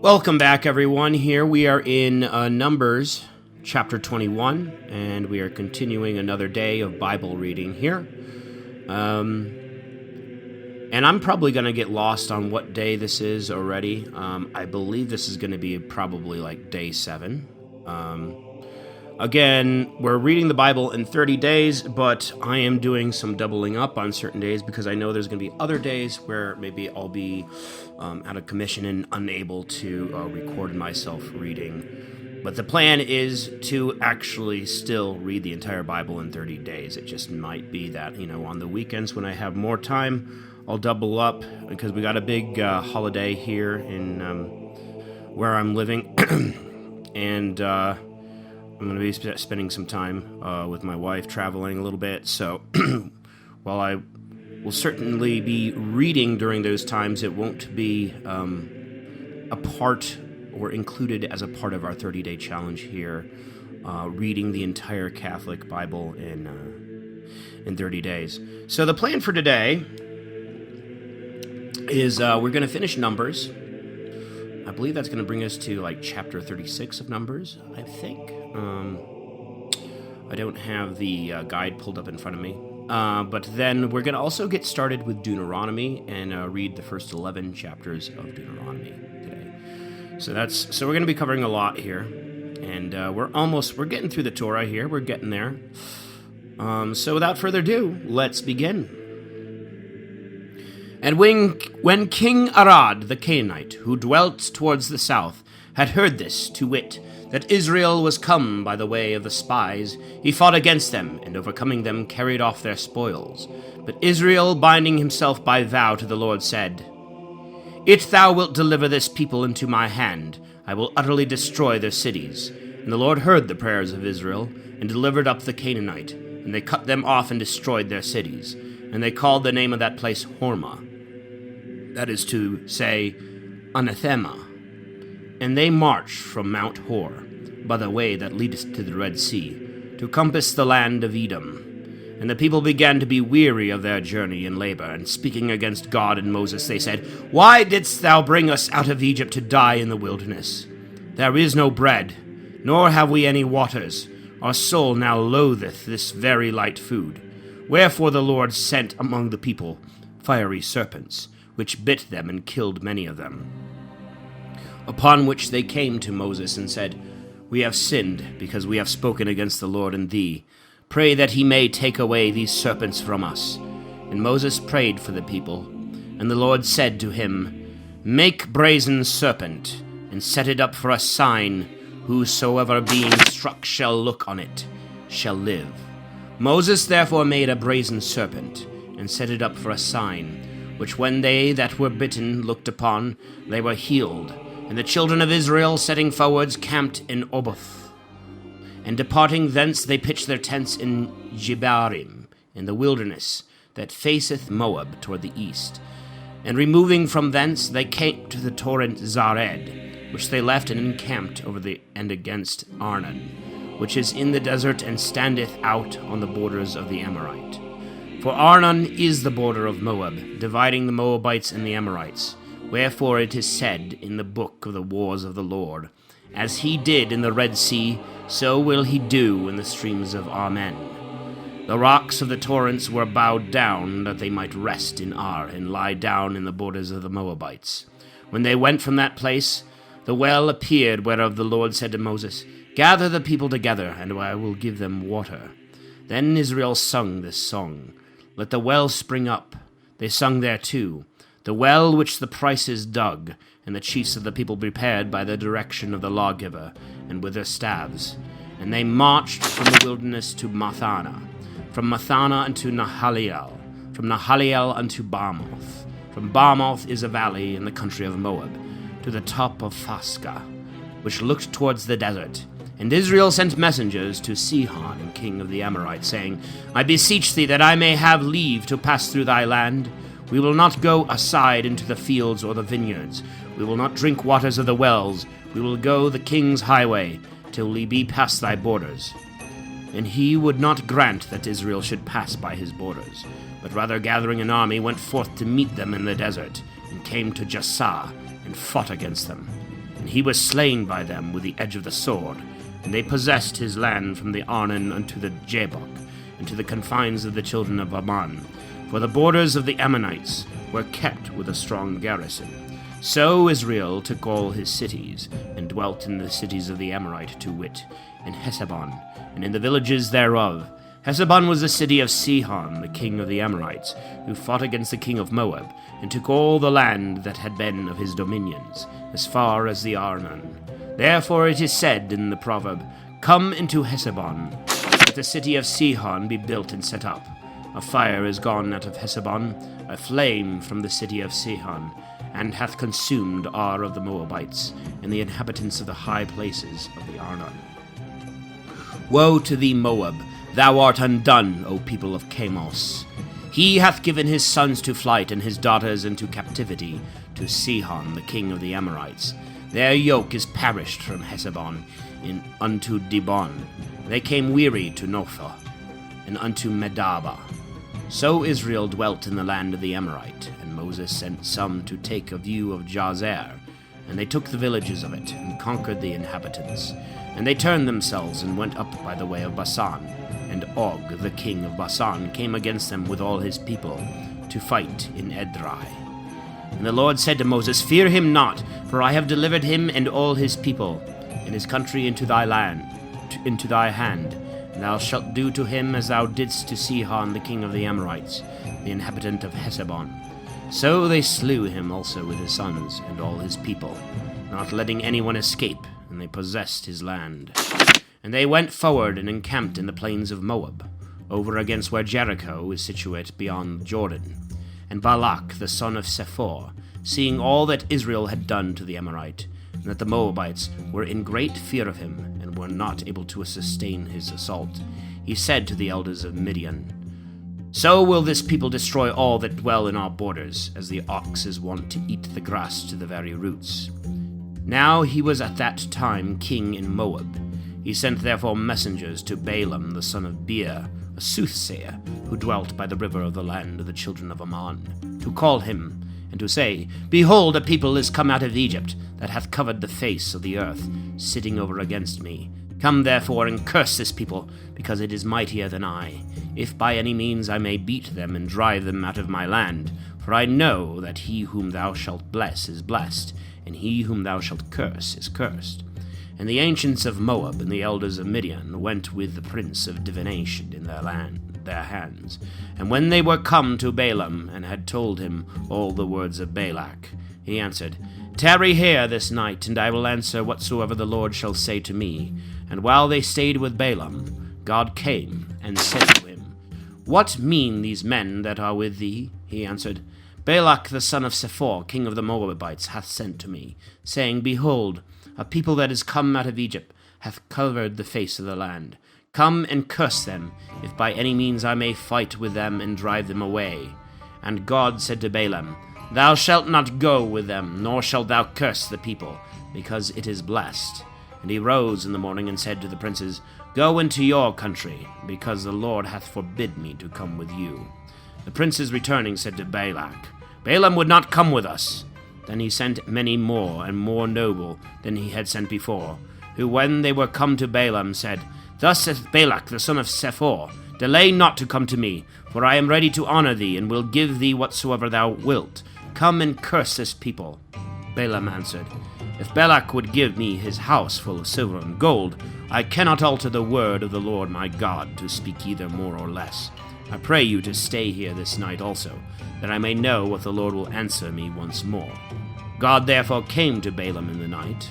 Welcome back, everyone. Here we are in Numbers chapter 21, and we are continuing another day of Bible reading here. And I'm probably going to get lost on what day this is already. I believe this is going to be probably like day 7. Again, we're reading the Bible in 30 days, but I am doing some doubling up on certain days because I know there's going to be other days where maybe I'll be out of commission and unable to record myself reading. But the plan is to actually still read the entire Bible in 30 days. It just might be that, on the weekends when I have more time, I'll double up because we got a big holiday here in where I'm living. And I'm going to be spending some time with my wife, traveling a little bit. So while I will certainly be reading during those times, it won't be a part or included as a part of our 30-day challenge here, reading the entire Catholic Bible in 30 days. So the plan for today is we're going to finish Numbers. I believe that's going to bring us to like chapter 36 of Numbers, I think. I don't have the guide pulled up in front of me. But then we're going to also get started with Deuteronomy and read the first 11 chapters of Deuteronomy today. So we're going to be covering a lot here. And we're getting through the Torah here. We're getting there. So without further ado, let's begin. And when King Arad the Canaanite, who dwelt towards the south, had heard this, to wit, that Israel was come by the way of the spies, he fought against them, and overcoming them carried off their spoils. But Israel, binding himself by vow to the Lord, said, If thou wilt deliver this people into my hand, I will utterly destroy their cities. And the Lord heard the prayers of Israel, and delivered up the Canaanite, and they cut them off and destroyed their cities. And they called the name of that place Hormah, that is to say, anathema. And they marched from Mount Hor, by the way that leadeth to the Red Sea, to compass the land of Edom. And the people began to be weary of their journey and labor, and speaking against God and Moses, they said, Why didst thou bring us out of Egypt to die in the wilderness? There is no bread, nor have we any waters. Our soul now loatheth this very light food. Wherefore the Lord sent among the people fiery serpents, which bit them and killed many of them. Upon which they came to Moses and said, We have sinned, because we have spoken against the Lord and thee. Pray that he may take away these serpents from us. And Moses prayed for the people. And the Lord said to him, Make brazen serpent, and set it up for a sign. Whosoever being struck shall look on it, shall live. Moses therefore made a brazen serpent, and set it up for a sign, which when they that were bitten looked upon, they were healed. And the children of Israel, setting forwards, camped in Oboth. And departing thence, they pitched their tents in Jebarim, in the wilderness that faceth Moab toward the east. And removing from thence, they came to the torrent Zared, which they left and encamped over the and against Arnon, which is in the desert and standeth out on the borders of the Amorite. For Arnon is the border of Moab, dividing the Moabites and the Amorites. Wherefore it is said in the book of the wars of the Lord, As he did in the Red Sea, so will he do in the streams of Amen. The rocks of the torrents were bowed down, that they might rest in Ar, and lie down in the borders of the Moabites. When they went from that place, the well appeared, whereof the Lord said to Moses, Gather the people together, and I will give them water. Then Israel sung this song, Let the well spring up. They sung thereto, The well which the princes dug, and the chiefs of the people prepared by the direction of the lawgiver, and with their staves. And they marched from the wilderness to Mathana, from Mathana unto Nahaliel, from Nahaliel unto Bamoth. From Bamoth is a valley in the country of Moab, to the top of Phasca, which looked towards the desert. And Israel sent messengers to Sihon, king of the Amorites, saying, I beseech thee that I may have leave to pass through thy land. We will not go aside into the fields or the vineyards. We will not drink waters of the wells. We will go the king's highway, till we be past thy borders. And he would not grant that Israel should pass by his borders, but rather gathering an army went forth to meet them in the desert, and came to Jassah, and fought against them. and he was slain by them with the edge of the sword. And they possessed his land from the Arnon unto the Jabbok, and to the confines of the children of Ammon, for the borders of the Ammonites were kept with a strong garrison. So Israel took all his cities, and dwelt in the cities of the Amorite, to wit, in Heshbon, and in the villages thereof. Heshbon was the city of Sihon, the king of the Amorites, who fought against the king of Moab, and took all the land that had been of his dominions, as far as the Arnon. Therefore it is said in the proverb, Come into Heshbon, that the city of Sihon be built and set up. A fire is gone out of Heshbon, a flame from the city of Sihon, and hath consumed Ar of the Moabites, and the inhabitants of the high places of the Arnon. Woe to thee, Moab! Thou art undone, O people of Chemos. He hath given his sons to flight, and his daughters into captivity, to Sihon, the king of the Amorites. Their yoke is perished from Heshbon unto Dibon. They came weary to Nophah, and unto Medaba. So Israel dwelt in the land of the Amorite, and Moses sent some to take a view of Jazer, and they took the villages of it, and conquered the inhabitants. And they turned themselves, and went up by the way of Basan. And Og, the king of Basan, came against them with all his people, to fight in Edrei. And the Lord said to Moses, Fear him not, for I have delivered him and all his people, and his country into thy hand. And thou shalt do to him as thou didst to Sihon, the king of the Amorites, the inhabitant of Heshbon. So they slew him also with his sons and all his people, not letting anyone escape, and they possessed his land. And they went forward and encamped in the plains of Moab, over against where Jericho is situate beyond Jordan. And Balak the son of Sephor, seeing all that Israel had done to the Amorite, and that the Moabites were in great fear of him, and were not able to sustain his assault, he said to the elders of Midian, So will this people destroy all that dwell in our borders, as the ox is wont to eat the grass to the very roots. Now he was at that time king in Moab. He sent therefore messengers to Balaam the son of Beor, a soothsayer, who dwelt by the river of the land of the children of Ammon, to call him, and to say, Behold, a people is come out of Egypt, that hath covered the face of the earth, sitting over against me. Come therefore and curse this people, because it is mightier than I, if by any means I may beat them and drive them out of my land. For I know that he whom thou shalt bless is blessed, and he whom thou shalt curse is cursed. And the ancients of Moab and the elders of Midian went with the prince of divination in their hands. And when they were come to Balaam, and had told him all the words of Balak, he answered, Tarry here this night, and I will answer whatsoever the Lord shall say to me. And while they stayed with Balaam, God came and said to him, What mean these men that are with thee? He answered, Balak the son of Sephor, king of the Moabites, hath sent to me, saying, Behold, a people that is come out of Egypt hath covered the face of the land. Come and curse them, if by any means I may fight with them and drive them away. And God said to Balaam, Thou shalt not go with them, nor shalt thou curse the people, because it is blessed. And he rose in the morning and said to the princes, Go into your country, because the Lord hath forbid me to come with you. The princes returning said to Balak, Balaam would not come with us. Then he sent many more, and more noble than he had sent before, who when they were come to Balaam said, Thus saith Balak the son of Sephor, Delay not to come to me, for I am ready to honor thee, and will give thee whatsoever thou wilt. Come and curse this people. Balaam answered, If Balak would give me his house full of silver and gold, I cannot alter the word of the Lord my God, to speak either more or less. I pray you to stay here this night also, that I may know what the Lord will answer me once more. God therefore came to Balaam in the night,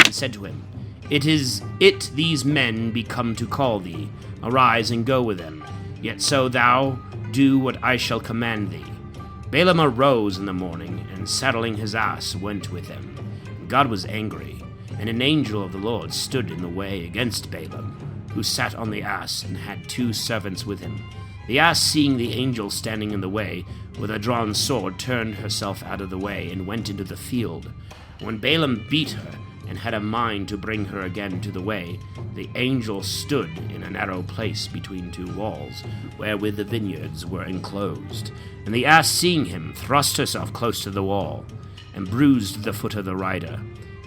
and said to him, It is these men be come to call thee. Arise and go with them. Yet so thou do what I shall command thee. Balaam arose in the morning, and saddling his ass went with them. God was angry, and an angel of the Lord stood in the way against Balaam, who sat on the ass and had 2 servants with him. The ass, seeing the angel standing in the way, with a drawn sword, turned herself out of the way, and went into the field. When Balaam beat her, and had a mind to bring her again to the way, the angel stood in a narrow place between 2 walls, wherewith the vineyards were enclosed. And the ass, seeing him, thrust herself close to the wall, and bruised the foot of the rider.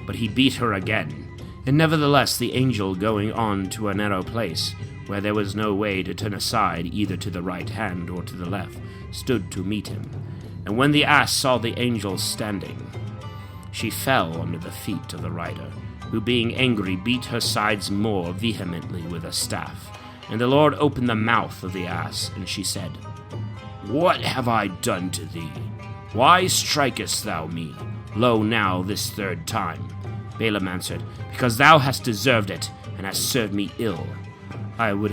but he beat her again. And nevertheless the angel, going on to a narrow place, where there was no way to turn aside either to the right hand or to the left, stood to meet him. And when the ass saw the angel standing, she fell under the feet of the rider, who being angry beat her sides more vehemently with a staff. And the Lord opened the mouth of the ass, and she said, What have I done to thee? Why strikest thou me? Lo, now this third time. Balaam answered, Because thou hast deserved it, and hast served me ill. I would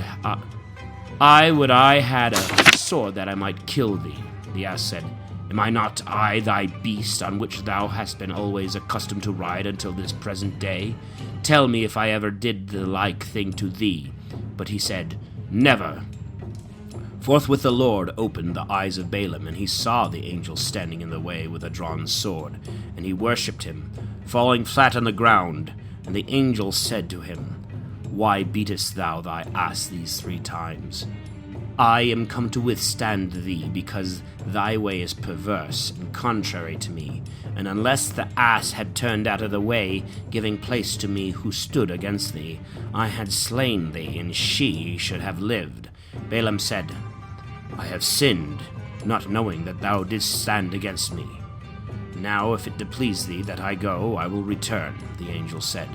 I had a sword that I might kill thee. The ass said, Am I not I thy beast, on which thou hast been always accustomed to ride until this present day? Tell me if I ever did the like thing to thee. But he said, Never. Forthwith the Lord opened the eyes of Balaam, and he saw the angel standing in the way with a drawn sword, and he worshipped him, falling flat on the ground. And the angel said to him, Why beatest thou thy ass these 3 times? I am come to withstand thee, because thy way is perverse and contrary to me. And unless the ass had turned out of the way, giving place to me who stood against thee, I had slain thee, and she should have lived. Balaam said, I have sinned, not knowing that thou didst stand against me. Now, if it please thee that I go, I will return. The angel said,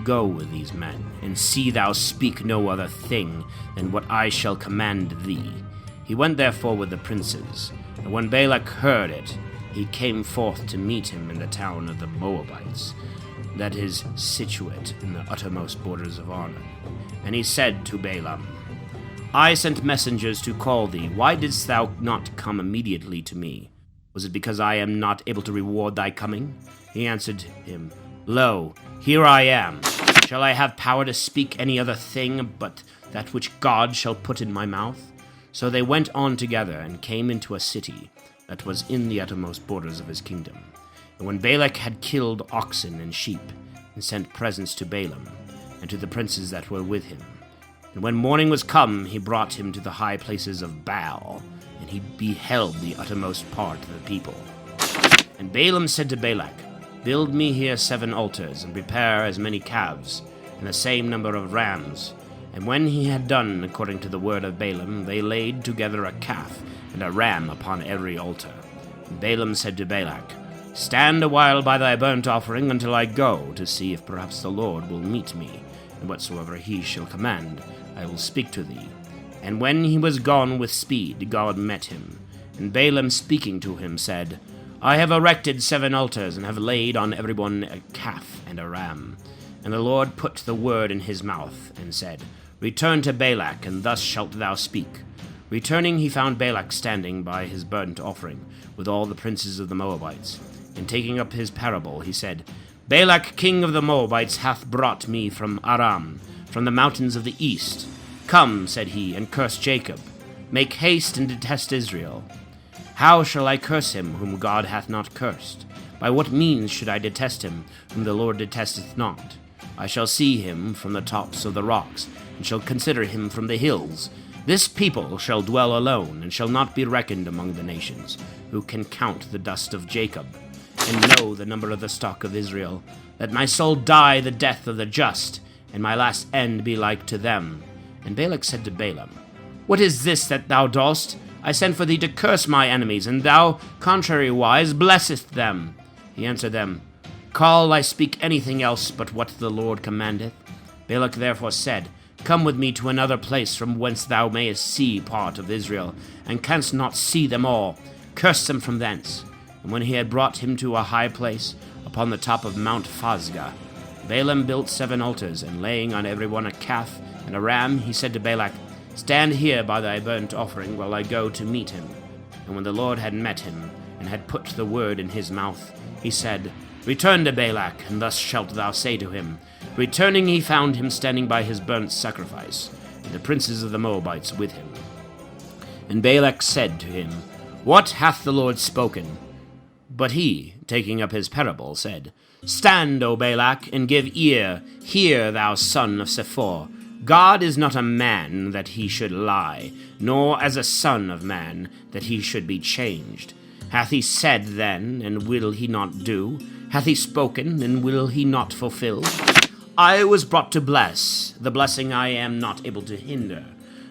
Go with these men, and see thou speak no other thing than what I shall command thee. He went therefore with the princes, and when Balak heard it, he came forth to meet him in the town of the Moabites, that is situate in the uttermost borders of Arnon. And he said to Balaam, I sent messengers to call thee. Why didst thou not come immediately to me? Was it because I am not able to reward thy coming? He answered him, Lo, here I am. Shall I have power to speak any other thing but that which God shall put in my mouth? So they went on together, and came into a city that was in the uttermost borders of his kingdom. And when Balak had killed oxen and sheep, and sent presents to Balaam, and to the princes that were with him, and when morning was come, he brought him to the high places of Baal, and he beheld the uttermost part of the people. And Balaam said to Balak, Build me here 7 altars, and prepare as many calves, and the same number of rams. And when he had done according to the word of Balaam, they laid together a calf and a ram upon every altar. And Balaam said to Balak, Stand a while by thy burnt offering until I go, to see if perhaps the Lord will meet me, and whatsoever he shall command, I will speak to thee. And when he was gone with speed, God met him. And Balaam speaking to him said, I have erected 7 altars, and have laid on every one a calf and a ram. And the Lord put the word in his mouth, and said, Return to Balak, and thus shalt thou speak. Returning, he found Balak standing by his burnt offering, with all the princes of the Moabites. And taking up his parable, he said, Balak, king of the Moabites, hath brought me from Aram, from the mountains of the east. Come, said he, and curse Jacob. Make haste and detest Israel. How shall I curse him whom God hath not cursed? By what means should I detest him whom the Lord detesteth not? I shall see him from the tops of the rocks, and shall consider him from the hills. This people shall dwell alone, and shall not be reckoned among the nations, who can count the dust of Jacob, and know the number of the stock of Israel. Let my soul die the death of the just, and my last end be like to them. And Balak said to Balaam, What is this that thou dost? I sent for thee to curse my enemies, and thou, contrariwise, blessest them. He answered them, Call I speak anything else but what the Lord commandeth? Balak therefore said, Come with me to another place from whence thou mayest see part of Israel, and canst not see them all. Curse them from thence. And when he had brought him to a high place, upon the top of Mount Phasgah, Balaam built 7 altars, and laying on every one a calf and a ram, he said to Balak, Stand here by thy burnt offering while I go to meet him. And when the Lord had met him, and had put the word in his mouth, he said, Return to Balak, and thus shalt thou say to him. Returning, he found him standing by his burnt sacrifice, and the princes of the Moabites with him. And Balak said to him, What hath the Lord spoken? But he, taking up his parable, said, Stand, O Balak, and give ear. Hear, thou son of Sephor. God is not a man that he should lie, nor as a son of man that he should be changed. Hath he said then, and will he not do? Hath he spoken, and will he not fulfill? I was brought to bless, the blessing I am not able to hinder.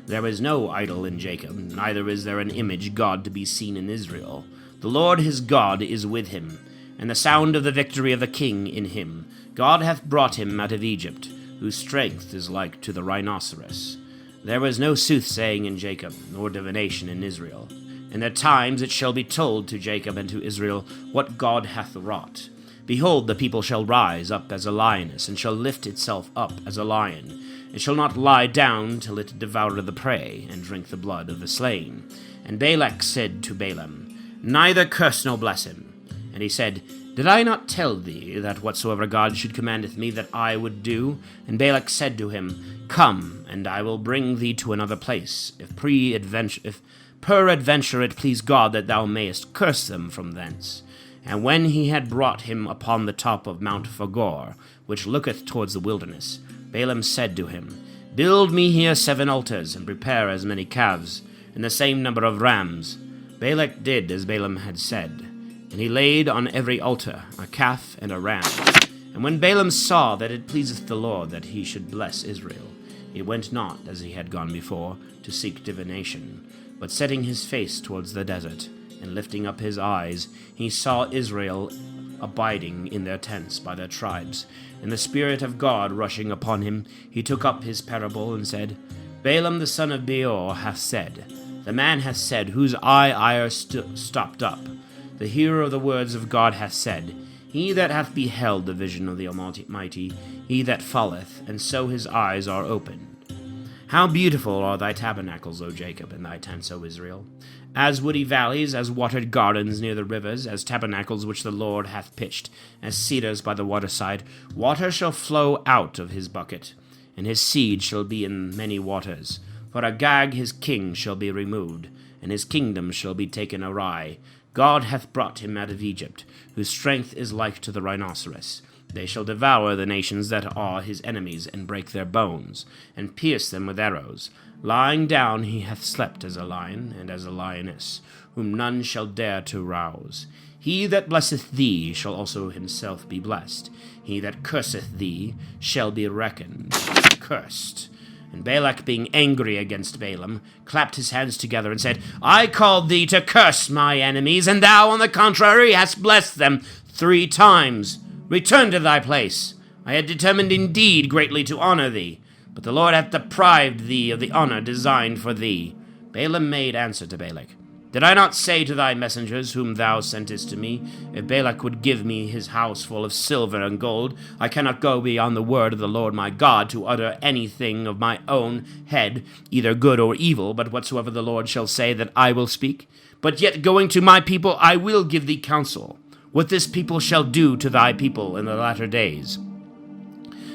There is no idol in Jacob, neither is there an image God to be seen in Israel. The Lord his God is with him, and the sound of the victory of the king in him. God hath brought him out of Egypt, whose strength is like to the rhinoceros. There was no soothsaying in Jacob, nor divination in Israel. In their times it shall be told to Jacob and to Israel what God hath wrought. Behold, the people shall rise up as a lioness, and shall lift itself up as a lion. It shall not lie down till it devour the prey, and drink the blood of the slain. And Balak said to Balaam, Neither curse nor bless him. And he said, Did I not tell thee that whatsoever God should commandeth me that I would do? And Balak said to him, Come, and I will bring thee to another place, if peradventure it please God that thou mayest curse them from thence. And when he had brought him upon the top of Mount Phagor, which looketh towards the wilderness, Balaam said to him, Build me here 7 altars, and prepare as many calves, and the same number of rams. Balak did as Balaam had said, and he laid on every altar a calf and a ram. And when Balaam saw that it pleaseth the Lord that he should bless Israel, he went not, as he had gone before, to seek divination, but setting his face towards the desert, and lifting up his eyes, he saw Israel abiding in their tents by their tribes. And the Spirit of God rushing upon him, he took up his parable, and said, Balaam the son of Beor hath said, The man hath said, whose eye are stopped up. The hearer of the words of God hath said, He that hath beheld the vision of the Almighty, he that falleth, and so his eyes are opened. How beautiful are thy tabernacles, O Jacob, and thy tents, O Israel! As woody valleys, as watered gardens near the rivers, as tabernacles which the Lord hath pitched, as cedars by the waterside, water shall flow out of his bucket, and his seed shall be in many waters. For Agag his king shall be removed, and his kingdom shall be taken awry. God hath brought him out of Egypt, whose strength is like to the rhinoceros. They shall devour the nations that are his enemies, and break their bones, and pierce them with arrows. Lying down he hath slept as a lion, and as a lioness, whom none shall dare to rouse. He that blesseth thee shall also himself be blessed. He that curseth thee shall be reckoned cursed. And Balak, being angry against Balaam, clapped his hands together, and said, I called thee to curse my enemies, and thou, on the contrary, hast blessed them 3 times. Return to thy place. I had determined indeed greatly to honor thee, but the Lord hath deprived thee of the honor designed for thee. Balaam made answer to Balak, Did I not say to thy messengers, whom thou sentest to me, if Balak would give me his house full of silver and gold, I cannot go beyond the word of the Lord my God to utter anything of my own head, either good or evil, but whatsoever the Lord shall say that I will speak? But yet going to my people I will give thee counsel, what this people shall do to thy people in the latter days.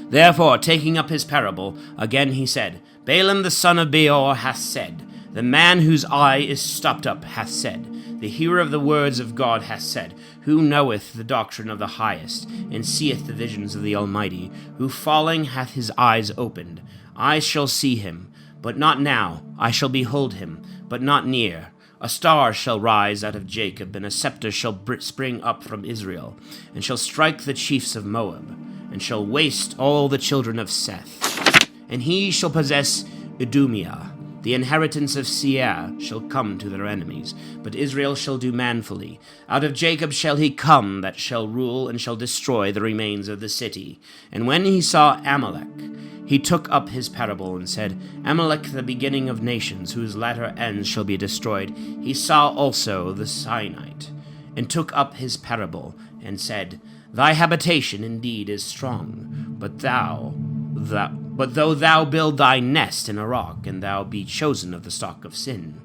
Therefore, taking up his parable, again he said, Balaam the son of Beor hath said, The man whose eye is stopped up hath said, The hearer of the words of God hath said, Who knoweth the doctrine of the highest, and seeth the visions of the Almighty, who falling hath his eyes opened. I shall see him, but not now. I shall behold him, but not near. A star shall rise out of Jacob, and a scepter shall spring up from Israel, and shall strike the chiefs of Moab, and shall waste all the children of Seth. And he shall possess Idumea. The inheritance of Seir shall come to their enemies, but Israel shall do manfully. Out of Jacob shall he come that shall rule, and shall destroy the remains of the city. And when he saw Amalek, he took up his parable, and said, Amalek, the beginning of nations, whose latter ends shall be destroyed. He saw also the Sinite, and took up his parable, and said, Thy habitation indeed is strong, but though thou build thy nest in a rock, and thou be chosen of the stock of sin,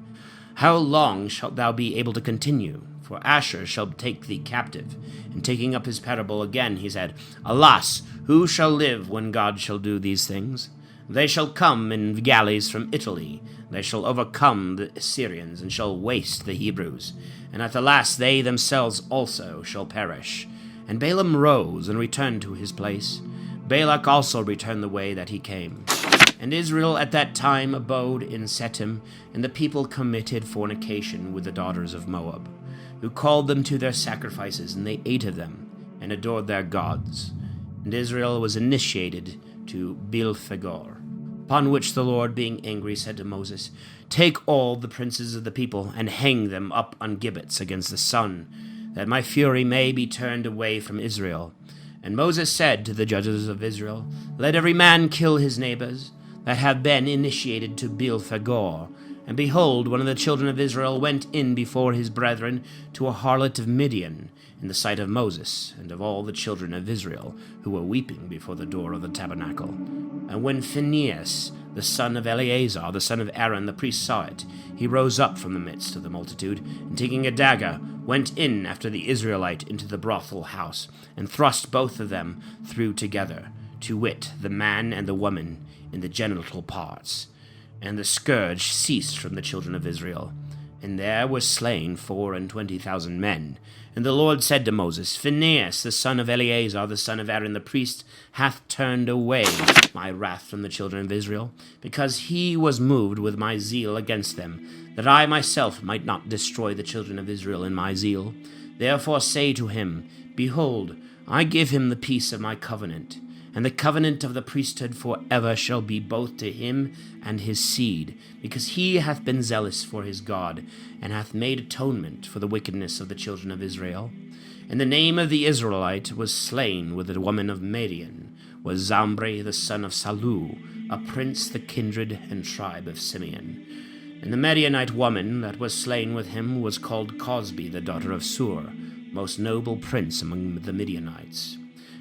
how long shalt thou be able to continue? For Asher shall take thee captive. And taking up his parable again, he said, Alas, who shall live when God shall do these things? They shall come in galleys from Italy. They shall overcome the Assyrians, and shall waste the Hebrews. And at the last they themselves also shall perish. And Balaam rose and returned to his place. Balak also returned the way that he came. And Israel at that time abode in Shittim, and the people committed fornication with the daughters of Moab, who called them to their sacrifices, and they ate of them. and adored their gods. And Israel was initiated to Baal-Phegor. Upon which the Lord, being angry, said to Moses, Take all the princes of the people, and hang them up on gibbets against the sun, that my fury may be turned away from Israel. And Moses said to the judges of Israel, Let every man kill his neighbors, that have been initiated to Baal-Phegor. And behold, one of the children of Israel went in before his brethren to a harlot of Midian, in the sight of Moses and of all the children of Israel, who were weeping before the door of the tabernacle. And when Phinehas, the son of Eleazar, the son of Aaron, the priest, saw it, he rose up from the midst of the multitude, and taking a dagger, went in after the Israelite into the brothel house, and thrust both of them through together, to wit, the man and the woman, in the genital parts. And the scourge ceased from the children of Israel. And there were slain 24,000 men. And the Lord said to Moses, Phinehas, the son of Eleazar, the son of Aaron the priest, hath turned away my wrath from the children of Israel, because he was moved with my zeal against them, that I myself might not destroy the children of Israel in my zeal. Therefore say to him, Behold, I give him the peace of my covenant, and the covenant of the priesthood forever shall be both to him and his seed, because he hath been zealous for his God, and hath made atonement for the wickedness of the children of Israel. And the name of the Israelite was slain with the woman of Midian, was Zambri the son of Salu, a prince the kindred and tribe of Simeon. And the Midianite woman that was slain with him was called Cosbi, the daughter of Sur, most noble prince among the Midianites.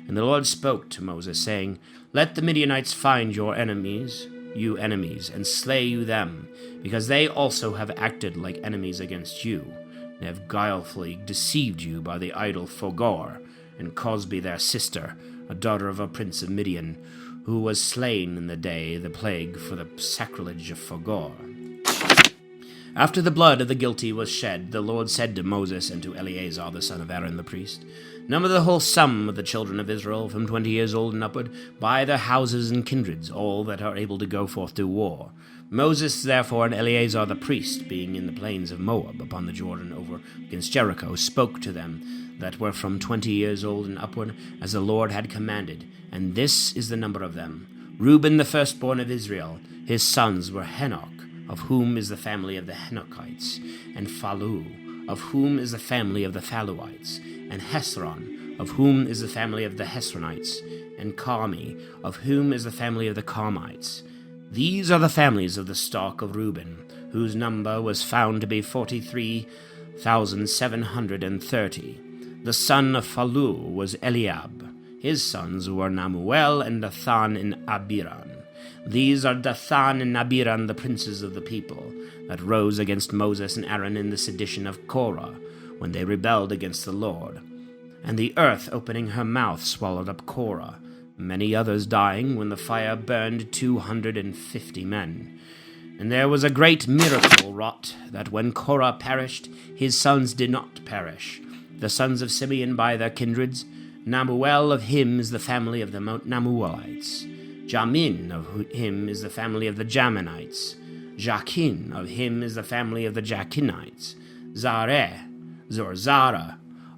And the Lord spoke to Moses, saying, Let the Midianites find your enemies, you enemies, and slay you them, because they also have acted like enemies against you, and have guilefully deceived you by the idol Phogor, and Cosbi their sister, a daughter of a prince of Midian, who was slain in the day the plague for the sacrilege of Phogor. After the blood of the guilty was shed, the Lord said to Moses and to Eleazar the son of Aaron the priest, Number the whole sum of the children of Israel from 20 years old and upward, by their houses and kindreds, all that are able to go forth to war. Moses therefore and Eleazar the priest, being in the plains of Moab upon the Jordan over against Jericho, spoke to them that were from 20 years old and upward, as the Lord had commanded. And this is the number of them. Reuben the firstborn of Israel, his sons were Henoch, of whom is the family of the Henochites, and Phalu, of whom is the family of the Phaluites, and Hezron, of whom is the family of the Hezronites, and Carmi, of whom is the family of the Carmites. These are the families of the stock of Reuben, whose number was found to be 43,730. The son of Phalu was Eliab. His sons were Namuel and Dathan and Abiram. These are Dathan and Abiram, the princes of the people, that rose against Moses and Aaron in the sedition of Korah, when they rebelled against the Lord. And the earth, opening her mouth, swallowed up Korah, many others dying, when the fire burned 250 men. And there was a great miracle wrought, that when Korah perished, his sons did not perish. The sons of Simeon by their kindreds, Namuel, of him is the family of the Namuelites. Jamin, of him is the family of the Jaminites. Jachin, of him is the family of the Jachinites. Zara,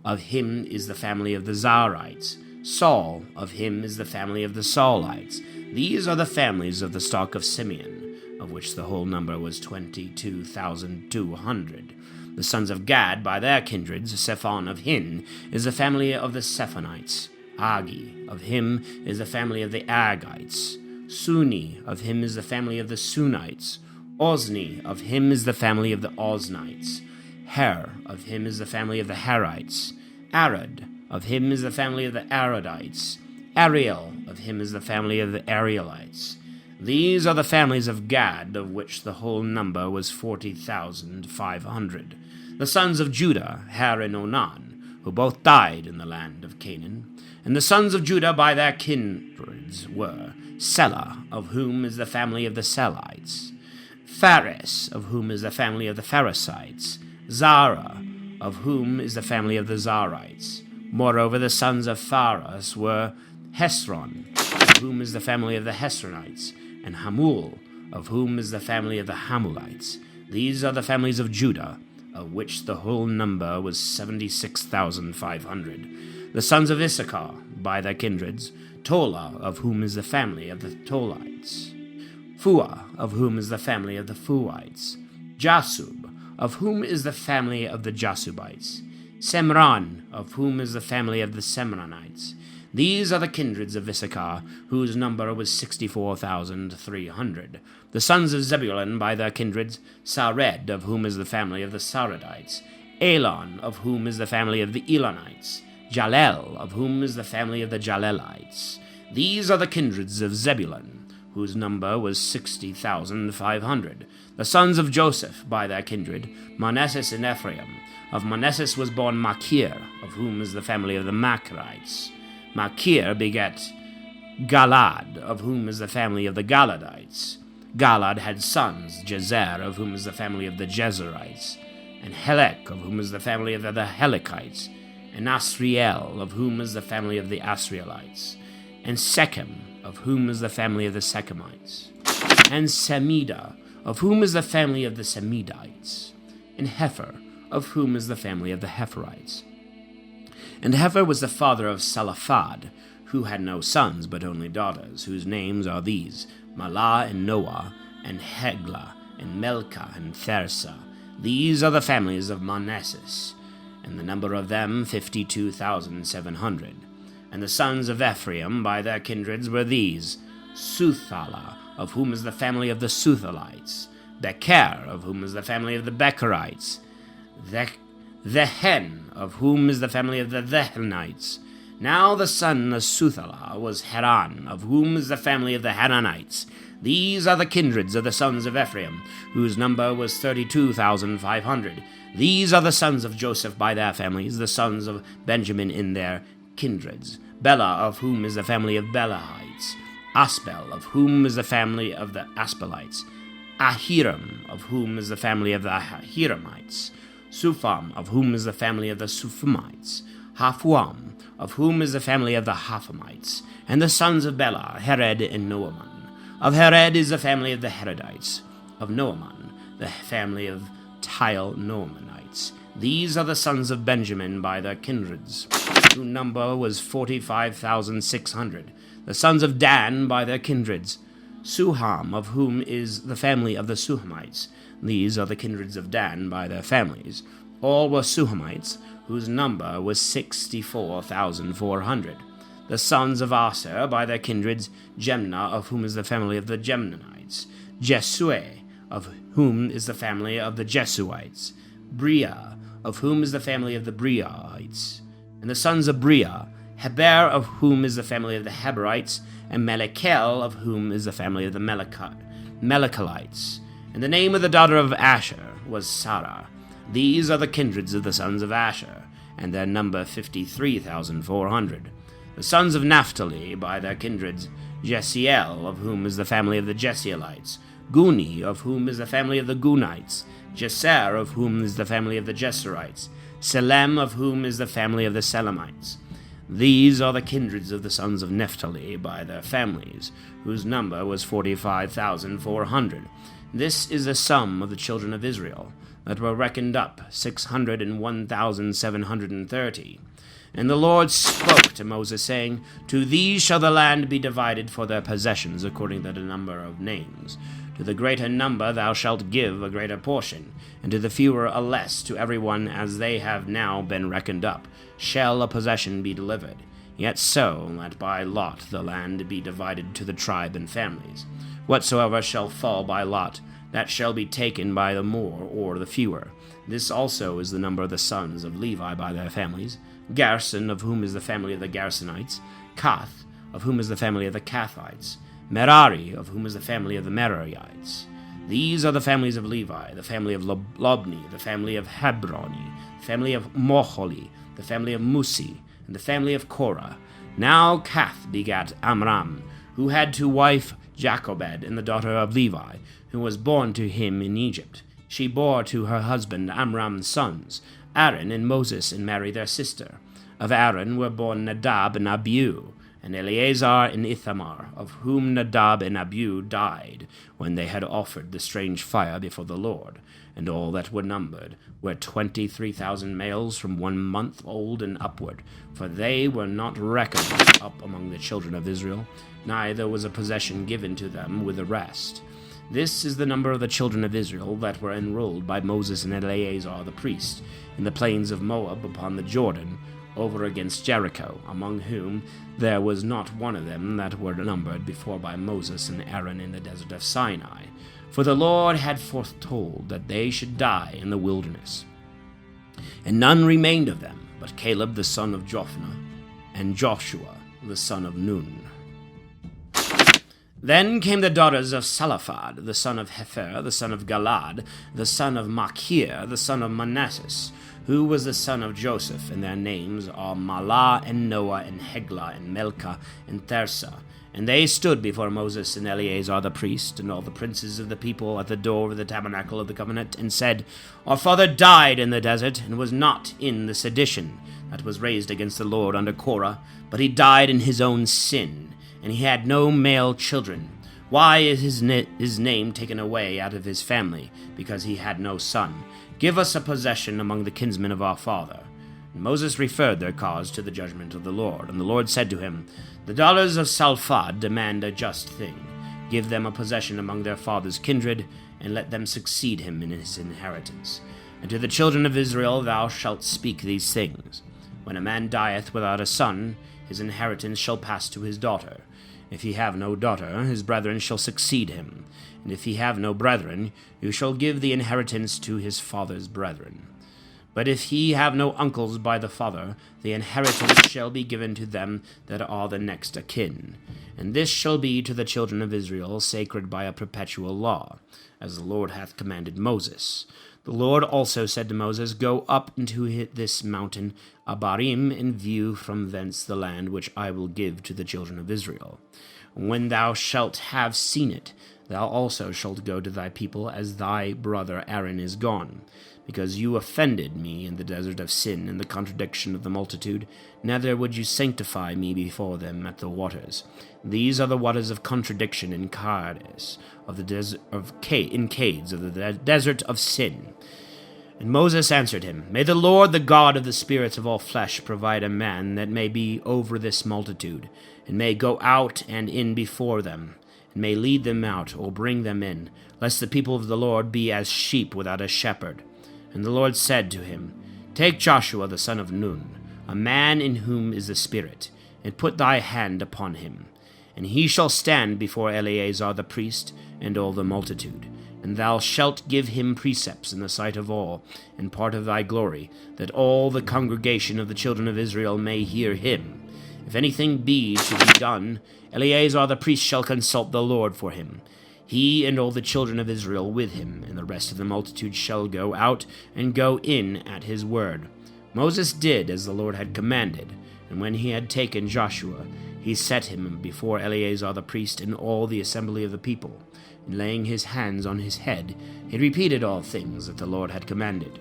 of him is the family of the Zarites. Saul, of him is the family of the Saulites. These are the families of the stock of Simeon, of which the whole number was 22,200. The sons of Gad by their kindreds, Zephon of Hin is the family of the Zephonites. Agi, of him is the family of the Agites. Suni, of him is the family of the Sunites. Ozni, of him is the family of the Oznites. Her, of him is the family of the Herites. Arad, of him is the family of the Aradites. Ariel, of him is the family of the Arielites. These are the families of Gad, of which the whole number was 40,500. The sons of Judah, Her and Onan, who both died in the land of Canaan. And the sons of Judah by their kindreds were Selah, of whom is the family of the Selites. Phares, of whom is the family of the Pharesites. Zara, of whom is the family of the Zarites. Moreover, the sons of Phares were Hezron, of whom is the family of the Hezronites, and Hamul, of whom is the family of the Hamulites. These are the families of Judah, of which the whole number was 76,500. The sons of Issachar, by their kindreds, Tola, of whom is the family of the Tolites. Phua, of whom is the family of the Phuites. Jasub, of whom is the family of the Jasubites. Semran, of whom is the family of the Semranites. These are the kindreds of Issachar, whose number was 64,300. The sons of Zebulun by their kindreds, Sared, of whom is the family of the Saredites. Elon, of whom is the family of the Elonites. Jalel, of whom is the family of the Jalelites. These are the kindreds of Zebulun, whose number was 60,500. The sons of Joseph by their kindred, Manasseh and Ephraim. Of Manasseh was born Machir, of whom is the family of the Machirites. Machir begat Galad, of whom is the family of the Galadites. Galad had sons, Jezer, of whom is the family of the Jezerites, and Helek, of whom is the family of the Helekites, and Asriel, of whom is the family of the Asrielites, and Sechem, of whom is the family of the Sechemites, and Semida, of whom is the family of the Semidites, and Hepher, of whom is the family of the Hepherites. And Hepher was the father of Salaphad, who had no sons but only daughters, whose names are these, Malah and Noah, and Heglah, and Melchah, and Thersa. These are the families of Manasseh, and the number of them 52,700. And the sons of Ephraim by their kindreds were these, Suthala, of whom is the family of the Suthalites, Becher, of whom is the family of the Becherites, Thehen, of whom is the family of the Thehenites. Now the son of Suthala was Haran, of whom is the family of the Haranites. These are the kindreds of the sons of Ephraim, whose number was 32,500. These are the sons of Joseph by their families, the sons of Benjamin in their kindreds. Bela, of whom is the family of Belahites. Aspel, of whom is the family of the Aspelites. Ahiram, of whom is the family of the Ahiramites. Supham, of whom is the family of the Suphamites. Haphuam, of whom is the family of the Haphamites. And the sons of Bela, Hered and Noaman. Of Hered is the family of the Heredites. Of Noaman, the family of Noamanites. These are the sons of Benjamin by their kindreds, whose number was 45,600. The sons of Dan by their kindreds, Suham, of whom is the family of the Suhamites. These are the kindreds of Dan by their families. All were Suhamites, whose number was 64,400. The sons of Aser by their kindreds, Jemna, of whom is the family of the Jemnanites. Jesue, of whom is the family of the Jesuites. Bria, of whom is the family of the Briaites. And the sons of Bria, Heber, of whom is the family of the Heberites, and Melekel, of whom is the family of the Melechelites. And the name of the daughter of Asher was Sarah. These are the kindreds of the sons of Asher, and their number 53,400. The sons of Naphtali by their kindreds, Jesiel, of whom is the family of the Jesielites. Guni, of whom is the family of the Gunites. Jeser, of whom is the family of the Jeserites. Selem, of whom is the family of the Selemites. These are the kindreds of the sons of Naphtali by their families, whose number was 45,400. This is the sum of the children of Israel, that were reckoned up, 601,730. And the Lord spoke to Moses, saying, To these shall the land be divided for their possessions, according to the number of names. To the greater number thou shalt give a greater portion, and to the fewer a less. To every one as they have now been reckoned up shall a possession be delivered. Yet so, that by lot the land be divided to the tribe and families. Whatsoever shall fall by lot, that shall be taken by the more or the fewer. This also is the number of the sons of Levi by their families. Gerson, of whom is the family of the Gersonites. Kath, of whom is the family of the Kathites. Merari, of whom is the family of the Merarites. These are the families of Levi, the family of Lobni, the family of Hebroni, the family of Moholi, the family of Musi, and the family of Korah. Now Kath begat Amram, who had to wife Jochebed, and the daughter of Levi, who was born to him in Egypt. She bore to her husband Amram's sons, Aaron and Moses, and Mary their sister. Of Aaron were born Nadab and Abihu, and Eleazar and Ithamar, of whom Nadab and Abihu died when they had offered the strange fire before the Lord. And all that were numbered were 23,000 males from 1 month old and upward, for they were not reckoned up among the children of Israel, neither was a possession given to them with the rest. This is the number of the children of Israel that were enrolled by Moses and Eleazar the priest in the plains of Moab upon the Jordan, over against Jericho, among whom there was not one of them that were numbered before by Moses and Aaron in the desert of Sinai. For the Lord had foretold that they should die in the wilderness. And none remained of them, but Caleb the son of Jephunneh, and Joshua the son of Nun. Then came the daughters of Salaphat, the son of Hepher, the son of Galad, the son of Machir, the son of Manasseh, who was the son of Joseph, and their names are Mahlah, and Noah, and Heglah, and Milcah, and Tirzah. And they stood before Moses and Eleazar the priest, and all the princes of the people at the door of the tabernacle of the covenant, and said, Our father died in the desert, and was not in the sedition that was raised against the Lord under Korah, but he died in his own sin, and he had no male children. Why is his name taken away out of his family, because he had no son? Give us a possession among the kinsmen of our father. And Moses referred their cause to the judgment of the Lord. And the Lord said to him, The daughters of Salphad demand a just thing. Give them a possession among their father's kindred, and let them succeed him in his inheritance. And to the children of Israel thou shalt speak these things. When a man dieth without a son, his inheritance shall pass to his daughter. If he have no daughter, his brethren shall succeed him. And if he have no brethren, you shall give the inheritance to his father's brethren. But if he have no uncles by the father, the inheritance shall be given to them that are the next of kin. And this shall be to the children of Israel sacred by a perpetual law, as the Lord hath commanded Moses. The Lord also said to Moses, Go up into this mountain Abarim, and view from thence the land which I will give to the children of Israel. When thou shalt have seen it, thou also shalt go to thy people as thy brother Aaron is gone, because you offended me in the desert of sin in the contradiction of the multitude, neither would you sanctify me before them at the waters. These are the waters of contradiction in Cades, of the desert of in Cades of the desert of sin. And Moses answered him, May the Lord, the God of the spirits of all flesh, provide a man that may be over this multitude, and may go out and in before them, and may lead them out, or bring them in, lest the people of the Lord be as sheep without a shepherd. And the Lord said to him, Take Joshua the son of Nun, a man in whom is the Spirit, and put thy hand upon him. And he shall stand before Eleazar the priest, and all the multitude. And thou shalt give him precepts in the sight of all, and part of thy glory, that all the congregation of the children of Israel may hear him. If anything be to be done, Eleazar the priest shall consult the Lord for him. He and all the children of Israel with him, and the rest of the multitude shall go out and go in at his word. Moses did as the Lord had commanded, and when he had taken Joshua, he set him before Eleazar the priest and all the assembly of the people. And laying his hands on his head, he repeated all things that the Lord had commanded.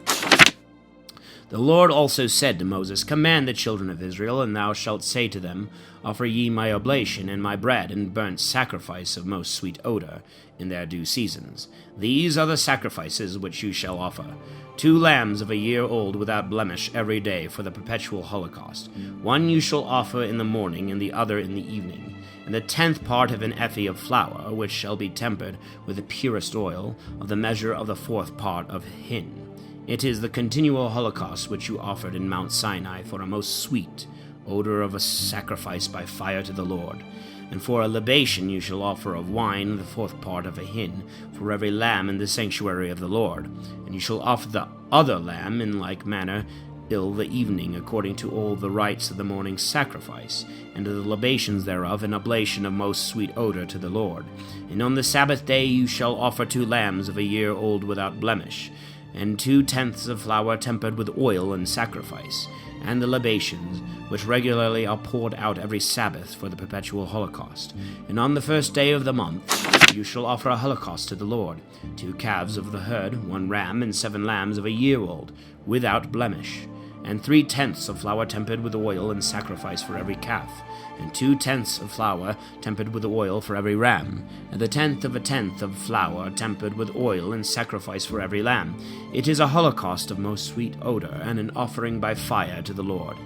The Lord also said to Moses, Command the children of Israel, and thou shalt say to them, Offer ye my oblation and my bread and burnt sacrifice of most sweet odor in their due seasons. These are the sacrifices which you shall offer: 2 lambs of a year old without blemish every day for the perpetual holocaust. 1 you shall offer in the morning, and the other in the evening. And the 10th part of an ephah of flour, which shall be tempered with the purest oil, of the measure of the 4th part of hin. It is the continual holocaust which you offered in Mount Sinai for a most sweet odor of a sacrifice by fire to the Lord. And for a libation you shall offer of wine the 4th part of a hin for every lamb in the sanctuary of the Lord. And you shall offer the other lamb in like manner till the evening, according to all the rites of the morning sacrifice, and to the libations thereof an oblation of most sweet odor to the Lord. And on the Sabbath day you shall offer 2 lambs of a year old without blemish, and 2/10 of flour tempered with oil and sacrifice, and the libations, which regularly are poured out every Sabbath for the perpetual holocaust. And on the 1st day of the month you shall offer a holocaust to the Lord: 2 calves of the herd, 1 ram, and 7 lambs of a year old, without blemish. and 3/10 of flour tempered with oil in sacrifice for every calf, and 2/10 of flour tempered with oil for every ram, and the 1/10 of flour tempered with oil in sacrifice for every lamb. It is a holocaust of most sweet odor, and an offering by fire to the Lord.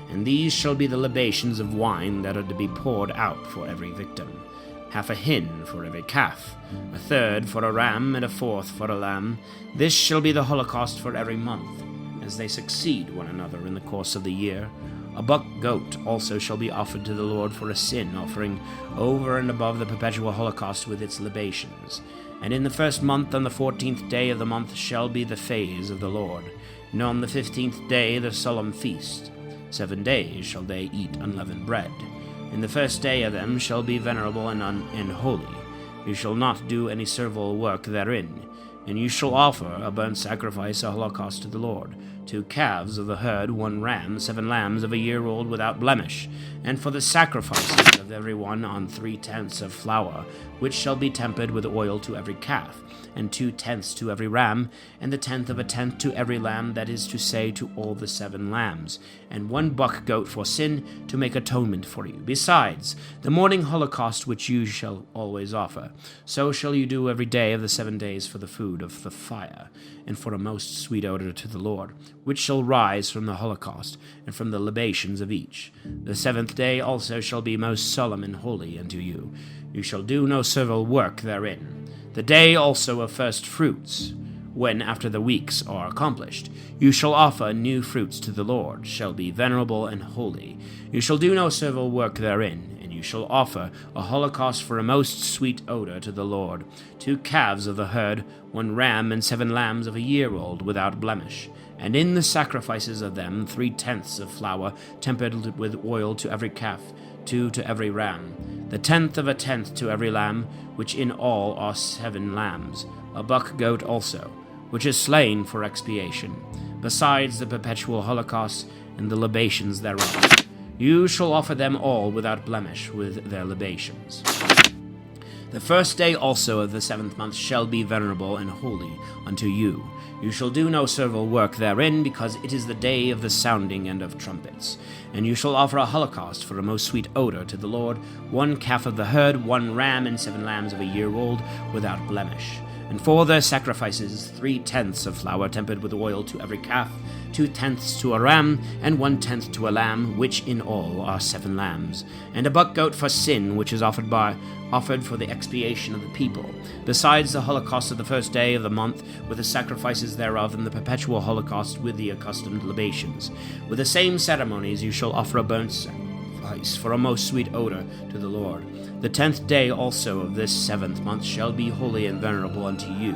And these shall be the libations of wine that are to be poured out for every victim. Half a hin for every calf, 1/3 for a ram, and 1/4 for a lamb. This shall be the holocaust for every month, as they succeed one another in the course of the year. A buck goat also shall be offered to the Lord for a sin offering, over and above the perpetual holocaust with its libations. And in the first month, on the 14th day of the month, shall be the phase of the Lord, and on the 15th day the solemn feast. 7 days shall they eat unleavened bread. In the first day of them shall be venerable and holy. You shall not do any servile work therein. And you shall offer a burnt sacrifice, a holocaust to the Lord, 2 calves of the herd, 1 ram, 7 lambs of a year old without blemish, and for the sacrifices of every one on 3/10 of flour, which shall be tempered with oil to every calf, and 2/10 to every ram, and the 1/10 to every lamb, that is to say, to all the 7 lambs, and 1 buck goat for sin, to make atonement for you. Besides, the morning holocaust which you shall always offer, so shall you do every day of the 7 days for the food of the fire, and for a most sweet odor to the Lord, which shall rise from the holocaust, and from the libations of each. The 7th day also shall be most solemn and holy unto you. You shall do no servile work therein. The day also of first fruits, when after the weeks are accomplished, you shall offer new fruits to the Lord, shall be venerable and holy. You shall do no servile work therein, and you shall offer a holocaust for a most sweet odor to the Lord, 2 calves of the herd, 1 ram, and 7 lambs of a year old without blemish. And in the sacrifices of them 3/10 of flour tempered with oil to every calf, 2 to every ram, the 1/10 to every lamb, which in all are 7 lambs, a buck goat also, which is slain for expiation, besides the perpetual holocaust and the libations thereof. You shall offer them all without blemish with their libations. The first day also of the 7th month shall be venerable and holy unto you. You shall do no servile work therein, because it is the day of the sounding and of trumpets. And you shall offer a holocaust for a most sweet odor to the Lord, 1 calf of the herd, 1 ram, and 7 lambs of a year old without blemish. And for their sacrifices 3/10 of flour tempered with oil to every calf, 2/10 to a ram, and 1/10 to a lamb, which in all are 7 lambs, and a buck goat for sin, which is offered for the expiation of the people, besides the holocaust of the first day of the month, with the sacrifices thereof, and the perpetual holocaust with the accustomed libations. With the same ceremonies you shall offer a burnt sacrifice for a most sweet odor to the Lord. The 10th day also of this 7th month shall be holy and venerable unto you,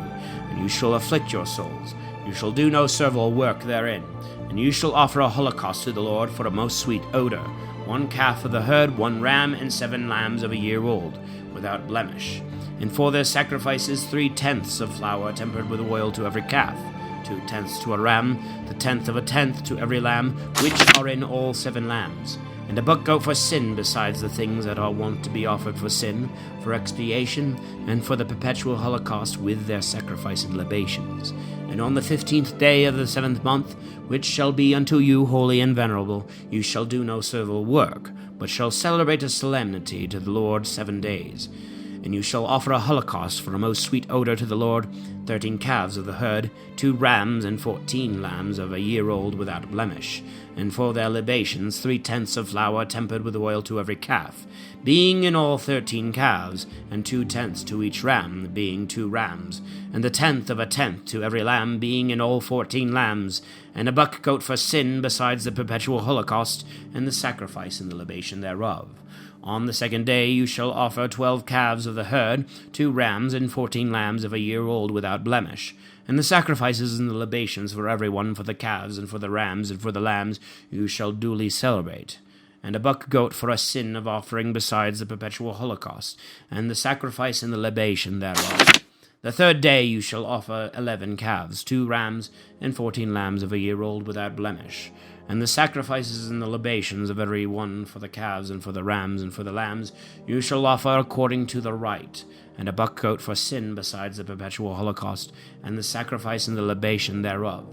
and you shall afflict your souls. You shall do no servile work therein, and you shall offer a holocaust to the Lord for a most sweet odor, 1 calf of the herd, 1 ram, and 7 lambs of a year old, without blemish. And for their sacrifices 3/10 of flour tempered with oil to every calf, 2/10 to a ram, the 1/10 to every lamb, which are in all 7 lambs, and a buck goat for sin, besides the things that are wont to be offered for sin, for expiation, and for the perpetual holocaust with their sacrifice and libations. And on the 15th day of the 7th month, which shall be unto you holy and venerable, you shall do no servile work, but shall celebrate a solemnity to the Lord 7 days. And you shall offer a holocaust for a most sweet odor to the Lord, 13 calves of the herd, 2 rams, and 14 lambs of a year old without blemish. And for their libations 3/10 of flour tempered with oil to every calf, being in all 13 calves, and 2/10 to each ram, being 2 rams, and the 1/10 to every lamb, being in all 14 lambs, and a buck goat for sin, besides the perpetual holocaust, and the sacrifice and the libation thereof. On the 2nd day you shall offer 12 calves of the herd, 2 rams, and 14 lambs of a year old without blemish. And the sacrifices and the libations for every one, for the calves, and for the rams, and for the lambs, you shall duly celebrate. And a buck goat for a sin of offering, besides the perpetual holocaust, and the sacrifice and the libation thereof. The 3rd day you shall offer 11 calves, 2 rams, and 14 lambs of a year old without blemish. And the sacrifices and the libations of every one, for the calves, and for the rams, and for the lambs, you shall offer according to the right. And a buck goat for sin, besides the perpetual holocaust, and the sacrifice and the libation thereof.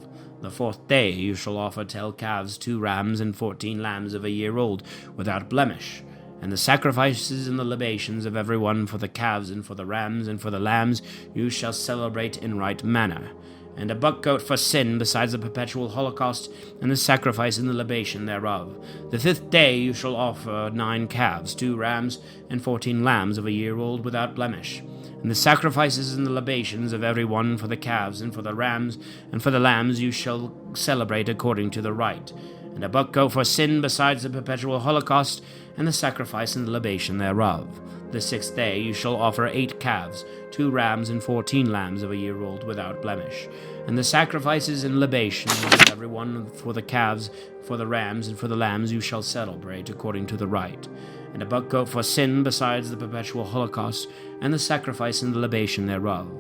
The 4th day you shall offer 10 calves, 2 rams, and 14 lambs of a year old, without blemish. And the sacrifices and the libations of every one for the calves and for the rams and for the lambs you shall celebrate in right manner. And a buck-goat for sin, besides the perpetual holocaust, and the sacrifice and the libation thereof. The 5th day you shall offer 9 calves, 2 rams, and 14 lambs of a year old, without blemish. And the sacrifices and the libations of every one for the calves and for the rams and for the lambs you shall celebrate according to the rite. And a buck-goat for sin, besides the perpetual holocaust, and the sacrifice and the libation thereof. The 6th day you shall offer 8 calves, 2 rams, and 14 lambs of a year old, without blemish. And the sacrifices and libations of every one for the calves, for the rams, and for the lambs you shall celebrate according to the rite. And a buck-goat for sin, besides the perpetual holocaust, and the sacrifice and the libation thereof.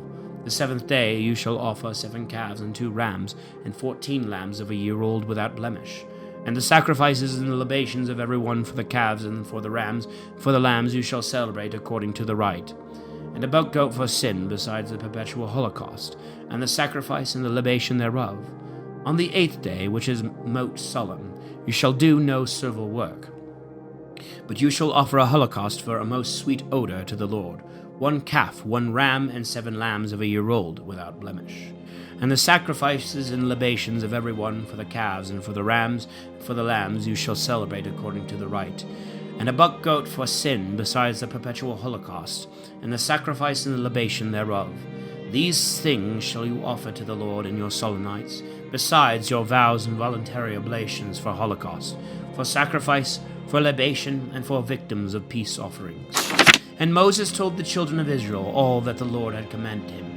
The 7th day you shall offer 7 calves and 2 rams, and 14 lambs of a year old, without blemish. And the sacrifices and the libations of every one for the calves and for the rams, for the lambs you shall celebrate according to the rite. And a buck-goat for sin, besides the perpetual holocaust, and the sacrifice and the libation thereof. On the 8th day, which is most solemn, you shall do no servile work. But you shall offer a holocaust for a most sweet odor to the Lord, 1 calf, 1 ram, and 7 lambs of a year old, without blemish. And the sacrifices and libations of every one for the calves and for the rams and for the lambs you shall celebrate according to the rite. And a buck-goat for sin, besides the perpetual holocaust, and the sacrifice and the libation thereof. These things shall you offer to the Lord in your solemn nights, besides your vows and voluntary oblations for holocaust, for sacrifice, for libation, and for victims of peace offerings. And Moses told the children of Israel all that the Lord had commanded him.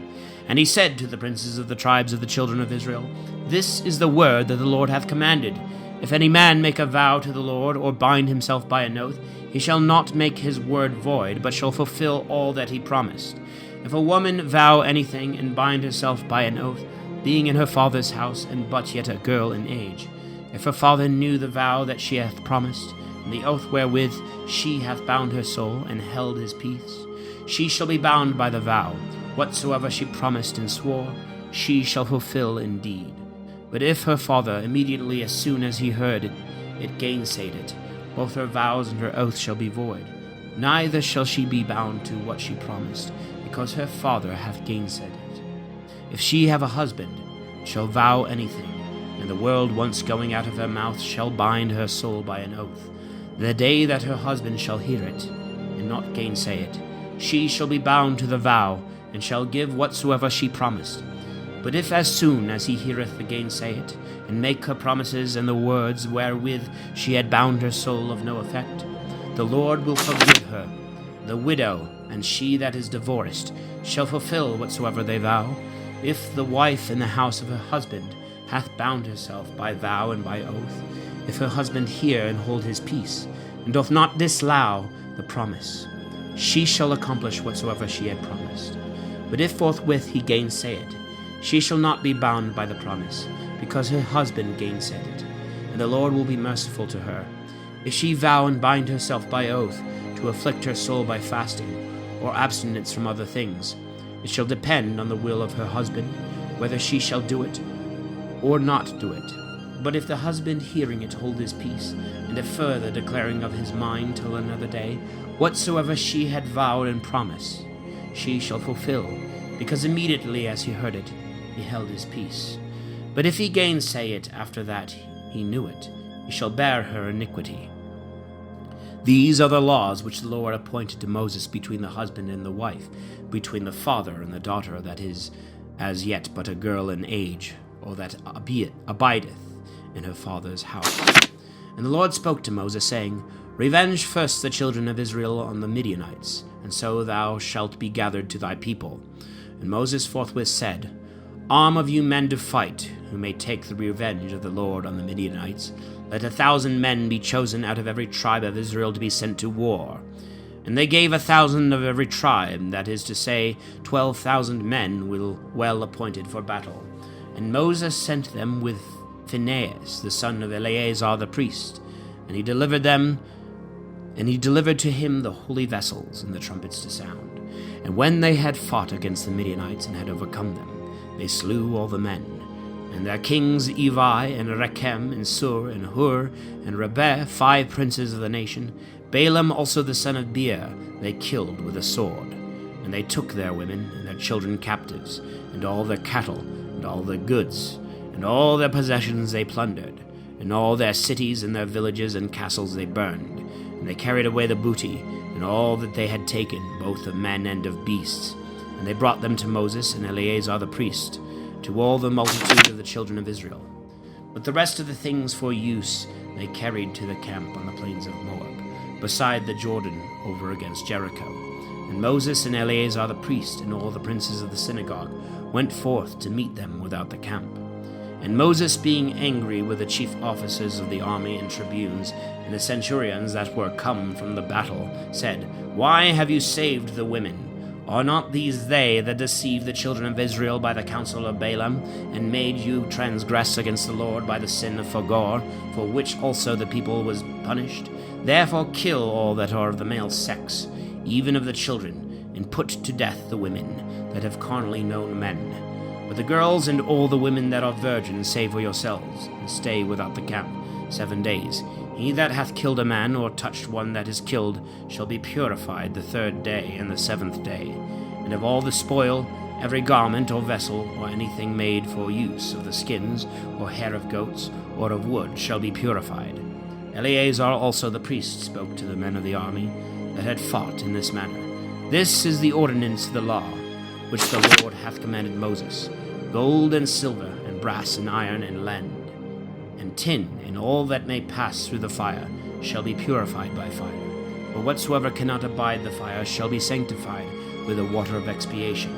And he said to the princes of the tribes of the children of Israel, This is the word that the Lord hath commanded. If any man make a vow to the Lord, or bind himself by an oath, he shall not make his word void, but shall fulfill all that he promised. If a woman vow anything, and bind herself by an oath, being in her father's house, and but yet a girl in age, if her father knew the vow that she hath promised, and the oath wherewith she hath bound her soul, and held his peace, she shall be bound by the vow. Whatsoever she promised and swore, she shall fulfill indeed. But if her father, immediately as soon as he heard it gainsaid it, both her vows and her oath shall be void. Neither shall she be bound to what she promised, because her father hath gainsaid it. If she have a husband, shall vow anything, and the word once going out of her mouth shall bind her soul by an oath, the day that her husband shall hear it, and not gainsay it, she shall be bound to the vow, and shall give whatsoever she promised. But if as soon as he heareth the gainsay it, and make her promises and the words wherewith she had bound her soul of no effect, the Lord will forgive her. The widow and she that is divorced shall fulfill whatsoever they vow, if the wife in the house of her husband hath bound herself by vow and by oath, if her husband hear and hold his peace, and doth not disallow the promise, she shall accomplish whatsoever she had promised. But if forthwith he gainsay it, she shall not be bound by the promise, because her husband gainsaid it, and the Lord will be merciful to her. If she vow and bind herself by oath to afflict her soul by fasting, or abstinence from other things, it shall depend on the will of her husband, whether she shall do it or not do it. But if the husband hearing it hold his peace, and defer the declaring of his mind till another day, whatsoever she had vowed and promised, she shall fulfill, because immediately as he heard it, he held his peace. But if he gainsay it after that he knew it, he shall bear her iniquity. These are the laws which the Lord appointed to Moses between the husband and the wife, between the father and the daughter that is as yet but a girl in age, or that abideth in her father's house. And the Lord spoke to Moses, saying, Revenge first the children of Israel on the Midianites, and so thou shalt be gathered to thy people. And Moses forthwith said, Arm of you men to fight, who may take the revenge of the Lord on the Midianites. Let 1,000 men be chosen out of every tribe of Israel to be sent to war. And they gave 1,000 of every tribe, that is to say, 12,000 men well appointed for battle. And Moses sent them with Phinehas, the son of Eleazar the priest, and he delivered to him the holy vessels and the trumpets to sound. And when they had fought against the Midianites and had overcome them, they slew all the men. And their kings Evi, and Rechem, and Sur, and Hur, and Rebeh, 5 princes of the nation. Balaam also the son of Beer they killed with a sword. And they took their women and their children captives, and all their cattle, and all their goods, and all their possessions they plundered, and all their cities and their villages and castles they burned. And they carried away the booty, and all that they had taken, both of men and of beasts. And they brought them to Moses and Eleazar the priest, to all the multitude of the children of Israel. But the rest of the things for use they carried to the camp on the plains of Moab, beside the Jordan over against Jericho. And Moses and Eleazar the priest and all the princes of the synagogue went forth to meet them without the camp. And Moses, being angry with the chief officers of the army and tribunes and the centurions that were come from the battle, said, Why have you saved the women? Are not these they that deceived the children of Israel by the counsel of Balaam, and made you transgress against the Lord by the sin of Phagor, for which also the people was punished? Therefore kill all that are of the male sex, even of the children, and put to death the women that have carnally known men. But the girls and all the women that are virgins save for yourselves, and stay without the camp 7 days. He that hath killed a man, or touched one that is killed, shall be purified the 3rd day and the 7th day. And of all the spoil, every garment or vessel, or anything made for use of the skins, or hair of goats, or of wood, shall be purified. Eleazar also the priest spoke to the men of the army that had fought in this manner. This is the ordinance of the law, which the Lord hath commanded Moses, gold and silver, and brass and iron and lead, and tin, and all that may pass through the fire, shall be purified by fire. For whatsoever cannot abide the fire shall be sanctified with the water of expiation.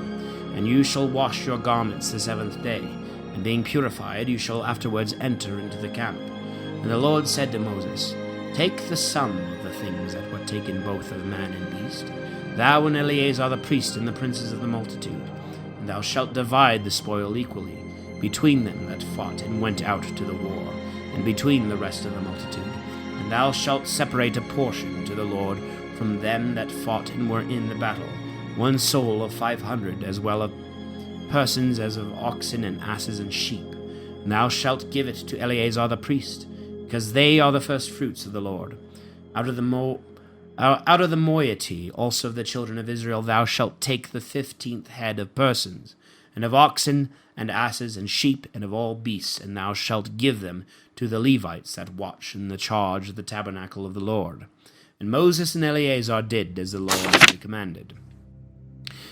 And you shall wash your garments the 7th day, and being purified you shall afterwards enter into the camp. And the Lord said to Moses, Take the sum of the things that were taken both of man and beast, thou and Eleazar the priest and the princes of the multitude, and thou shalt divide the spoil equally, between them that fought and went out to the war, and between the rest of the multitude. And thou shalt separate a portion to the Lord from them that fought and were in the battle, 1 soul of 500, as well of persons as of oxen and asses and sheep. And thou shalt give it to Eleazar the priest, because they are the first fruits of the Lord. Out of the moiety also of the children of Israel thou shalt take the 15th head of persons, and of oxen, and asses, and sheep, and of all beasts, and thou shalt give them to the Levites that watch in the charge of the tabernacle of the Lord. And Moses and Eleazar did as the Lord had commanded.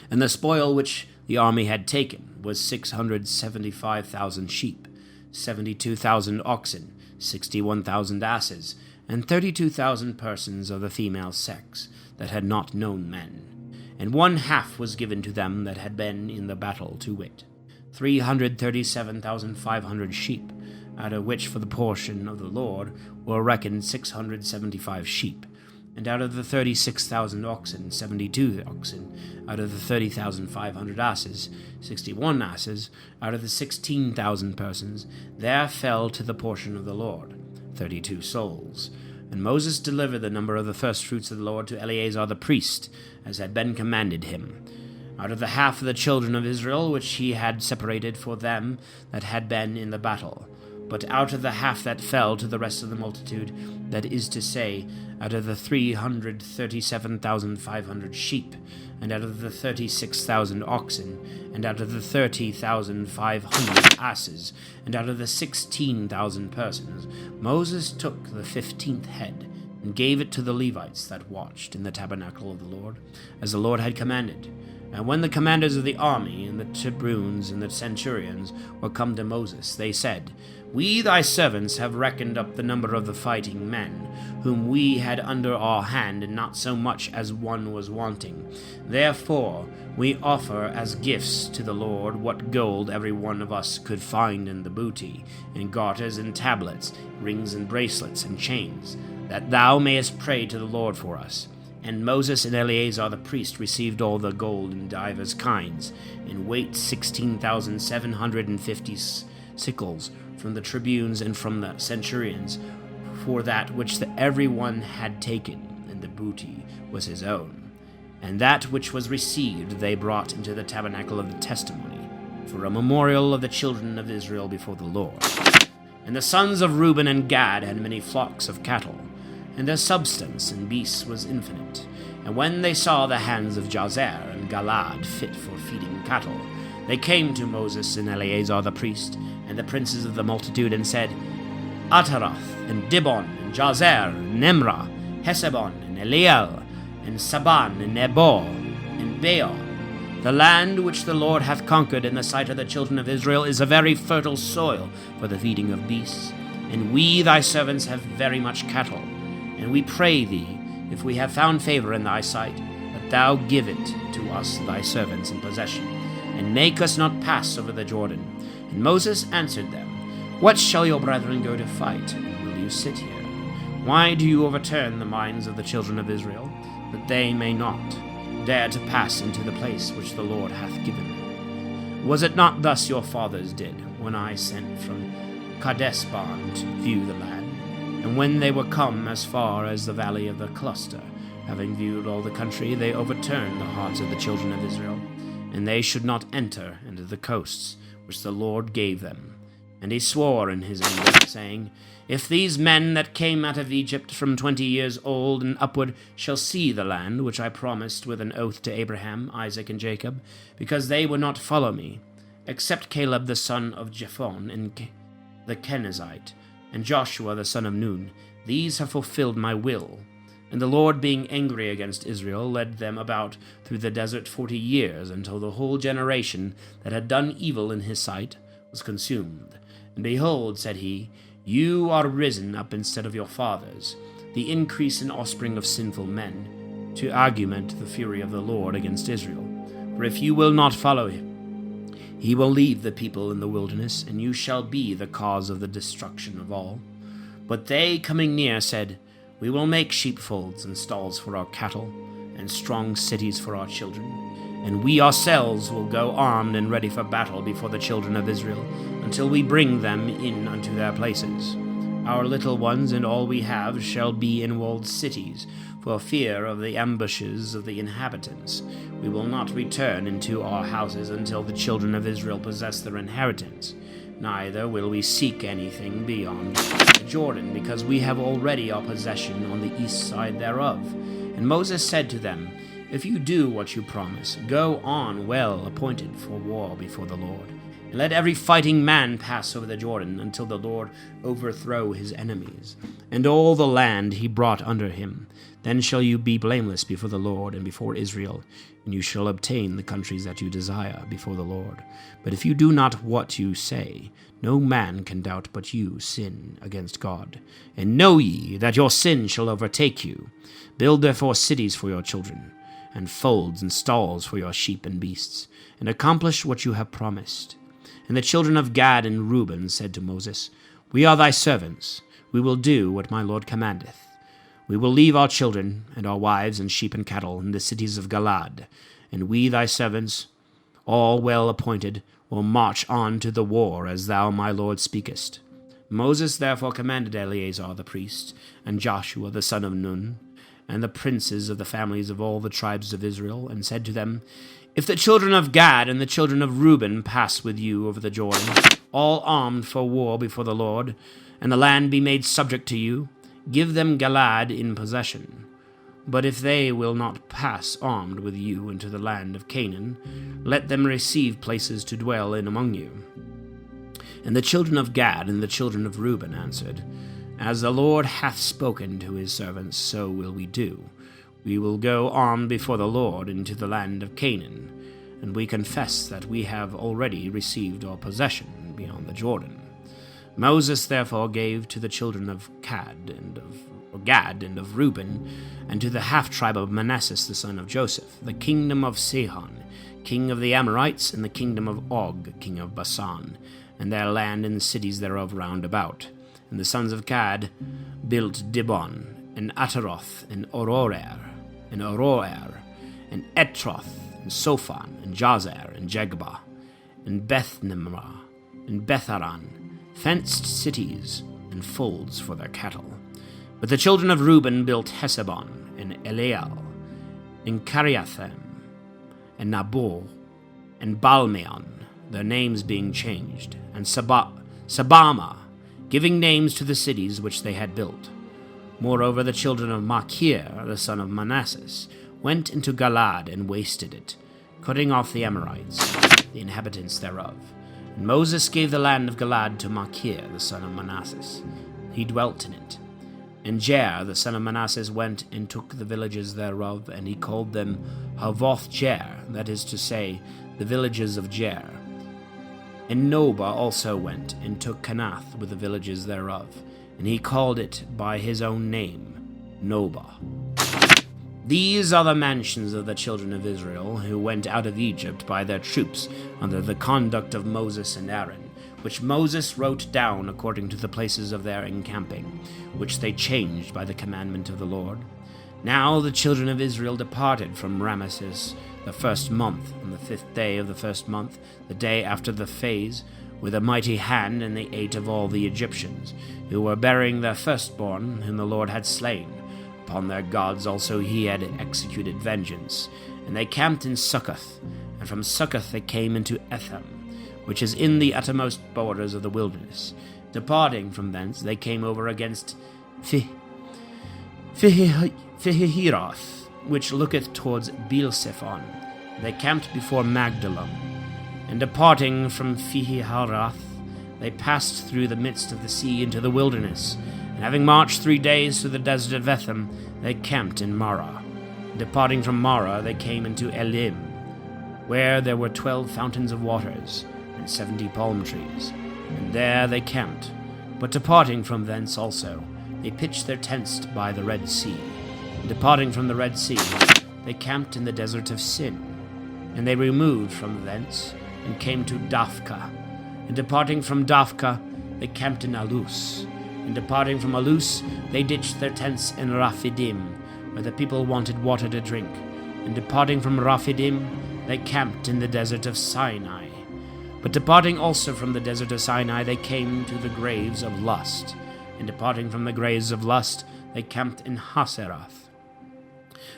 And the spoil which the army had taken was 675,000 sheep, 72,000 oxen, 61,000 asses, and 32,000 persons of the female sex that had not known men. And 1/2 was given to them that had been in the battle, to wit, 337,500 sheep, out of which for the portion of the Lord were reckoned 675 sheep, and out of the 36,000 oxen, 72 oxen, out of the 30,500 asses, 61 asses, out of the 16,000 persons, there fell to the portion of the Lord 32 souls. And Moses delivered the number of the firstfruits of the Lord to Eleazar the priest, as had been commanded him, out of the half of the children of Israel which he had separated for them that had been in the battle, but out of the half that fell to the rest of the multitude, that is to say, out of the 337,500 sheep, and out of the 36,000 oxen, and out of the 30,500 asses, and out of the 16,000 persons, Moses took the 15th head, and gave it to the Levites that watched in the tabernacle of the Lord, as the Lord had commanded. And when the commanders of the army, and the tribunes, and the centurions were come to Moses, they said, We thy servants have reckoned up the number of the fighting men, whom we had under our hand, and not so much as one was wanting. Therefore we offer as gifts to the Lord what gold every one of us could find in the booty, and garters and tablets, rings and bracelets and chains, that thou mayest pray to the Lord for us. And Moses and Eleazar the priest received all the gold in divers kinds, in weight 16,750 sickles, from the tribunes and from the centurions, for that which every one had taken, and the booty was his own. And that which was received they brought into the tabernacle of the testimony, for a memorial of the children of Israel before the Lord. And the sons of Reuben and Gad had many flocks of cattle, and their substance in beasts was infinite. And when they saw the hands of Jazer and Galad fit for feeding cattle, they came to Moses and Eleazar the priest, and the princes of the multitude, and said, Ataroth, and Dibon, and Jazer, and Nimrah, Hesebon, and Eliel, and Saban, and Nebo, and Beon. The land which the Lord hath conquered in the sight of the children of Israel is a very fertile soil for the feeding of beasts. And we thy servants have very much cattle. And we pray thee, if we have found favor in thy sight, that thou give it to us thy servants in possession, and make us not pass over the Jordan. And Moses answered them, What shall your brethren go to fight, and will you sit here? Why do you overturn the minds of the children of Israel, that they may not dare to pass into the place which the Lord hath given them? Was it not thus your fathers did, when I sent from Kadesh-barn to view the land? And when they were come as far as the valley of the cluster, having viewed all the country, they overturned the hearts of the children of Israel, and they should not enter into the coasts which the Lord gave them. And he swore in his anger, saying, If these men that came out of Egypt from 20 years old and upward shall see the land which I promised with an oath to Abraham, Isaac, and Jacob, because they would not follow me, except Caleb the son of Jephunneh and the Kenizzite, and Joshua the son of Nun, these have fulfilled my will. And the Lord, being angry against Israel, led them about through the desert 40 years, until the whole generation that had done evil in his sight was consumed. And behold, said he, You are risen up instead of your fathers, the increase in offspring of sinful men, to argument the fury of the Lord against Israel. For if you will not follow him, he will leave the people in the wilderness, and you shall be the cause of the destruction of all. But they, coming near, said, We will make sheepfolds and stalls for our cattle, and strong cities for our children. And we ourselves will go armed and ready for battle before the children of Israel, until we bring them in unto their places. Our little ones and all we have shall be in walled cities, for fear of the ambushes of the inhabitants. We will not return into our houses until the children of Israel possess their inheritance. Neither will we seek anything beyond the Jordan, because we have already our possession on the east side thereof. And Moses said to them, If you do what you promise, go on well appointed for war before the Lord. And let every fighting man pass over the Jordan, until the Lord overthrow his enemies, and all the land he brought under him. Then shall you be blameless before the Lord and before Israel, and you shall obtain the countries that you desire before the Lord. But if you do not what you say, no man can doubt but you sin against God. And know ye that your sin shall overtake you. Build therefore cities for your children, and folds and stalls for your sheep and beasts, and accomplish what you have promised. And the children of Gad and Reuben said to Moses, We are thy servants. We will do what my Lord commandeth. We will leave our children, and our wives, and sheep, and cattle in the cities of Galad, and we thy servants, all well appointed, will march on to the war, as thou, my Lord, speakest. Moses therefore commanded Eleazar the priest, and Joshua the son of Nun, and the princes of the families of all the tribes of Israel, and said to them, If the children of Gad and the children of Reuben pass with you over the Jordan, all armed for war before the Lord, and the land be made subject to you, give them Galad in possession. But if they will not pass armed with you into the land of Canaan, let them receive places to dwell in among you. And the children of Gad and the children of Reuben answered, As the Lord hath spoken to his servants, so will we do. We will go armed before the Lord into the land of Canaan, and we confess that we have already received our possession beyond the Jordan. Moses therefore gave to the children of Gad and of Reuben, and to the half-tribe of Manasseh the son of Joseph, the kingdom of Sihon, king of the Amorites, and the kingdom of Og, king of Bashan, and their land and the cities thereof round about. And the sons of Gad built Dibon, and Ataroth, and Aroer, and Etroth, and Sophan, and Jazer, and Jegbah, and Beth-nimrah, and Betharan, fenced cities, and folds for their cattle. But the children of Reuben built Hesebon, and Eliel, and Kiriathaim, and Nabor, and Balmeon, their names being changed, and Sabama, giving names to the cities which they had built. Moreover, the children of Machir, the son of Manasseh, went into Galaad and wasted it, cutting off the Amorites, the inhabitants thereof. And Moses gave the land of Galaad to Machir, the son of Manasseh. He dwelt in it. And Jair, the son of Manasseh, went and took the villages thereof, and he called them Havoth Jair, that is to say, the villages of Jair. And Nobah also went and took Canath with the villages thereof, and he called it by his own name, Nobah. These are the mansions of the children of Israel, who went out of Egypt by their troops under the conduct of Moses and Aaron, which Moses wrote down according to the places of their encamping, which they changed by the commandment of the Lord. Now the children of Israel departed from Ramesses the first month, on the 5th day of the first month, the day after the phase, with a mighty hand, and they ate of all the Egyptians, who were bearing their firstborn, whom the Lord had slain. Upon their gods also he had executed vengeance. And they camped in Succoth, and from Succoth they came into Etham, which is in the uttermost borders of the wilderness. Departing from thence, they came over against Pihahiroth, which looketh towards Beelzephon. They camped before Magdalum. And departing from Pihahiroth, they passed through the midst of the sea into the wilderness. And having marched 3 days through the desert of Etham, they camped in Marah. And departing from Marah, they came into Elim, where there were 12 fountains of waters, and 70 palm trees, and there they camped. But departing from thence also, they pitched their tents by the Red Sea. And departing from the Red Sea, they camped in the desert of Sin. And they removed from thence, and came to Daphka. And departing from Daphka, they camped in Alus. And departing from Alus, they ditched their tents in Raphidim, where the people wanted water to drink. And departing from Raphidim, they camped in the desert of Sinai. But departing also from the desert of Sinai, they came to the graves of Lust. And departing from the graves of Lust, they camped in Haseroth.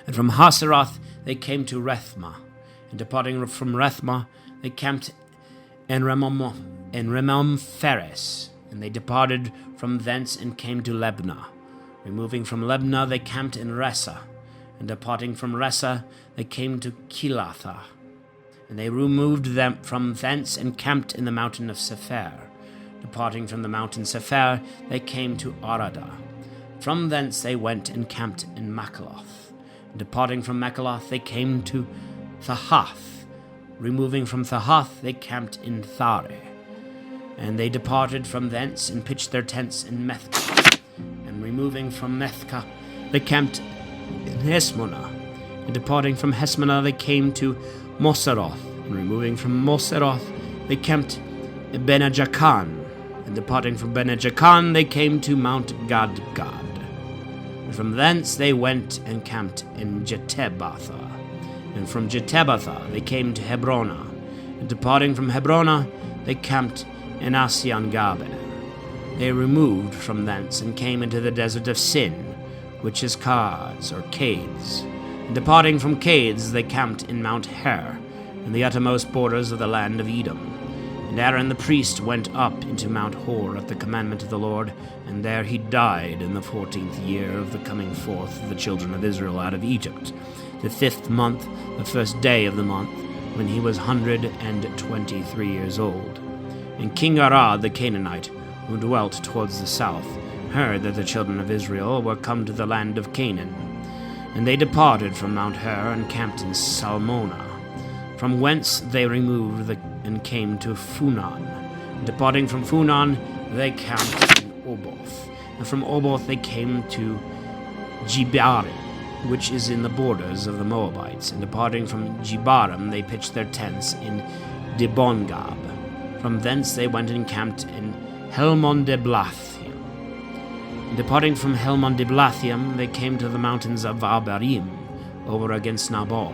And from Haseroth, they came to Rethma. And departing from Rethma, they camped in Remon-Pheres. And they departed from thence and came to Lebna. Removing from Lebna, they camped in Ressa. And departing from Ressa, they came to Kilatha. And they removed them from thence and camped in the mountain of Sephir. Departing from the mountain Sephir, they came to Arada. From thence they went and camped in Makaloth. And departing from Makaloth, they came to Thahath. Removing from Thahath, they camped in Thare. And they departed from thence and pitched their tents in Methka. And removing from Methka, they camped in Hesmonah. And departing from Hesmonah, they came to Moseroth. And removing from Moseroth, they camped in Benajakan. And departing from Benajakan, they came to Mount Gadgad. And from thence they went and camped in Jetebatha. And from Jetebatha they came to Hebrona. And departing from Hebrona, they camped in Asyan-Gaber. They removed from thence and came into the desert of Sin, which is Cades or Cades. And departing from Cades, they camped in Mount Her, in the uttermost borders of the land of Edom. And Aaron the priest went up into Mount Hor at the commandment of the Lord, and there he died in the 14th year of the coming forth of the children of Israel out of Egypt, the 5th month, the first day of the month, when he was 123 years old. And King Arad the Canaanite, who dwelt towards the south, heard that the children of Israel were come to the land of Canaan. And they departed from Mount Her and camped in Salmona, from whence they removed and came to Funan. And departing from Funan, they camped in Oboth. And from Oboth they came to Jibarim, which is in the borders of the Moabites. And departing from Jibarim, they pitched their tents in Dibongab. From thence they went and camped in Helmon-Deblathium. Departing from Helmon-Deblathium, they came to the mountains of Abarim, over against Nabal.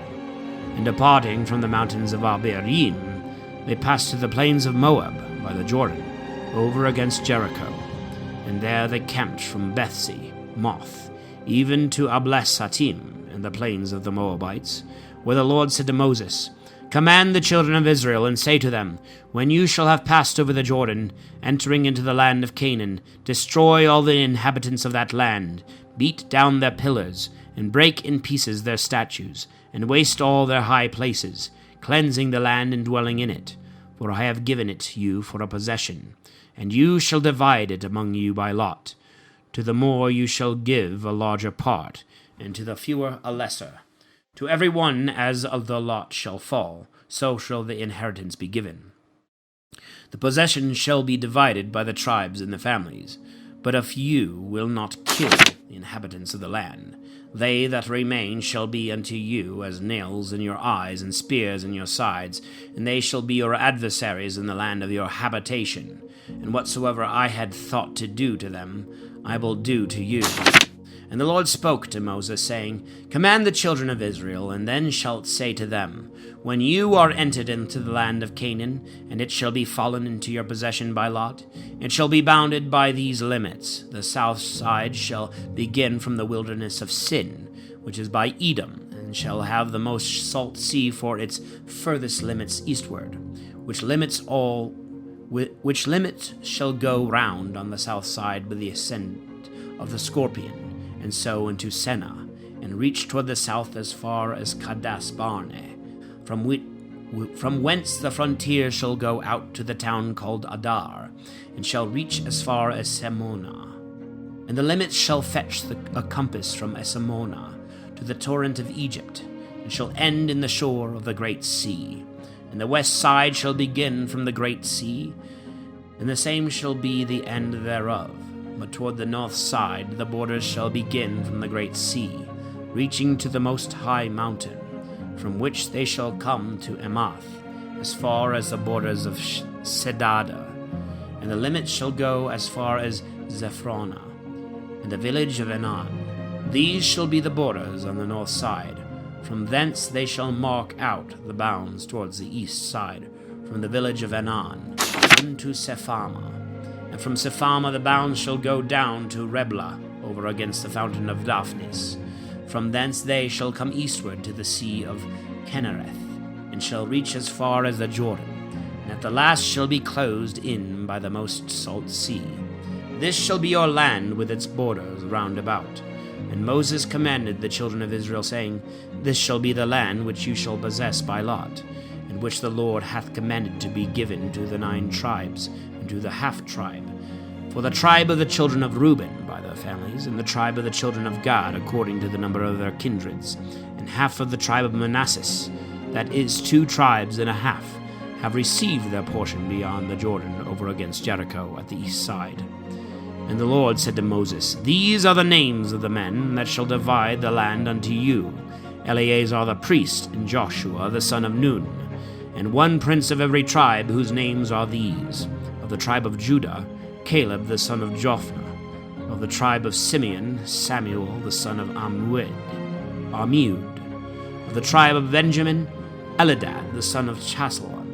And departing from the mountains of Abarim, they passed to the plains of Moab, by the Jordan, over against Jericho. And there they camped from Bethsi, Moth, even to Ablesatim, and the plains of the Moabites, where the Lord said to Moses, Command the children of Israel, and say to them, When you shall have passed over the Jordan, entering into the land of Canaan, destroy all the inhabitants of that land, beat down their pillars, and break in pieces their statues, and waste all their high places, cleansing the land and dwelling in it. For I have given it you for a possession, and you shall divide it among you by lot. To the more you shall give a larger part, and to the fewer a lesser. To every one as of the lot shall fall, so shall the inheritance be given. The possession shall be divided by the tribes and the families. But if you will not kill the inhabitants of the land, they that remain shall be unto you as nails in your eyes and spears in your sides, and they shall be your adversaries in the land of your habitation. And whatsoever I had thought to do to them, I will do to you. And the Lord spoke to Moses, saying, Command the children of Israel, and then shalt say to them, When you are entered into the land of Canaan, and it shall be fallen into your possession by lot, it shall be bounded by these limits. The south side shall begin from the wilderness of Sin, which is by Edom, and shall have the most salt sea for its furthest limits eastward, which limit shall go round on the south side with the ascent of the Scorpion, and so into Senna, and reach toward the south as far as Kadesh Barnea, from whence the frontier shall go out to the town called Adar, and shall reach as far as Semona. And the limits shall fetch a compass from Esamona to the torrent of Egypt, and shall end in the shore of the great sea. And the west side shall begin from the great sea, and the same shall be the end thereof. But toward the north side the borders shall begin from the great sea, reaching to the most high mountain, from which they shall come to Emath, as far as the borders of Sedada. And the limits shall go as far as Zephrona, and the village of Enan. These shall be the borders on the north side. From thence they shall mark out the bounds towards the east side, from the village of Enan unto Sephama. And from Sephama the bounds shall go down to Reblah, over against the fountain of Daphnis. From thence they shall come eastward to the sea of Kinnereth, and shall reach as far as the Jordan, and at the last shall be closed in by the most salt sea. This shall be your land with its borders round about. And Moses commanded the children of Israel, saying, This shall be the land which you shall possess by lot, and which the Lord hath commanded to be given to the 9 tribes, and to the half-tribe. For the tribe of the children of Reuben by their families, and the tribe of the children of Gad according to the number of their kindreds, and half of the tribe of Manasseh, that is 2 tribes and a half, have received their portion beyond the Jordan over against Jericho at the east side. And the Lord said to Moses, These are the names of the men that shall divide the land unto you, Eleazar the priest, and Joshua the son of Nun, and 1 prince of every tribe, whose names are these: of the tribe of Judah, Caleb the son of Jophna; of the tribe of Simeon, Samuel the son of Ammiud; of the tribe of Benjamin, Eladad the son of Chalon;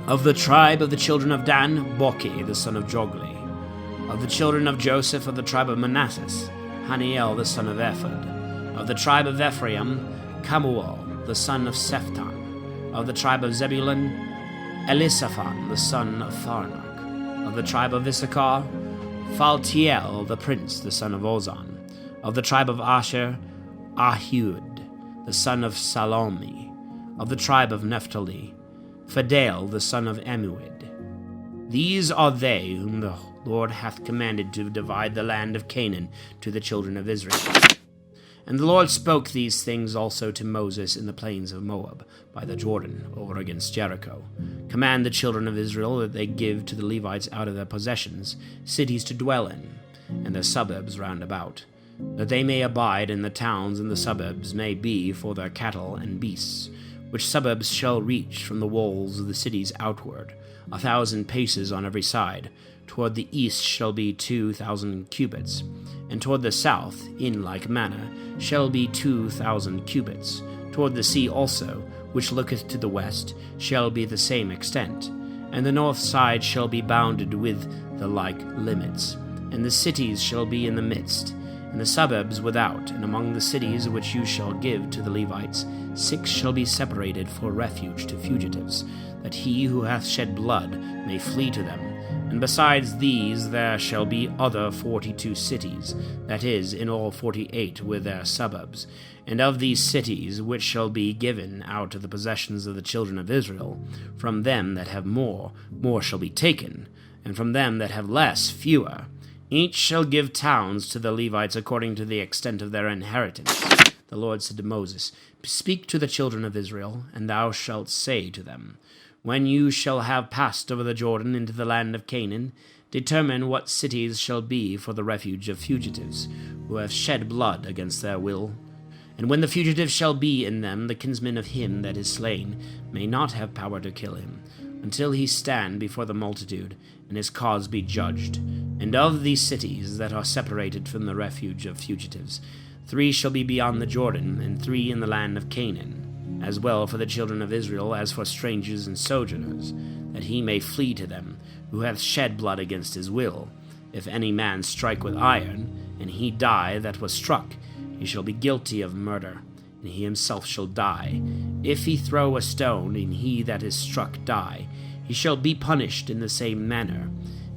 of the tribe of the children of Dan, Bochi the son of Jogli; of the children of Joseph, of the tribe of Manasseh, Haniel the son of Ephod; of the tribe of Ephraim, Camuel the son of Sephthan; of the tribe of Zebulun, Elisaphan the son of Pharnak; of the tribe of Issachar, Phaltiel the prince the son of Ozan; of the tribe of Asher, Ahud the son of Salomi; of the tribe of Naphtali, Phaddel the son of Ammiud. These are they whom the Lord hath commanded to divide the land of Canaan to the children of Israel. And the Lord spoke these things also to Moses in the plains of Moab, by the Jordan, over against Jericho. Command the children of Israel that they give to the Levites out of their possessions cities to dwell in, and their suburbs round about, that they may abide in the towns, and the suburbs may be for their cattle and beasts, which suburbs shall reach from the walls of the cities outward, 1,000 paces on every side. Toward the east shall be 2,000 cubits, and toward the south, in like manner, shall be 2,000 cubits. Toward the sea also, which looketh to the west, shall be the same extent. And the north side shall be bounded with the like limits, and the cities shall be in the midst. and the suburbs without, and among the cities which you shall give to the Levites, 6 shall be separated for refuge to fugitives, that he who hath shed blood may flee to them. And besides these there shall be other 42 cities, that is, in all 48 with their suburbs. And of these cities which shall be given out of the possessions of the children of Israel, from them that have more, more shall be taken, and from them that have less, fewer. Each shall give towns to the Levites according to the extent of their inheritance. The Lord said to Moses, Speak to the children of Israel, and thou shalt say to them, When you shall have passed over the Jordan into the land of Canaan, determine what cities shall be for the refuge of fugitives, who have shed blood against their will. And when the fugitives shall be in them, the kinsman of him that is slain may not have power to kill him, until he stand before the multitude, and his cause be judged. And of these cities that are separated from the refuge of fugitives, 3 shall be beyond the Jordan, and 3 in the land of Canaan, as well for the children of Israel as for strangers and sojourners, that he may flee to them, who hath shed blood against his will. If any man strike with iron, and he die that was struck, he shall be guilty of murder, and he himself shall die. If he throw a stone, and he that is struck die, he shall be punished in the same manner.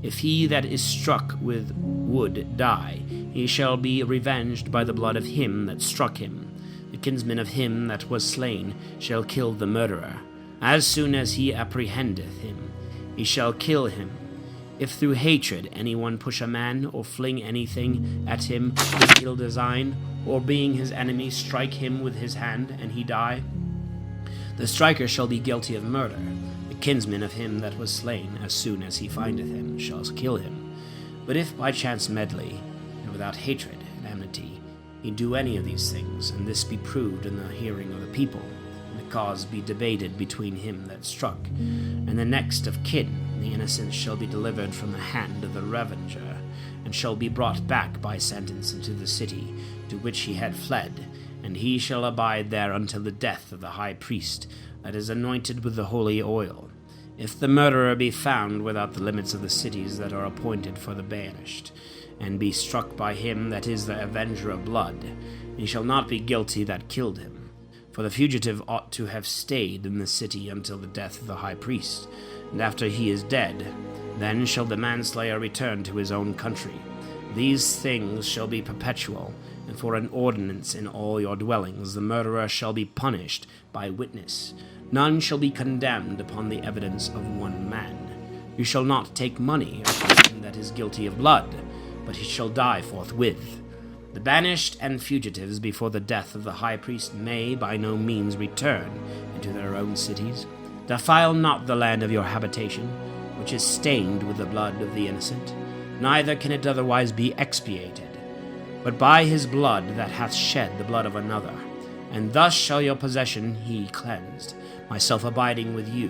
If he that is struck with wood die, he shall be revenged by the blood of him that struck him. The kinsman of him that was slain shall kill the murderer. As soon as he apprehendeth him, he shall kill him. If through hatred any one push a man, or fling anything at him with ill design, or being his enemy strike him with his hand, and he die, the striker shall be guilty of murder. The kinsman of him that was slain, as soon as he findeth him, shall kill him. But if by chance medley, and without hatred and enmity, he do any of these things, and this be proved in the hearing of the people, and the cause be debated between him that struck, and the next of kin, the innocent shall be delivered from the hand of the revenger, and shall be brought back by sentence into the city to which he had fled, and he shall abide there until the death of the high priest that is anointed with the holy oil. If the murderer be found without the limits of the cities that are appointed for the banished, and be struck by him that is the avenger of blood, he shall not be guilty that killed him. For the fugitive ought to have stayed in the city until the death of the high priest, and after he is dead, then shall the manslayer return to his own country. These things shall be perpetual, and for an ordinance in all your dwellings. The murderer shall be punished by witness. None shall be condemned upon the evidence of one man. You shall not take money of him that is guilty of blood, but he shall die forthwith. The banished and fugitives before the death of the high priest may by no means return into their own cities. Defile not the land of your habitation, which is stained with the blood of the innocent, neither can it otherwise be expiated, but by his blood that hath shed the blood of another. And thus shall your possession he cleansed, myself abiding with you,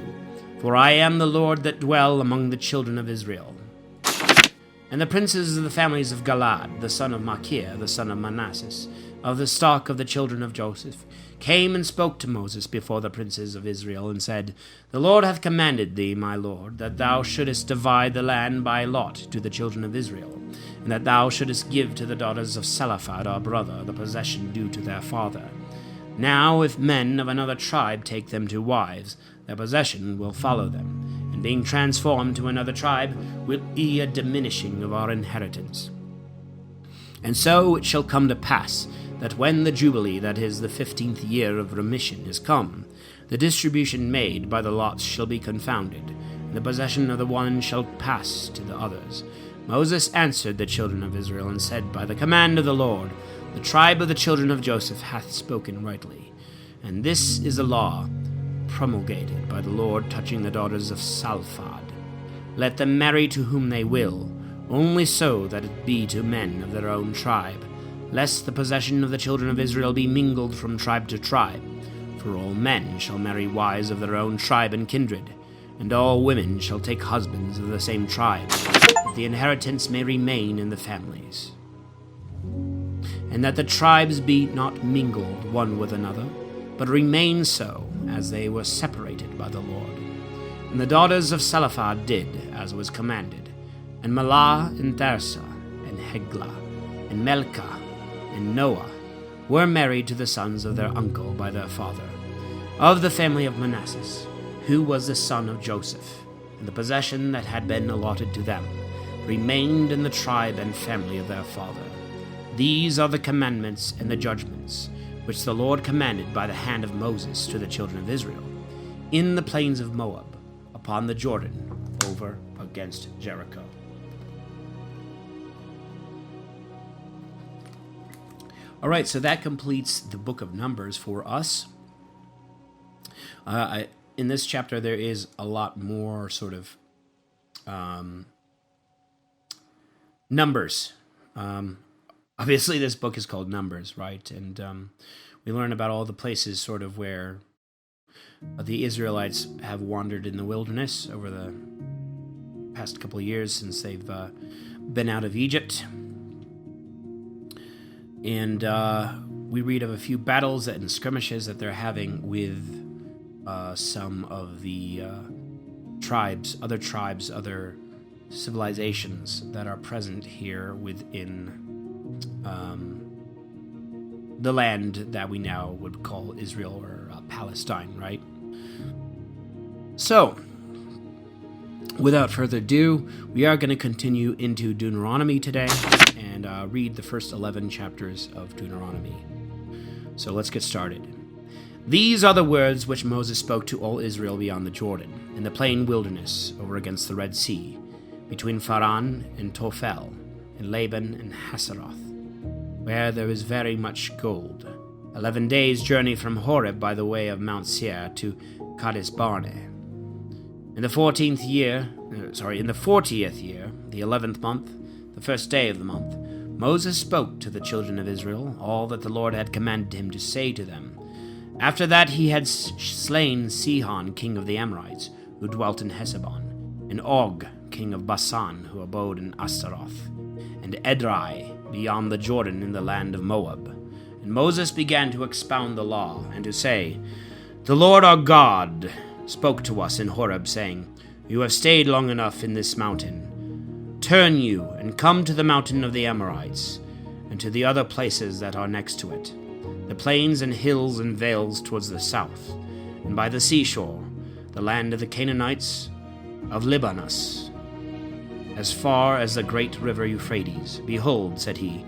for I am the Lord that dwell among the children of Israel. And the princes of the families of Galaad, the son of Machir, the son of Manasseh, of the stock of the children of Joseph, came and spoke to Moses before the princes of Israel, and said, The Lord hath commanded thee, my lord, that thou shouldest divide the land by lot to the children of Israel, and that thou shouldest give to the daughters of Zelophehad our brother the possession due to their father. Now if men of another tribe take them to wives, their possession will follow them, and being transformed to another tribe will be a diminishing of our inheritance. And so it shall come to pass, that when the Jubilee, that is, the 15th year of remission, is come, the distribution made by the lots shall be confounded, and the possession of the one shall pass to the others. Moses answered the children of Israel, and said, By the command of the Lord, the tribe of the children of Joseph hath spoken rightly. And this is a law promulgated by the Lord touching the daughters of Zelophehad. Let them marry to whom they will, only so that it be to men of their own tribe, lest the possession of the children of Israel be mingled from tribe to tribe. For all men shall marry wives of their own tribe and kindred, and all women shall take husbands of the same tribe, that the inheritance may remain in the families, and that the tribes be not mingled one with another, but remain so as they were separated by the Lord. And the daughters of Zelophehad did as was commanded, and Mahlah, and Tirzah, and Heglah, and Melchah, and Noah were married to the sons of their uncle by their father, of the family of Manasseh, who was the son of Joseph, and the possession that had been allotted to them remained in the tribe and family of their father. These are the commandments and the judgments which the Lord commanded by the hand of Moses to the children of Israel, in the plains of Moab, upon the Jordan, over against Jericho. All right, so that completes the book of Numbers for us. In this chapter, there is a lot more sort of numbers. Obviously, this book is called Numbers, right? And we learn about all the places sort of where the Israelites have wandered in the wilderness over the past couple of years since they've been out of Egypt. And we read of a few battles and skirmishes that they're having with some of the other civilizations that are present here within the land that we now would call Israel or Palestine, right? So, without further ado, we are going to continue into Deuteronomy today and read the first 11 chapters of Deuteronomy. So let's get started. These are the words which Moses spoke to all Israel beyond the Jordan, in the plain wilderness over against the Red Sea, between Paran and Tophel, and Laban and Haseroth, where there is very much gold. 11 days' journey from Horeb by the way of Mount Seir to Kadesh Barnea. In the 40th year, the 11th month, the first day of the month, Moses spoke to the children of Israel all that the Lord had commanded him to say to them. After that he had slain Sihon, king of the Amorites, who dwelt in Heshbon, and Og, king of Basan, who abode in Astaroth, and Edrei, beyond the Jordan in the land of Moab. And Moses began to expound the law, and to say, The Lord our God spoke to us in Horeb, saying, You have stayed long enough in this mountain. Turn you, and come to the mountain of the Amorites, and to the other places that are next to it, the plains and hills and vales towards the south, and by the seashore, the land of the Canaanites, of Libanus, as far as the great river Euphrates. Behold, said he,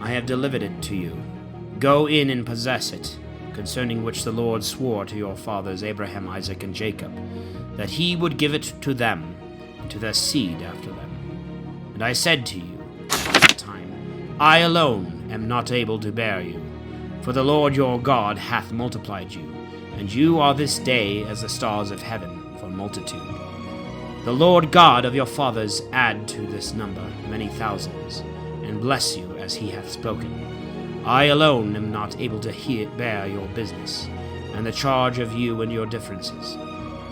I have delivered it to you. Go in and possess it, concerning which the Lord swore to your fathers Abraham, Isaac, and Jacob, that he would give it to them, and to their seed after them. And I said to you at that time, I alone am not able to bear you, for the Lord your God hath multiplied you, and you are this day as the stars of heaven for multitude. The Lord God of your fathers add to this number many thousands, and bless you as he hath spoken. I alone am not able to bear your business, and the charge of you and your differences.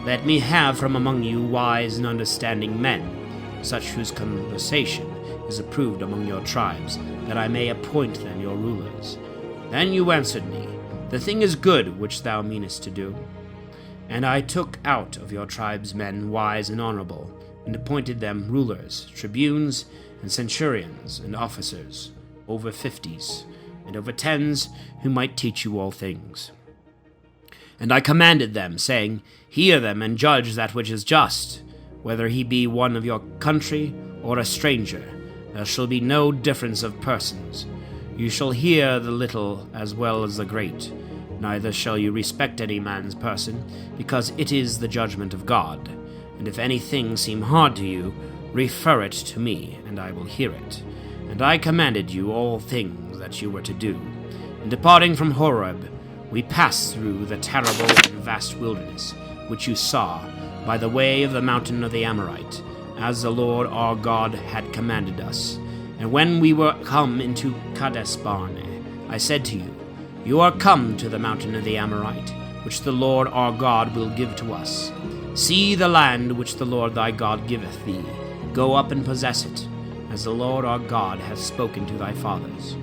Let me have from among you wise and understanding men, such whose conversation is approved among your tribes, that I may appoint them your rulers. Then you answered me, The thing is good which thou meanest to do. And I took out of your tribes men wise and honorable, and appointed them rulers, tribunes, and centurions, and officers, over 50s, and over 10s, who might teach you all things. And I commanded them, saying, Hear them, and judge that which is just, whether he be one of your country, or a stranger. There shall be no difference of persons. You shall hear the little as well as the great. Neither shall you respect any man's person, because it is the judgment of God. And if anything seem hard to you, refer it to me, and I will hear it. And I commanded you all things that you were to do. And departing from Horeb, we passed through the terrible and vast wilderness, which you saw, by the way of the mountain of the Amorite, as the Lord our God had commanded us. And when we were come into Kadesh Barnea, I said to you, You are come to the mountain of the Amorite, which the Lord our God will give to us. See the land which the Lord thy God giveth thee. Go up and possess it, as the Lord our God hath spoken to thy fathers.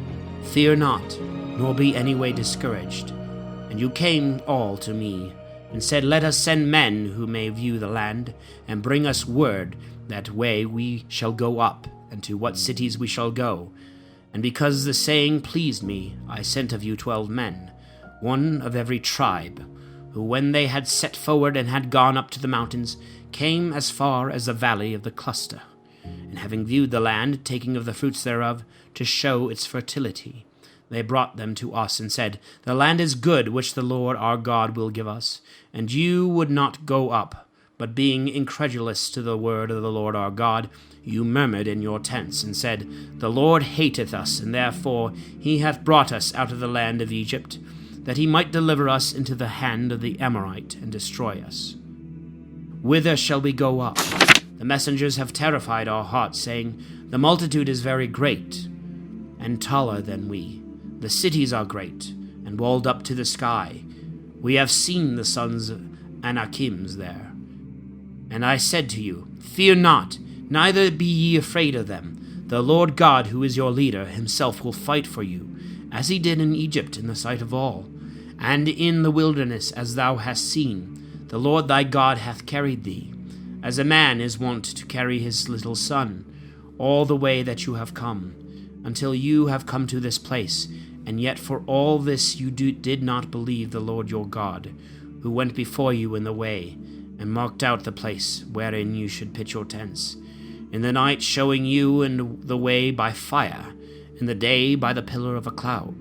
Fear not, nor be any way discouraged. And you came all to me, and said, Let us send men who may view the land, and bring us word that way we shall go up, and to what cities we shall go. And because the saying pleased me, I sent of you 12 men, one of every tribe, who when they had set forward and had gone up to the mountains, came as far as the valley of the cluster, and having viewed the land, taking of the fruits thereof, to show its fertility, they brought them to us, and said, The land is good, which the Lord our God will give us, and you would not go up, but being incredulous to the word of the Lord our God, you murmured in your tents, and said, The Lord hateth us, and therefore he hath brought us out of the land of Egypt, that he might deliver us into the hand of the Amorite, and destroy us. Whither shall we go up? The messengers have terrified our hearts, saying, The multitude is very great, and taller than we. The cities are great, and walled up to the sky. We have seen the sons of Anakims there. And I said to you, Fear not, neither be ye afraid of them. The Lord God, who is your leader, himself will fight for you, as he did in Egypt in the sight of all. And in the wilderness, as thou hast seen, the Lord thy God hath carried thee, as a man is wont to carry his little son, all the way that you have come, until you have come to this place. And yet for all this you did not believe the Lord your God, who went before you in the way, and marked out the place wherein you should pitch your tents, in the night showing you in the way by fire, in the day by the pillar of a cloud.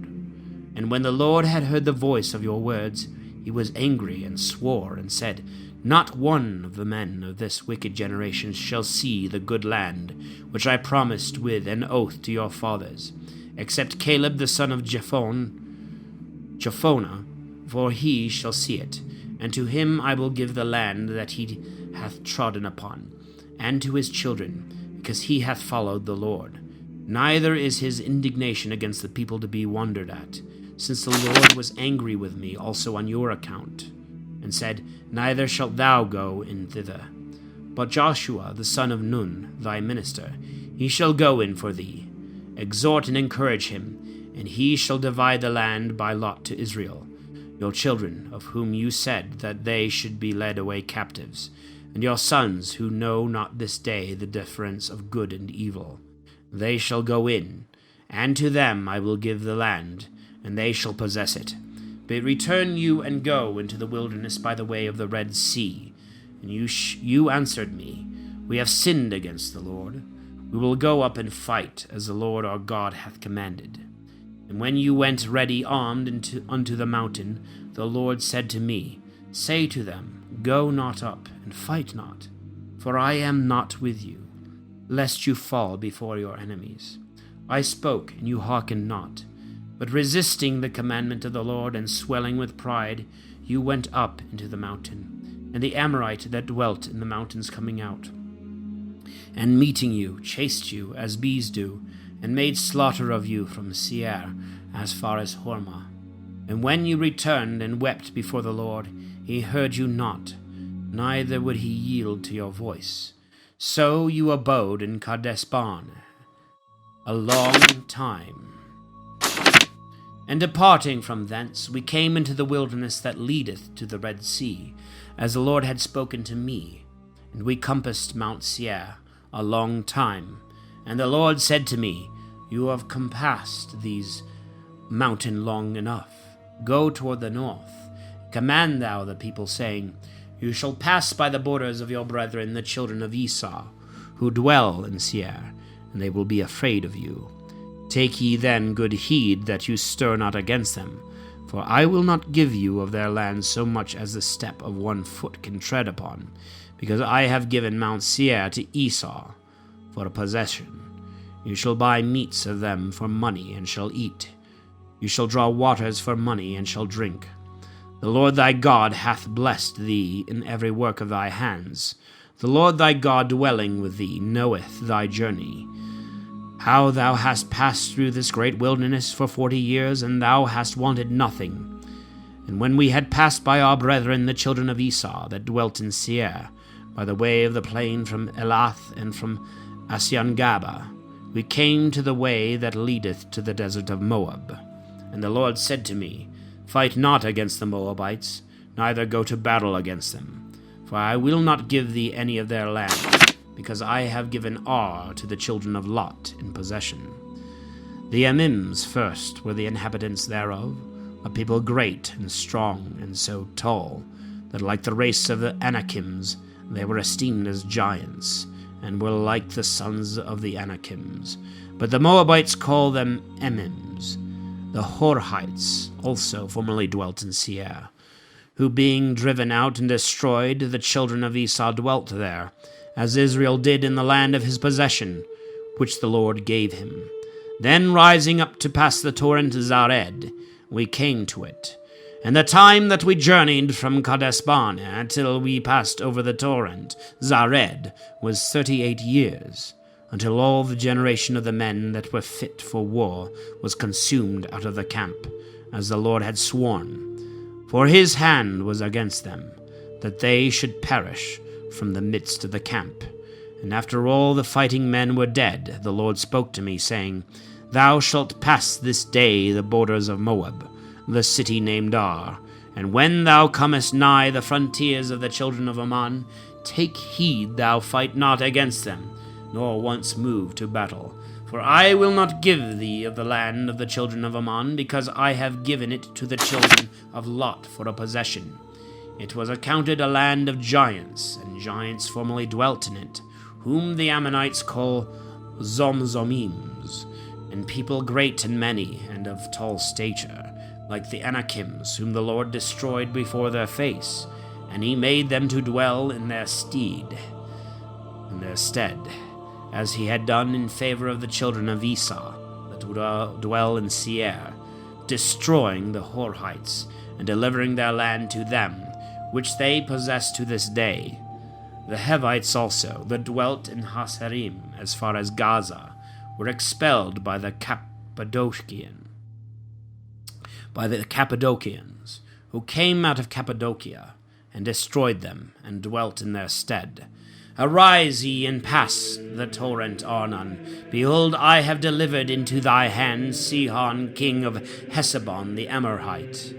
And when the Lord had heard the voice of your words, he was angry and swore, and said, Not one of the men of this wicked generation shall see the good land, which I promised with an oath to your fathers, except Caleb the son of Jephunneh, for he shall see it, and to him I will give the land that he hath trodden upon, and to his children, because he hath followed the Lord. Neither is his indignation against the people to be wondered at, since the Lord was angry with me also on your account, and said, Neither shalt thou go in thither. But Joshua the son of Nun, thy minister, he shall go in for thee. Exhort and encourage him, and he shall divide the land by lot to Israel, your children, of whom you said that they should be led away captives, and your sons, who know not this day the difference of good and evil. They shall go in, and to them I will give the land, and they shall possess it. But return you and go into the wilderness by the way of the Red Sea. And you answered me, We have sinned against the Lord. We will go up and fight, as the Lord our God hath commanded. And when you went ready armed unto the mountain, the Lord said to me, Say to them, Go not up, and fight not, for I am not with you, lest you fall before your enemies. I spoke, and you hearkened not, but resisting the commandment of the Lord, and swelling with pride, you went up into the mountain, and the Amorite that dwelt in the mountains coming out, and meeting you, chased you as bees do, and made slaughter of you from Seir as far as Hormah. And when you returned and wept before the Lord, he heard you not, neither would he yield to your voice. So you abode in Kadesh Barnea a long time. And departing from thence, we came into the wilderness that leadeth to the Red Sea, as the Lord had spoken to me. And we compassed Mount Seir a long time. And the Lord said to me, You have compassed these mountain long enough. Go toward the north. Command thou the people, saying, You shall pass by the borders of your brethren, the children of Esau, who dwell in Seir, and they will be afraid of you. Take ye then good heed that you stir not against them, for I will not give you of their land so much as the step of one foot can tread upon, because I have given Mount Seir to Esau for a possession. You shall buy meats of them for money, and shall eat. You shall draw waters for money, and shall drink. The Lord thy God hath blessed thee in every work of thy hands. The Lord thy God dwelling with thee knoweth thy journey, how thou hast passed through this great wilderness for 40 years, and thou hast wanted nothing. And when we had passed by our brethren the children of Esau that dwelt in Seir, by the way of the plain from Elath and from Asyangaba, we came to the way that leadeth to the desert of Moab. And the Lord said to me, Fight not against the Moabites, neither go to battle against them, for I will not give thee any of their land, because I have given Ar to the children of Lot in possession. The Emims first were the inhabitants thereof, a people great and strong, and so tall, that like the race of the Anakims, they were esteemed as giants, and were like the sons of the Anakims. But the Moabites call them Emims. The Horites also formerly dwelt in Seir, who being driven out and destroyed, the children of Esau dwelt there, as Israel did in the land of his possession, which the Lord gave him. Then rising up to pass the torrent Zared, we came to it. And the time that we journeyed from Kadesh-barnea till we passed over the torrent Zared was 38 years, until all the generation of the men that were fit for war was consumed out of the camp, as the Lord had sworn. For his hand was against them, that they should perish from the midst of the camp. And after all the fighting men were dead, the Lord spoke to me, saying, Thou shalt pass this day the borders of Moab, the city named Ar, and when thou comest nigh the frontiers of the children of Ammon, take heed thou fight not against them, nor once move to battle. For I will not give thee of the land of the children of Ammon, because I have given it to the children of Lot for a possession. It was accounted a land of giants, and giants formerly dwelt in it, whom the Ammonites call Zomzomims, and people great and many, and of tall stature, like the Anakims, whom the Lord destroyed before their face, and he made them to dwell in their stead, as he had done in favor of the children of Esau, that dwell in Seir, destroying the Horites, and delivering their land to them, which they possess to this day. The Hivites also, that dwelt in Hasarim, as far as Gaza, were expelled by the Cappadocians, who came out of Cappadocia, and destroyed them, and dwelt in their stead. Arise ye, and pass the torrent Arnon. Behold, I have delivered into thy hand Sihon king of Heshbon the Amorite.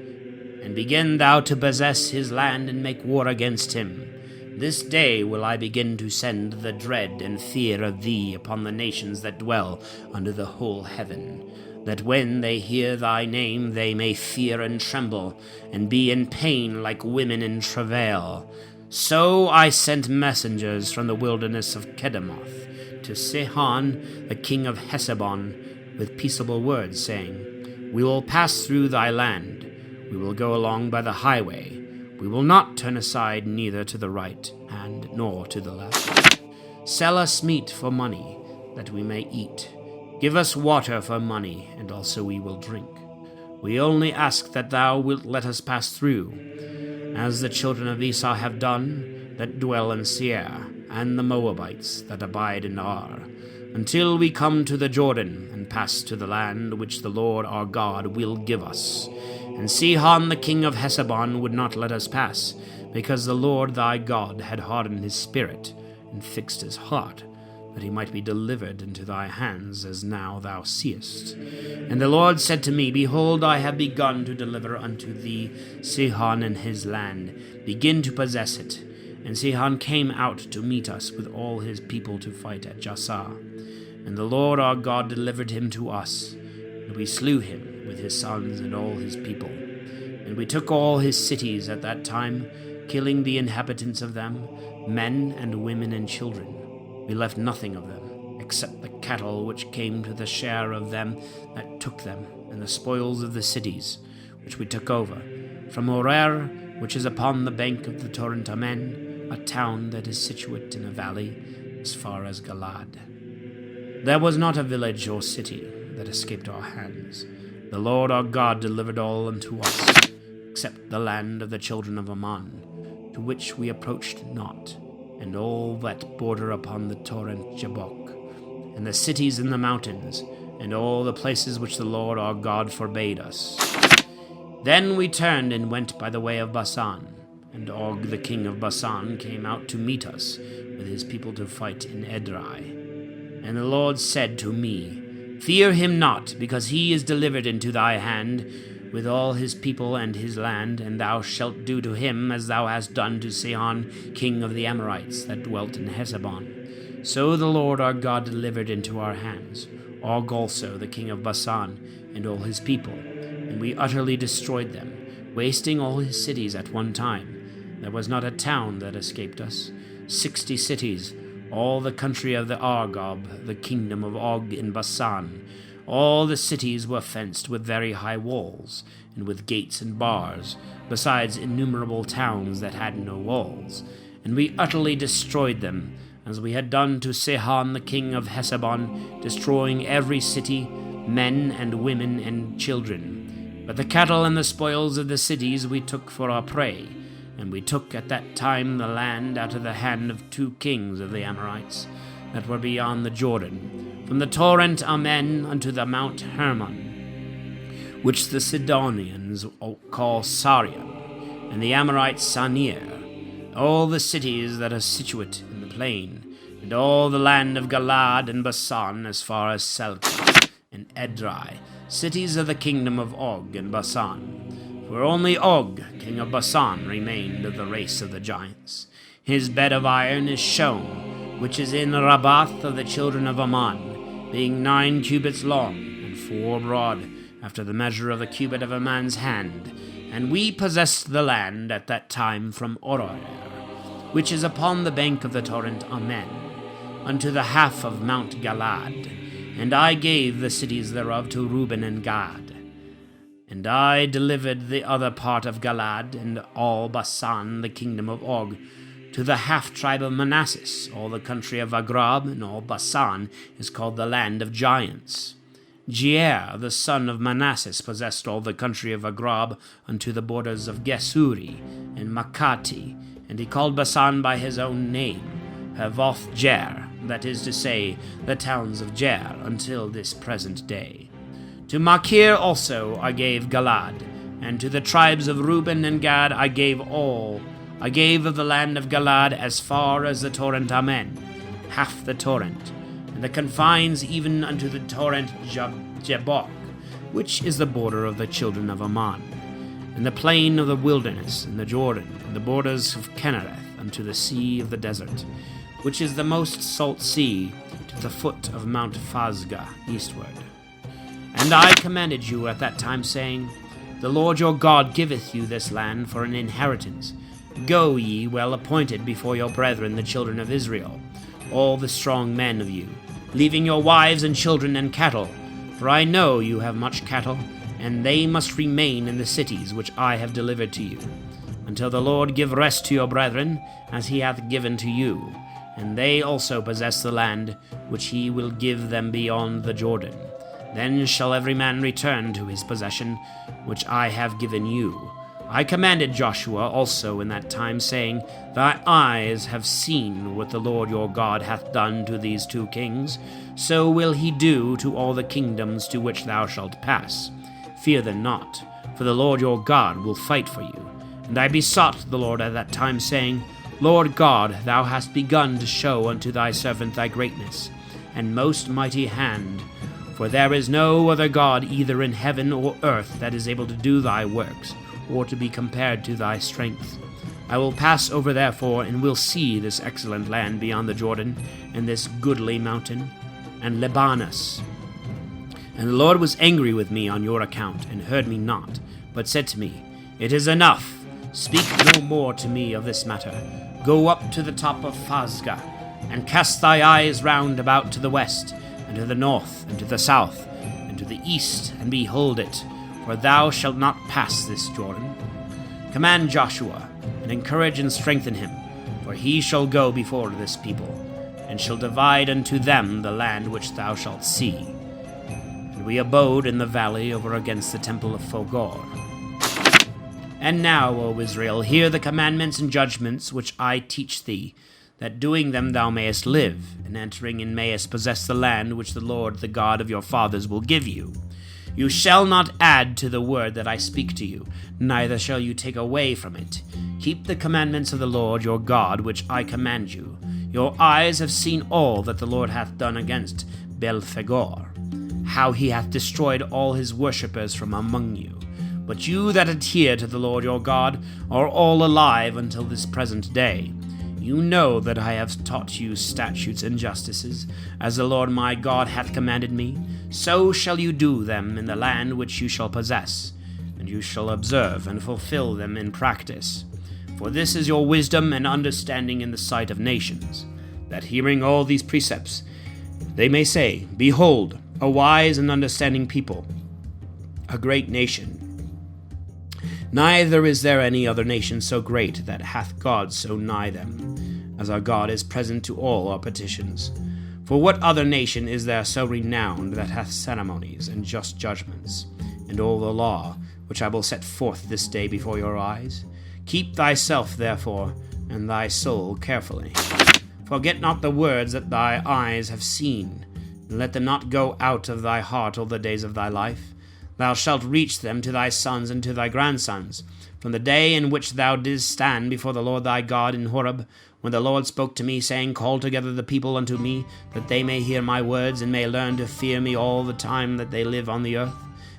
And begin thou to possess his land, and make war against him. This day will I begin to send the dread and fear of thee upon the nations that dwell under the whole heaven, that when they hear thy name they may fear and tremble, and be in pain like women in travail. So I sent messengers from the wilderness of Kedemoth to Sihon the king of Heshbon with peaceable words, saying, We will pass through thy land, we will go along by the highway, we will not turn aside neither to the right hand nor to the left. Sell us meat for money, that we may eat. Give us water for money, and also we will drink. We only ask that thou wilt let us pass through, as the children of Esau have done, that dwell in Seir, and the Moabites that abide in Ar, until we come to the Jordan, and pass to the land which the Lord our God will give us. And Sihon the king of Heshbon would not let us pass, because the Lord thy God had hardened his spirit, and fixed his heart, that he might be delivered into thy hands, as now thou seest. And the Lord said to me, Behold, I have begun to deliver unto thee Sihon and his land. Begin to possess it. And Sihon came out to meet us with all his people to fight at Jassar. And the Lord our God delivered him to us, and we slew him with his sons and all his people. And we took all his cities at that time, killing the inhabitants of them, men and women and children. We left nothing of them, except the cattle which came to the share of them that took them, and the spoils of the cities, which we took over, from Orer, which is upon the bank of the torrent Amen, a town that is situate in a valley, as far as Galad. There was not a village or city that escaped our hands. The Lord our God delivered all unto us, except the land of the children of Ammon, to which we approached not, and all that border upon the torrent Jabbok, and the cities in the mountains, and all the places which the Lord our God forbade us. Then we turned and went by the way of Basan, and Og the king of Basan came out to meet us with his people to fight in Edrei. And the Lord said to me, Fear him not, because he is delivered into thy hand, with all his people and his land, and thou shalt do to him as thou hast done to Sihon king of the Amorites that dwelt in Heshbon. So the Lord our God delivered into our hands Og also the king of Bashan, and all his people, and we utterly destroyed them, wasting all his cities at one time. There was not a town that escaped us. 60 cities, all the country of the Argob, the kingdom of Og in Bashan. All the cities were fenced with very high walls, and with gates and bars, besides innumerable towns that had no walls. And we utterly destroyed them, as we had done to Sihon the king of Heshbon, destroying every city, men and women and children. But the cattle and the spoils of the cities we took for our prey, and we took at that time the land out of the hand of 2 kings of the Amorites, that were beyond the Jordan, from the torrent Amen unto the Mount Hermon, which the Sidonians call Sarion, and the Amorites Sanir, all the cities that are situate in the plain, and all the land of Galaad and Bashan as far as Selka and Edrei, cities of the kingdom of Og and Bashan. For only Og, king of Bashan, remained of the race of the giants. His bed of iron is shown, which is in Rabbath of the children of Ammon, being 9 cubits long and 4 broad, after the measure of the cubit of a man's hand. And we possessed the land at that time from Oroer, which is upon the bank of the torrent Amen, unto the half of Mount Galaad. And I gave the cities thereof to Reuben and Gad. And I delivered the other part of Galaad and all Bashan, the kingdom of Og, to the half-tribe of Manasseh. All the country of Agrab and all Bashan is called the land of giants. Jair, the son of Manasseh, possessed all the country of Agrab unto the borders of Geshuri and Makati, and he called Bashan by his own name, Havoth Jair, that is to say, the towns of Jair, until this present day. To Machir also I gave Galaad, and to the tribes of Reuben and Gad I gave all. I gave of the land of Galaad as far as the torrent Amen, half the torrent, and the confines even unto the torrent Jabbok, which is the border of the children of Ammon, and the plain of the wilderness, and the Jordan, and the borders of Kinnereth unto the sea of the desert, which is the most salt sea, to the foot of Mount Phasga eastward. And I commanded you at that time, saying, The Lord your God giveth you this land for an inheritance. Go ye well appointed before your brethren the children of Israel, all the strong men of you, leaving your wives and children and cattle, for I know you have much cattle, and they must remain in the cities which I have delivered to you, until the Lord give rest to your brethren, as he hath given to you, and they also possess the land which he will give them beyond the Jordan. Then shall every man return to his possession, which I have given you. I commanded Joshua also in that time, saying, Thy eyes have seen what the Lord your God hath done to these 2 kings, so will he do to all the kingdoms to which thou shalt pass. Fear them not, for the Lord your God will fight for you. And I besought the Lord at that time, saying, Lord God, thou hast begun to show unto thy servant thy greatness, and most mighty hand, for there is no other God either in heaven or earth that is able to do thy works, or to be compared to thy strength. I will pass over therefore, and will see this excellent land beyond the Jordan, and this goodly mountain, and Libanus. And the Lord was angry with me on your account, and heard me not, but said to me, It is enough. Speak no more to me of this matter. Go up to the top of Phasga, and cast thy eyes round about to the west, and to the north, and to the south, and to the east, and behold it, for thou shalt not pass this Jordan. Command Joshua, and encourage and strengthen him, for he shall go before this people, and shall divide unto them the land which thou shalt see. And we abode in the valley over against the temple of Fogor. And now, O Israel, hear the commandments and judgments which I teach thee, that doing them thou mayest live, and entering in mayest possess the land which the Lord, the God of your fathers, will give you. You shall not add to the word that I speak to you, neither shall you take away from it. Keep the commandments of the Lord your God, which I command you. Your eyes have seen all that the Lord hath done against Belphegor, how he hath destroyed all his worshippers from among you. But you that adhere to the Lord your God are all alive until this present day. You know that I have taught you statutes and justices, as the Lord my God hath commanded me. So shall you do them in the land which you shall possess, and you shall observe and fulfill them in practice. For this is your wisdom and understanding in the sight of nations, that hearing all these precepts, they may say, Behold, a wise and understanding people, a great nation. Neither is there any other nation so great that hath God so nigh them, as our God is present to all our petitions. For what other nation is there so renowned that hath ceremonies and just judgments, and all the law which I will set forth this day before your eyes? Keep thyself, therefore, and thy soul carefully. Forget not the words that thy eyes have seen, and let them not go out of thy heart all the days of thy life. Thou shalt reach them to thy sons and to thy grandsons, from the day in which thou didst stand before the Lord thy God in Horeb, when the Lord spoke to me, saying, Call together the people unto me, that they may hear my words, and may learn to fear me all the time that they live on the earth,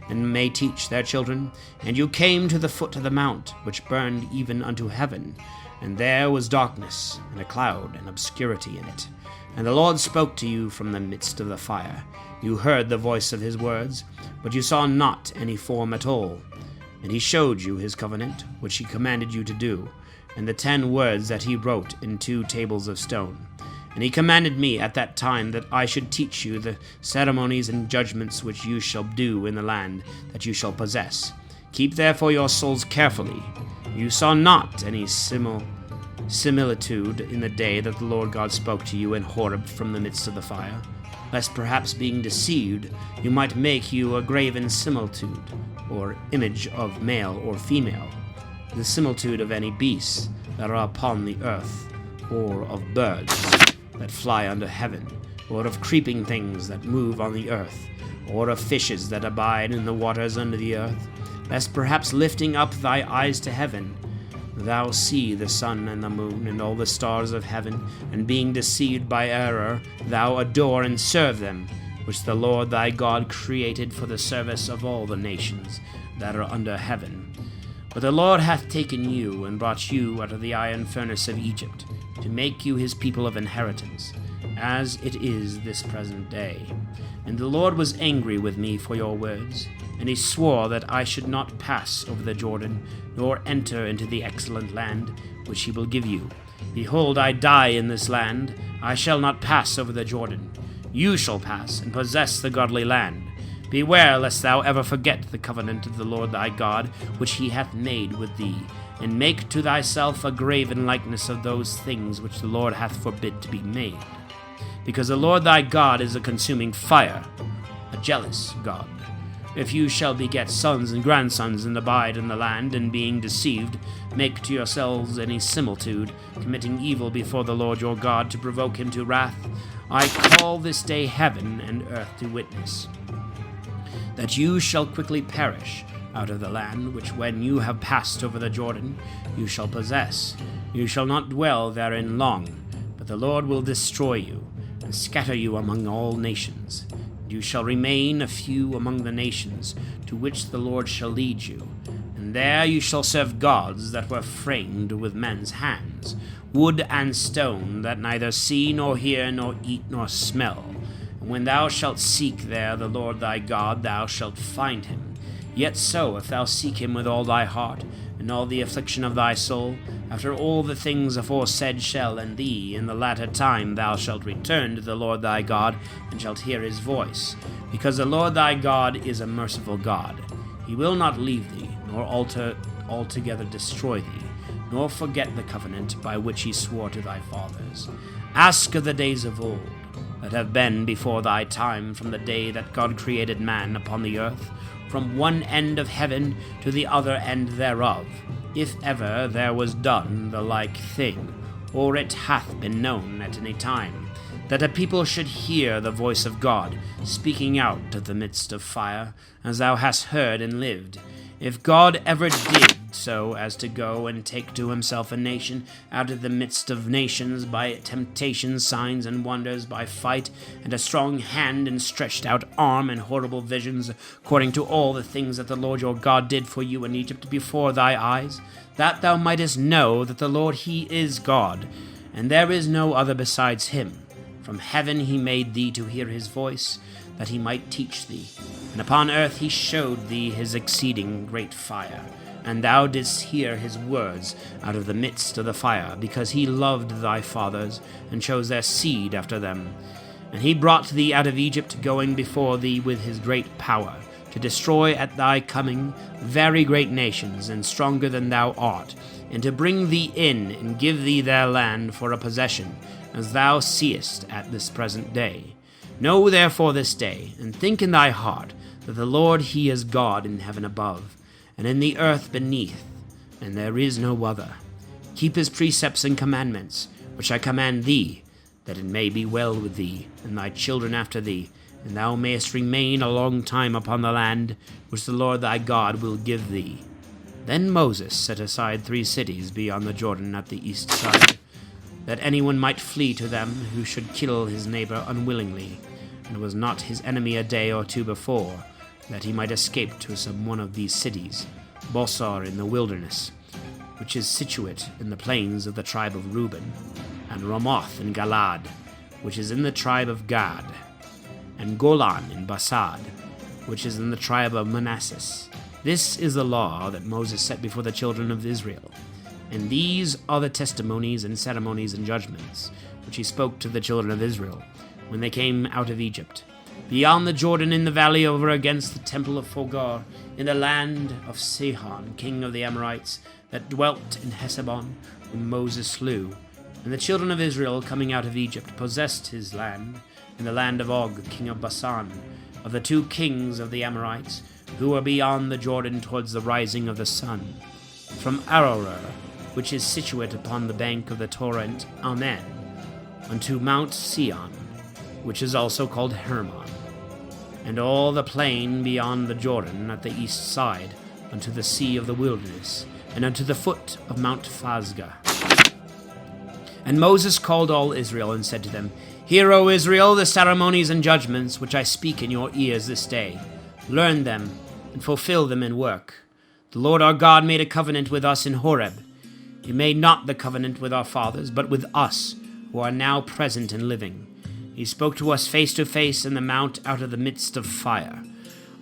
and may teach their children. And you came to the foot of the mount, which burned even unto heaven, and there was darkness, and a cloud, and obscurity in it. And the Lord spoke to you from the midst of the fire. You heard the voice of his words, but you saw not any form at all. And he showed you his covenant, which he commanded you to do, and the 10 words that he wrote in 2 tables of stone. And he commanded me at that time that I should teach you the ceremonies and judgments which you shall do in the land that you shall possess. Keep therefore your souls carefully. You saw not any similitude in the day that the Lord God spoke to you in Horeb from the midst of the fire, lest perhaps being deceived you might make you a graven similitude, or image of male or female, the similitude of any beasts that are upon the earth, or of birds that fly under heaven, or of creeping things that move on the earth, or of fishes that abide in the waters under the earth, lest perhaps lifting up thy eyes to heaven, thou see the sun and the moon and all the stars of heaven, and being deceived by error, thou adore and serve them, which the Lord thy God created for the service of all the nations that are under heaven. But the Lord hath taken you and brought you out of the iron furnace of Egypt, to make you his people of inheritance, as it is this present day. And the Lord was angry with me for your words, and he swore that I should not pass over the Jordan, nor enter into the excellent land which he will give you. Behold, I die in this land, I shall not pass over the Jordan. You shall pass, and possess the godly land. Beware lest thou ever forget the covenant of the Lord thy God, which he hath made with thee, and make to thyself a graven likeness of those things which the Lord hath forbid to be made. Because the Lord thy God is a consuming fire, a jealous God. If you shall beget sons and grandsons, and abide in the land, and being deceived, make to yourselves any similitude, committing evil before the Lord your God, to provoke him to wrath, I call this day heaven and earth to witness, that you shall quickly perish out of the land which when you have passed over the Jordan you shall possess. You shall not dwell therein long, but the Lord will destroy you, and scatter you among all nations. You shall remain a few among the nations to which the Lord shall lead you, and there you shall serve gods that were framed with men's hands, wood and stone, that neither see nor hear nor eat nor smell. And when thou shalt seek there the Lord thy God, thou shalt find him. Yet so, if thou seek him with all thy heart, and all the affliction of thy soul, after all the things aforesaid shall end thee, in the latter time thou shalt return to the Lord thy God, and shalt hear his voice. Because the Lord thy God is a merciful God. He will not leave thee, nor altogether destroy thee, nor forget the covenant by which he swore to thy fathers. Ask of the days of old, that have been before thy time, from the day that God created man upon the earth, from one end of heaven to the other end thereof, if ever there was done the like thing, or it hath been known at any time, that a people should hear the voice of God, speaking out of the midst of fire, as thou hast heard and lived. If God ever did so as to go and take to himself a nation out of the midst of nations, by temptations, signs, and wonders, by fight, and a strong hand, and stretched out arm, and horrible visions, according to all the things that the Lord your God did for you in Egypt before thy eyes, that thou mightest know that the Lord he is God, and there is no other besides him. From heaven he made thee to hear his voice, that he might teach thee. And upon earth he showed thee his exceeding great fire. And thou didst hear his words out of the midst of the fire, because he loved thy fathers, and chose their seed after them. And he brought thee out of Egypt, going before thee with his great power, to destroy at thy coming very great nations, and stronger than thou art, and to bring thee in, and give thee their land for a possession, as thou seest at this present day. Know therefore this day, and think in thy heart, that the Lord he is God in heaven above, and in the earth beneath, and there is no other. Keep his precepts and commandments, which I command thee, that it may be well with thee, and thy children after thee, and thou mayest remain a long time upon the land which the Lord thy God will give thee. Then Moses set aside 3 cities beyond the Jordan at the east side, that anyone might flee to them who should kill his neighbor unwillingly, and was not his enemy a day or 2 before, that he might escape to some one of these cities, Bosor in the wilderness, which is situate in the plains of the tribe of Reuben, and Ramoth in Galad, which is in the tribe of Gad, and Golan in Basad, which is in the tribe of Manasseh. This is the law that Moses set before the children of Israel. And these are the testimonies and ceremonies and judgments which he spoke to the children of Israel when they came out of Egypt, beyond the Jordan in the valley over against the temple of Fogor, in the land of Sihon, king of the Amorites, that dwelt in Heshbon, whom Moses slew. And the children of Israel, coming out of Egypt, possessed his land, in the land of Og, king of Bashan, of the 2 kings of the Amorites, who were beyond the Jordan towards the rising of the sun, from Aroer, which is situate upon the bank of the torrent Amen, unto Mount Sion, which is also called Hermon, and all the plain beyond the Jordan at the east side, unto the sea of the wilderness, and unto the foot of Mount Phasga. And Moses called all Israel, and said to them, Hear, O Israel, the ceremonies and judgments which I speak in your ears this day. Learn them, and fulfill them in work. The Lord our God made a covenant with us in Horeb. He made not the covenant with our fathers, but with us, who are now present and living. He spoke to us face to face in the mount out of the midst of fire.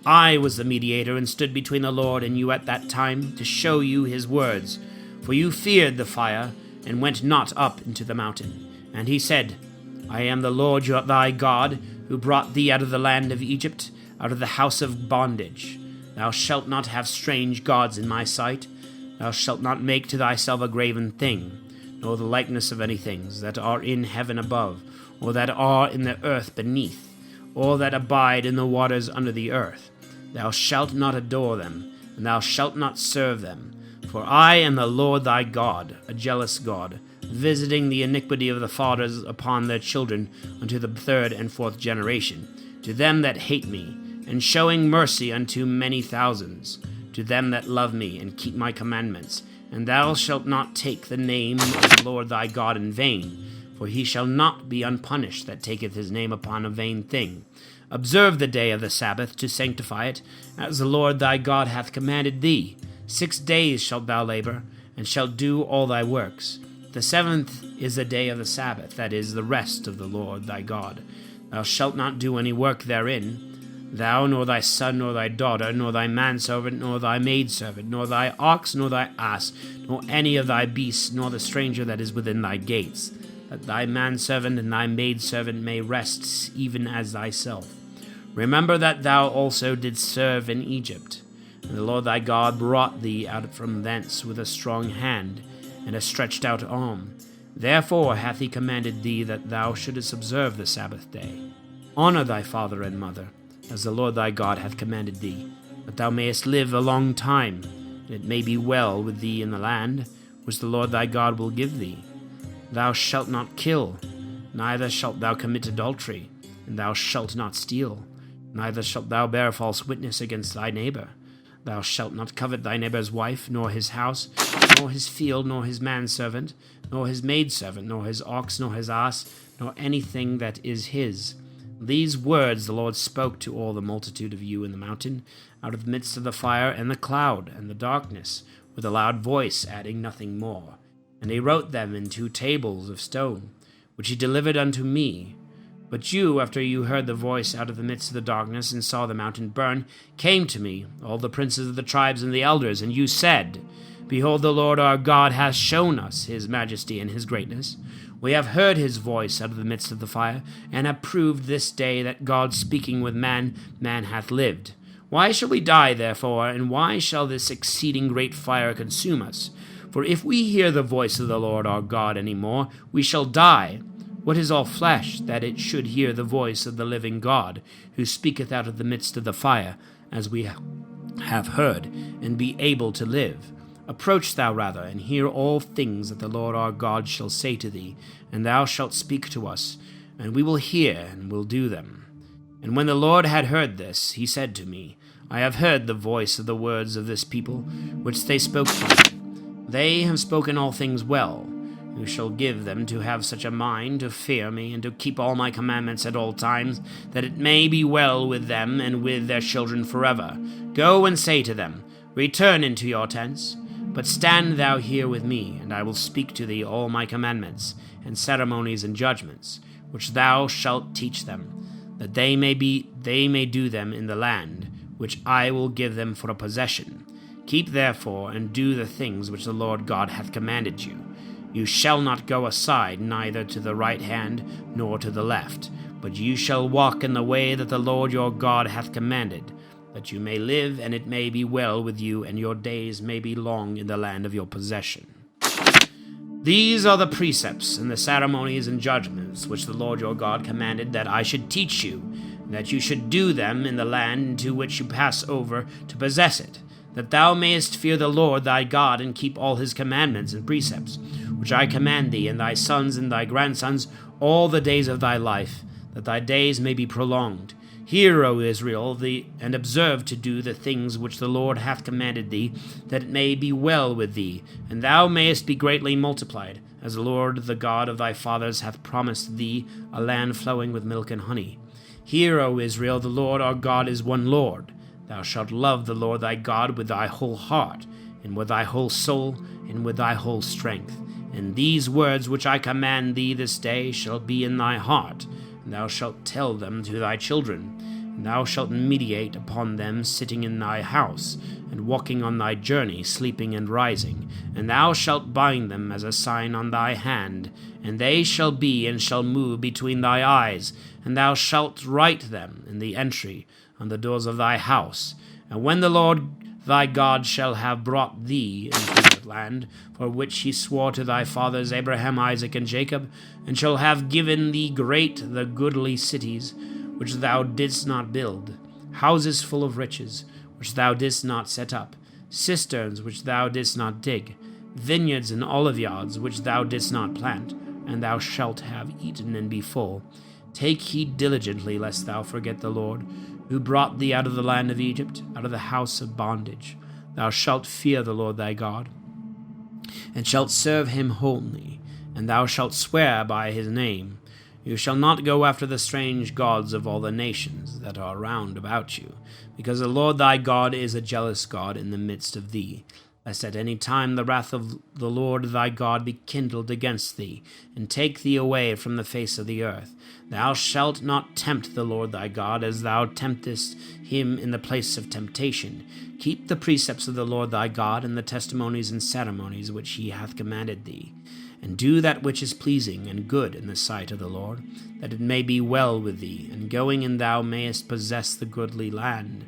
I was the mediator and stood between the Lord and you at that time, to show you his words. For you feared the fire, and went not up into the mountain. And he said, I am the Lord thy God, who brought thee out of the land of Egypt, out of the house of bondage. Thou shalt not have strange gods in my sight. Thou shalt not make to thyself a graven thing, nor the likeness of any things that are in heaven above, or that are in the earth beneath, or that abide in the waters under the earth. Thou shalt not adore them, and thou shalt not serve them. For I am the Lord thy God, a jealous God, visiting the iniquity of the fathers upon their children unto the 3rd and 4th generation, to them that hate me, and showing mercy unto many thousands, to them that love me and keep my commandments. And thou shalt not take the name of the Lord thy God in vain, for he shall not be unpunished that taketh his name upon a vain thing. Observe the day of the Sabbath to sanctify it, as the Lord thy God hath commanded thee. 6 days shalt thou labor, and shalt do all thy works. The 7th is the day of the Sabbath, that is, the rest of the Lord thy God. Thou shalt not do any work therein, thou, nor thy son, nor thy daughter, nor thy manservant, nor thy maidservant, nor thy ox, nor thy ass, nor any of thy beasts, nor the stranger that is within thy gates, that thy manservant and thy maidservant may rest even as thyself. Remember that thou also didst serve in Egypt, and the Lord thy God brought thee out from thence with a strong hand and a stretched out arm. Therefore hath he commanded thee that thou shouldest observe the Sabbath day. Honor thy father and mother, as the Lord thy God hath commanded thee, that thou mayest live a long time, and it may be well with thee in the land which the Lord thy God will give thee. Thou shalt not kill, neither shalt thou commit adultery, and thou shalt not steal, neither shalt thou bear false witness against thy neighbor. Thou shalt not covet thy neighbor's wife, nor his house, nor his field, nor his manservant, nor his maidservant, nor his ox, nor his ass, nor anything that is his. These words the Lord spoke to all the multitude of you in the mountain, out of the midst of the fire and the cloud and the darkness, with a loud voice, adding nothing more. And he wrote them in 2 tables of stone, which he delivered unto me. But you, after you heard the voice out of the midst of the darkness, and saw the mountain burn, came to me, all the princes of the tribes and the elders, and you said, Behold, the Lord our God hath shown us his majesty and his greatness. We have heard his voice out of the midst of the fire, and have proved this day that God speaking with man hath lived. Why shall we die, therefore, and why shall this exceeding great fire consume us? For if we hear the voice of the Lord our God any more, we shall die. What is all flesh, that it should hear the voice of the living God, who speaketh out of the midst of the fire, as we have heard, and be able to live? Approach thou rather, and hear all things that the Lord our God shall say to thee, and thou shalt speak to us, and we will hear, and will do them. And when the Lord had heard this, he said to me, I have heard the voice of the words of this people, which they spoke to me. They have spoken all things well. Who shall give them to have such a mind to fear me, and to keep all my commandments at all times, that it may be well with them and with their children forever? Go and say to them, Return into your tents, but stand thou here with me, and I will speak to thee all my commandments, and ceremonies and judgments, which thou shalt teach them, that they may do them in the land, which I will give them for a possession. Keep therefore and do the things which the Lord God hath commanded you. You shall not go aside neither to the right hand nor to the left, but you shall walk in the way that the Lord your God hath commanded, that you may live, and it may be well with you, and your days may be long in the land of your possession. These are the precepts and the ceremonies and judgments which the Lord your God commanded that I should teach you, that you should do them in the land into which you pass over to possess it, that thou mayest fear the Lord thy God, and keep all his commandments and precepts, which I command thee and thy sons and thy grandsons all the days of thy life, that thy days may be prolonged. Hear, O Israel, and observe to do the things which the Lord hath commanded thee, that it may be well with thee, and thou mayest be greatly multiplied, as the Lord the God of thy fathers hath promised thee, a land flowing with milk and honey. Hear, O Israel, the Lord our God is one Lord. Thou shalt love the Lord thy God with thy whole heart, and with thy whole soul, and with thy whole strength. And these words which I command thee this day shall be in thy heart, and thou shalt tell them to thy children, and thou shalt meditate upon them sitting in thy house, and walking on thy journey, sleeping and rising, and thou shalt bind them as a sign on thy hand, and they shall be and shall move between thy eyes, and thou shalt write them in the entry on the doors of thy house. And when the Lord thy God shall have brought thee into the land, for which he swore to thy fathers Abraham, Isaac, and Jacob, and shall have given thee the goodly cities, which thou didst not build, houses full of riches, which thou didst not set up, cisterns which thou didst not dig, vineyards and oliveyards which thou didst not plant, and thou shalt have eaten and be full. Take heed diligently, lest thou forget the Lord, who brought thee out of the land of Egypt, out of the house of bondage. Thou shalt fear the Lord thy God, and shalt serve him wholly, and thou shalt swear by his name. You shall not go after the strange gods of all the nations that are round about you, because the Lord thy God is a jealous God in the midst of thee, lest at any time the wrath of the Lord thy God be kindled against thee, and take thee away from the face of the earth. Thou shalt not tempt the Lord thy God, as thou temptest him in the place of temptation. Keep the precepts of the Lord thy God, and the testimonies and ceremonies which he hath commanded thee, and do that which is pleasing and good in the sight of the Lord, that it may be well with thee, and going in thou mayest possess the goodly land,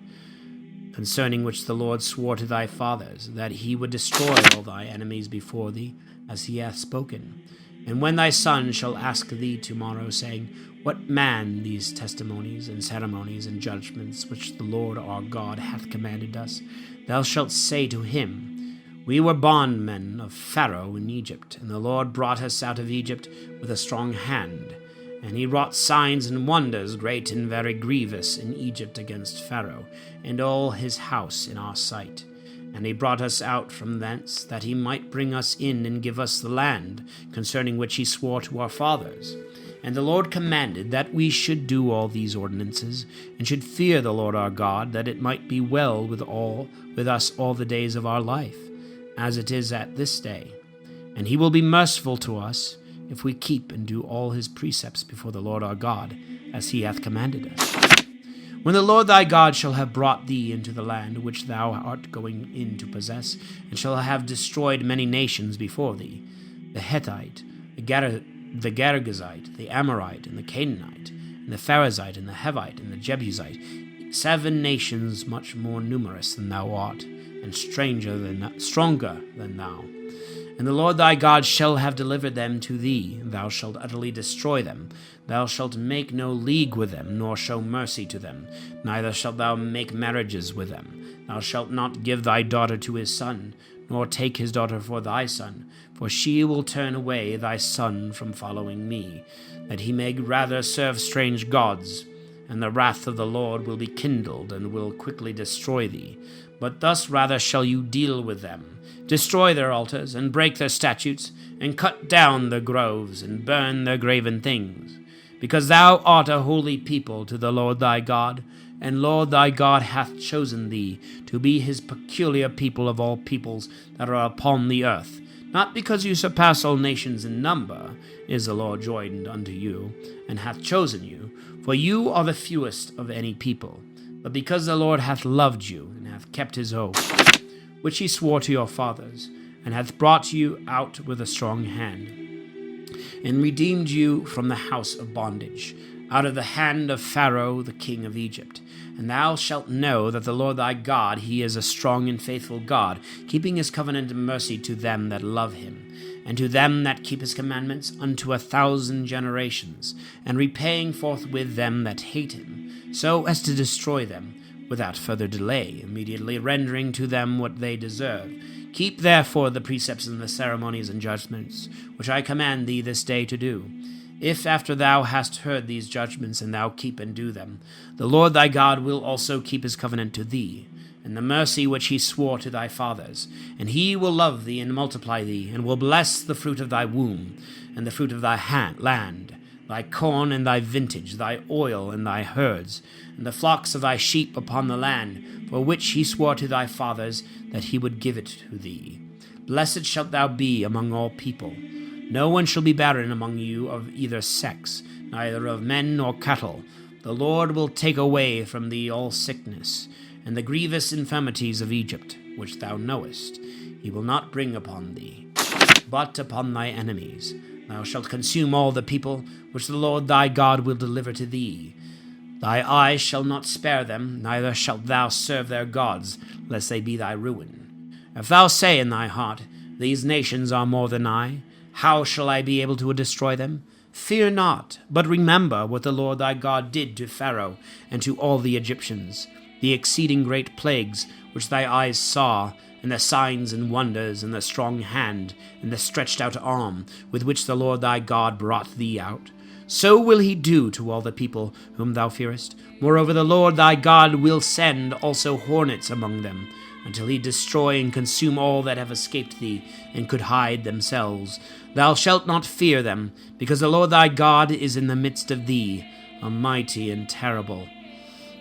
concerning which the Lord swore to thy fathers, that he would destroy all thy enemies before thee, as he hath spoken. And when thy son shall ask thee tomorrow, saying, What man these testimonies and ceremonies and judgments which the Lord our God hath commanded us? Thou shalt say to him, We were bondmen of Pharaoh in Egypt, and the Lord brought us out of Egypt with a strong hand. And he wrought signs and wonders great and very grievous in Egypt against Pharaoh, and all his house in our sight. And he brought us out from thence, that he might bring us in and give us the land, concerning which he swore to our fathers. And the Lord commanded that we should do all these ordinances, and should fear the Lord our God, that it might be well with us all the days of our life, as it is at this day. And he will be merciful to us, if we keep and do all his precepts before the Lord our God, as he hath commanded us. When the Lord thy God shall have brought thee into the land which thou art going in to possess, and shall have destroyed many nations before thee, the Hittite, the Girgazite, the Amorite, and the Canaanite, and the Pharazite, and the Hivite, and the Jebusite, 7 nations much more numerous than thou art, and stronger than thou. And the Lord thy God shall have delivered them to thee. Thou shalt utterly destroy them. Thou shalt make no league with them, nor show mercy to them. Neither shalt thou make marriages with them. Thou shalt not give thy daughter to his son, nor take his daughter for thy son, for she will turn away thy son from following me, that he may rather serve strange gods. And the wrath of the Lord will be kindled, and will quickly destroy thee. But thus rather shall you deal with them. Destroy their altars, and break their statutes, and cut down their groves, and burn their graven things. Because thou art a holy people to the Lord thy God, and Lord thy God hath chosen thee to be his peculiar people of all peoples that are upon the earth. Not because you surpass all nations in number, is the Lord joined unto you, and hath chosen you, for you are the fewest of any people, but because the Lord hath loved you, and hath kept his oath, which he swore to your fathers, and hath brought you out with a strong hand, and redeemed you from the house of bondage, out of the hand of Pharaoh the king of Egypt. And thou shalt know that the Lord thy God, he is a strong and faithful God, keeping his covenant and mercy to them that love him, and to them that keep his commandments unto 1,000 generations, and repaying forthwith them that hate him, so as to destroy them without further delay, immediately rendering to them what they deserve. Keep therefore the precepts and the ceremonies and judgments, which I command thee this day to do. If after thou hast heard these judgments, and thou keep and do them, the Lord thy God will also keep his covenant to thee, and the mercy which he swore to thy fathers. And he will love thee and multiply thee, and will bless the fruit of thy womb, and the fruit of thy land, thy corn and thy vintage, thy oil and thy herds, and the flocks of thy sheep upon the land, for which he swore to thy fathers that he would give it to thee. Blessed shalt thou be among all people. No one shall be barren among you of either sex, neither of men nor cattle. The Lord will take away from thee all sickness, and the grievous infirmities of Egypt, which thou knowest, he will not bring upon thee, but upon thy enemies. Thou shalt consume all the people which the Lord thy God will deliver to thee. Thy eyes shall not spare them, neither shalt thou serve their gods, lest they be thy ruin. If thou say in thy heart, These nations are more than I, how shall I be able to destroy them? Fear not, but remember what the Lord thy God did to Pharaoh and to all the Egyptians, the exceeding great plagues which thy eyes saw, and the signs and wonders, and the strong hand, and the stretched out arm, with which the Lord thy God brought thee out. So will he do to all the people whom thou fearest. Moreover, the Lord thy God will send also hornets among them, until he destroy and consume all that have escaped thee, and could hide themselves. Thou shalt not fear them, because the Lord thy God is in the midst of thee, almighty and terrible.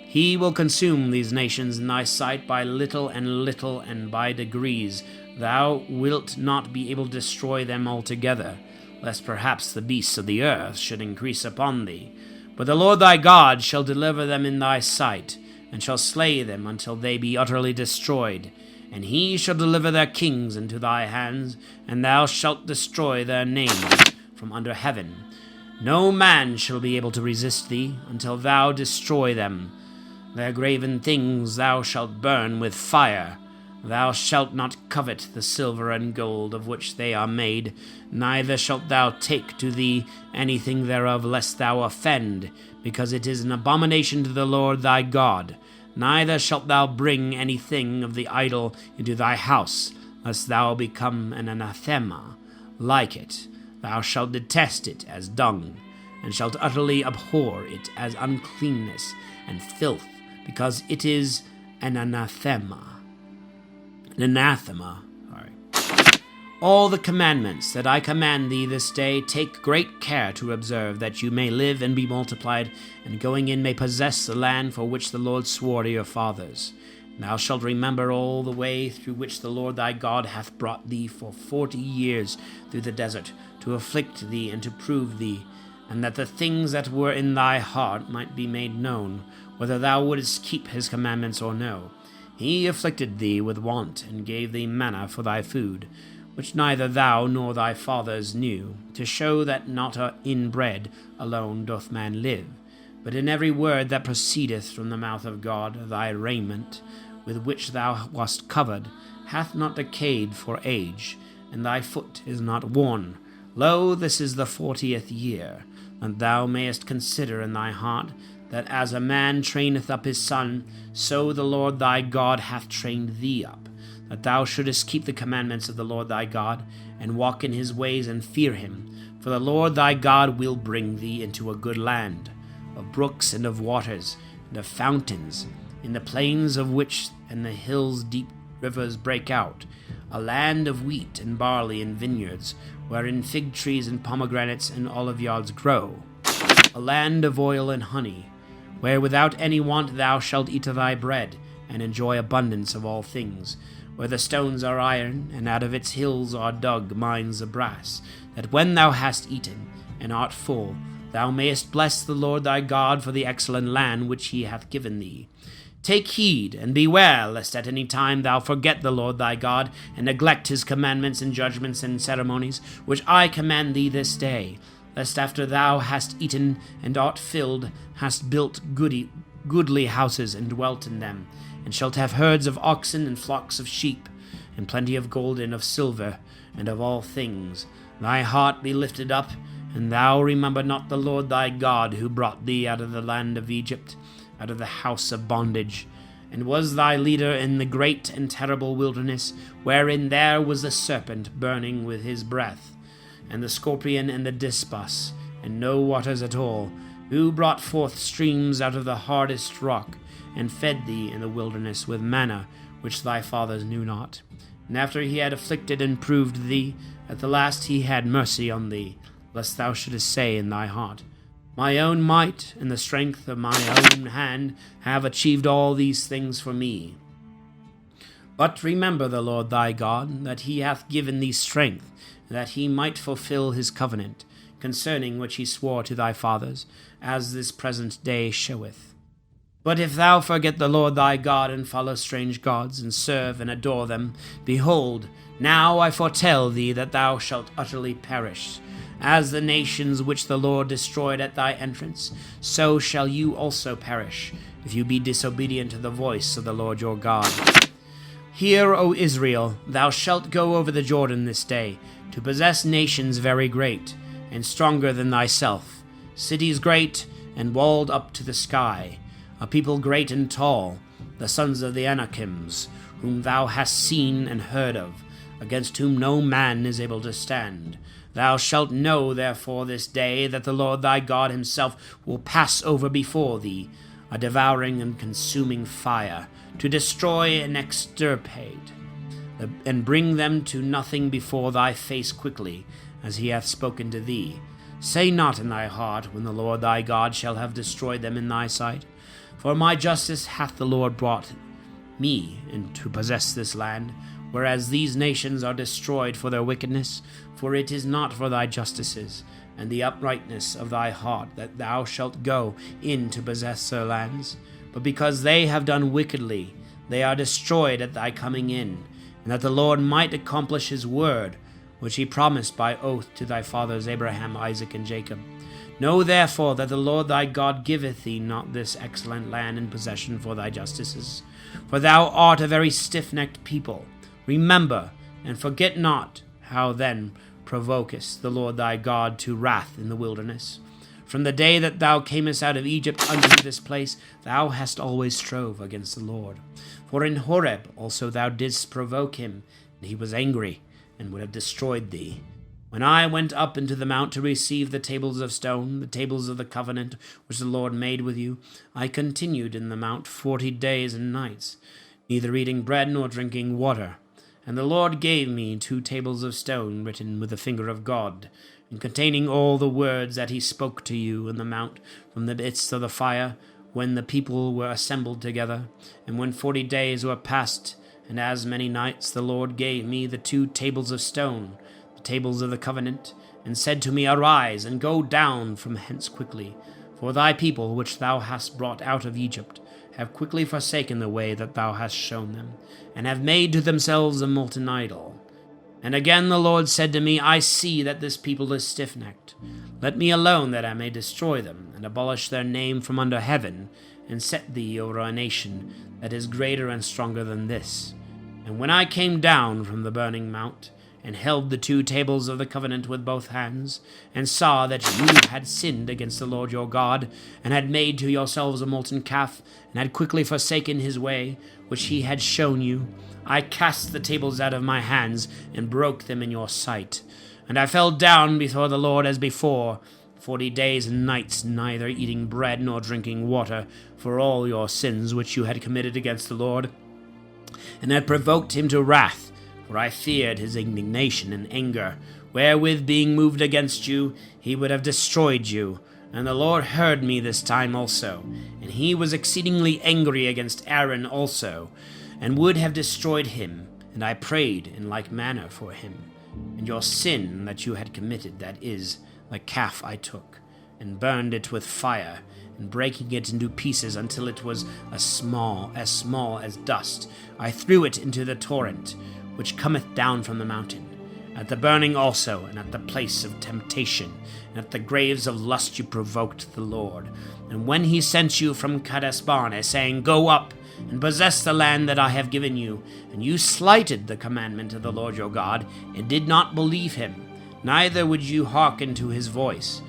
He will consume these nations in thy sight by little, and by degrees. Thou wilt not be able to destroy them altogether, lest perhaps the beasts of the earth should increase upon thee. But the Lord thy God shall deliver them in thy sight, and shall slay them until they be utterly destroyed. And he shall deliver their kings into thy hands, and thou shalt destroy their names from under heaven. No man shall be able to resist thee until thou destroy them. Their graven things thou shalt burn with fire. Thou shalt not covet the silver and gold of which they are made, neither shalt thou take to thee anything thereof, lest thou offend, because it is an abomination to the Lord thy God. Neither shalt thou bring anything of the idol into thy house, lest thou become an anathema like it. Thou shalt detest it as dung, and shalt utterly abhor it as uncleanness and filth, because it is an anathema. All the commandments that I command thee this day, take great care to observe, that you may live and be multiplied, and going in may possess the land for which the Lord swore to your fathers. Thou shalt remember all the way through which the Lord thy God hath brought thee for 40 years through the desert, to afflict thee and to prove thee, and that the things that were in thy heart might be made known, whether thou wouldest keep his commandments or no. He afflicted thee with want, and gave thee manna for thy food, which neither thou nor thy fathers knew, to show that not in bread alone doth man live, but in every word that proceedeth from the mouth of God. Thy raiment, with which thou wast covered, hath not decayed for age, and thy foot is not worn. Lo, this is the 40th year, and thou mayest consider in thy heart, that as a man traineth up his son, so the Lord thy God hath trained thee up, that thou shouldest keep the commandments of the Lord thy God, and walk in his ways, and fear him. For the Lord thy God will bring thee into a good land, of brooks and of waters, and of fountains, in the plains of which and the hills deep rivers break out, a land of wheat and barley and vineyards, wherein fig trees and pomegranates and oliveyards grow, a land of oil and honey, where without any want thou shalt eat of thy bread, and enjoy abundance of all things, where the stones are iron, and out of its hills are dug mines of brass, that when thou hast eaten, and art full, thou mayest bless the Lord thy God for the excellent land which he hath given thee. Take heed, and beware, lest at any time thou forget the Lord thy God, and neglect his commandments and judgments and ceremonies, which I command thee this day, lest after thou hast eaten and art filled, hast built goodly houses and dwelt in them, and shalt have herds of oxen and flocks of sheep, and plenty of gold and of silver, and of all things, thy heart be lifted up, and thou remember not the Lord thy God, who brought thee out of the land of Egypt, out of the house of bondage, and was thy leader in the great and terrible wilderness, wherein there was the serpent burning with his breath, and the scorpion and the dispus, and no waters at all, who brought forth streams out of the hardest rock, and fed thee in the wilderness with manna, which thy fathers knew not. And after he had afflicted and proved thee, at the last he had mercy on thee, lest thou shouldest say in thy heart, My own might and the strength of my own hand have achieved all these things for me. But remember the Lord thy God, that he hath given thee strength, that he might fulfill his covenant, concerning which he swore to thy fathers, as this present day showeth. But if thou forget the Lord thy God, and follow strange gods, and serve and adore them, behold, now I foretell thee that thou shalt utterly perish. As the nations which the Lord destroyed at thy entrance, so shall you also perish, if you be disobedient to the voice of the Lord your God. Hear, O Israel, thou shalt go over the Jordan this day, to possess nations very great, and stronger than thyself, cities great, and walled up to the sky, a people great and tall, the sons of the Anakims, whom thou hast seen and heard of, against whom no man is able to stand. Thou shalt know therefore this day that the Lord thy God himself will pass over before thee, a devouring and consuming fire, to destroy and extirpate, and bring them to nothing before thy face quickly, as he hath spoken to thee. Say not in thy heart, when the Lord thy God shall have destroyed them in thy sight, For my justice hath the Lord brought me in to possess this land, whereas these nations are destroyed for their wickedness. For it is not for thy justices and the uprightness of thy heart that thou shalt go in to possess their lands, but because they have done wickedly, they are destroyed at thy coming in, and that the Lord might accomplish his word, which he promised by oath to thy fathers Abraham, Isaac, and Jacob. Know therefore that the Lord thy God giveth thee not this excellent land in possession for thy justices, for thou art a very stiff-necked people. Remember, and forget not how then provokest the Lord thy God to wrath in the wilderness. From the day that thou camest out of Egypt unto this place, thou hast always strove against the Lord. For in Horeb also thou didst provoke him, and he was angry, and would have destroyed thee. When I went up into the mount to receive the tables of stone, the tables of the covenant which the Lord made with you, I continued in the mount 40 days and nights, neither eating bread nor drinking water. And the Lord gave me 2 tables of stone written with the finger of God, and containing all the words that he spoke to you in the mount from the midst of the fire, when the people were assembled together, and when 40 days were past, and as many nights, the Lord gave me the 2 tables of stone, the tables of the covenant, and said to me, Arise, and go down from hence quickly, for thy people which thou hast brought out of Egypt have quickly forsaken the way that thou hast shown them, and have made to themselves a molten idol. And again the Lord said to me, I see that this people is stiff-necked. Let me alone, that I may destroy them, and abolish their name from under heaven, and set thee over a nation that is greater and stronger than this. And when I came down from the burning mount, and held the 2 tables of the covenant with both hands, and saw that you had sinned against the Lord your God, and had made to yourselves a molten calf, and had quickly forsaken his way, which he had shown you, I cast the tables out of my hands, and broke them in your sight. And I fell down before the Lord as before, 40 days and nights, neither eating bread nor drinking water, for all your sins which you had committed against the Lord, and had provoked him to wrath. For I feared his indignation and anger, wherewith being moved against you, he would have destroyed you. And the Lord heard me this time also, and he was exceedingly angry against Aaron also, and would have destroyed him. And I prayed in like manner for him. And your sin that you had committed, that is, the calf I took, and burned it with fire, and breaking it into pieces until it was as small as dust, I threw it into the torrent, which cometh down from the mountain, at the burning also, and at the place of temptation, and at the graves of lust you provoked the Lord. And when he sent you from Kadesh Barnea, saying, Go up, and possess the land that I have given you, and you slighted the commandment of the Lord your God, and did not believe him, neither would you hearken to his voice,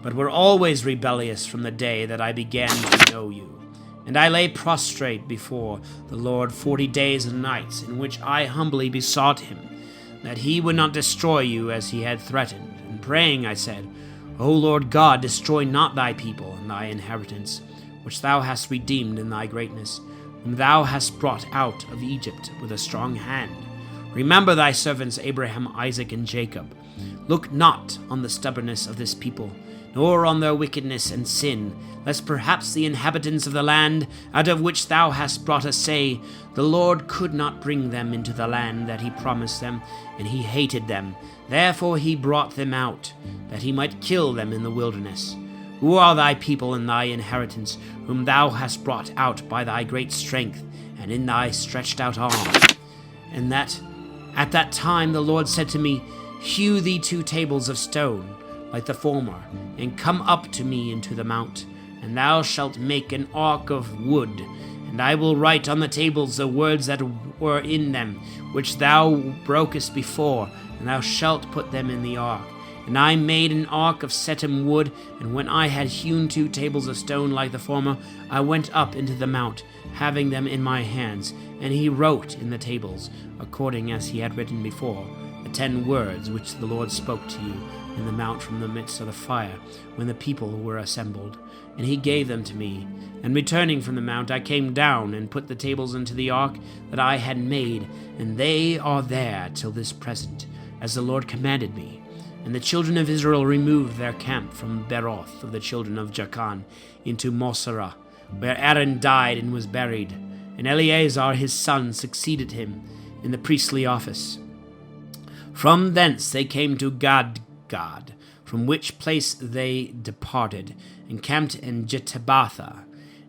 but were always rebellious from the day that I began to know you. And I lay prostrate before the Lord 40 days and nights, in which I humbly besought him, that he would not destroy you as he had threatened. And praying I said, O Lord God, destroy not thy people and thy inheritance, which thou hast redeemed in thy greatness, whom thou hast brought out of Egypt with a strong hand. Remember thy servants Abraham, Isaac, and Jacob. Look not on the stubbornness of this people, nor on their wickedness and sin, lest perhaps the inhabitants of the land, out of which thou hast brought us, say, The Lord could not bring them into the land that he promised them, and he hated them. Therefore he brought them out, that he might kill them in the wilderness. Who are thy people and thy inheritance, whom thou hast brought out by thy great strength, and in thy stretched out arm? And that at that time the Lord said to me, Hew thee 2 tables of stone, like the former, and come up to me into the mount, and thou shalt make an ark of wood, and I will write on the tables the words that were in them, which thou brokest before, and thou shalt put them in the ark. And I made an ark of setim wood, and when I had hewn 2 tables of stone like the former, I went up into the mount, having them in my hands, and he wrote in the tables, according as he had written before, the 10 words which the Lord spoke to you in the mount from the midst of the fire, when the people were assembled. And he gave them to me. And returning from the mount, I came down and put the tables into the ark that I had made, and they are there till this present, as the Lord commanded me. And the children of Israel removed their camp from Beroth of the children of Jachan into Moserah, where Aaron died and was buried, and Eleazar his son succeeded him in the priestly office. From thence they came to Gadgad, from which place they departed, and camped in Jetabatha,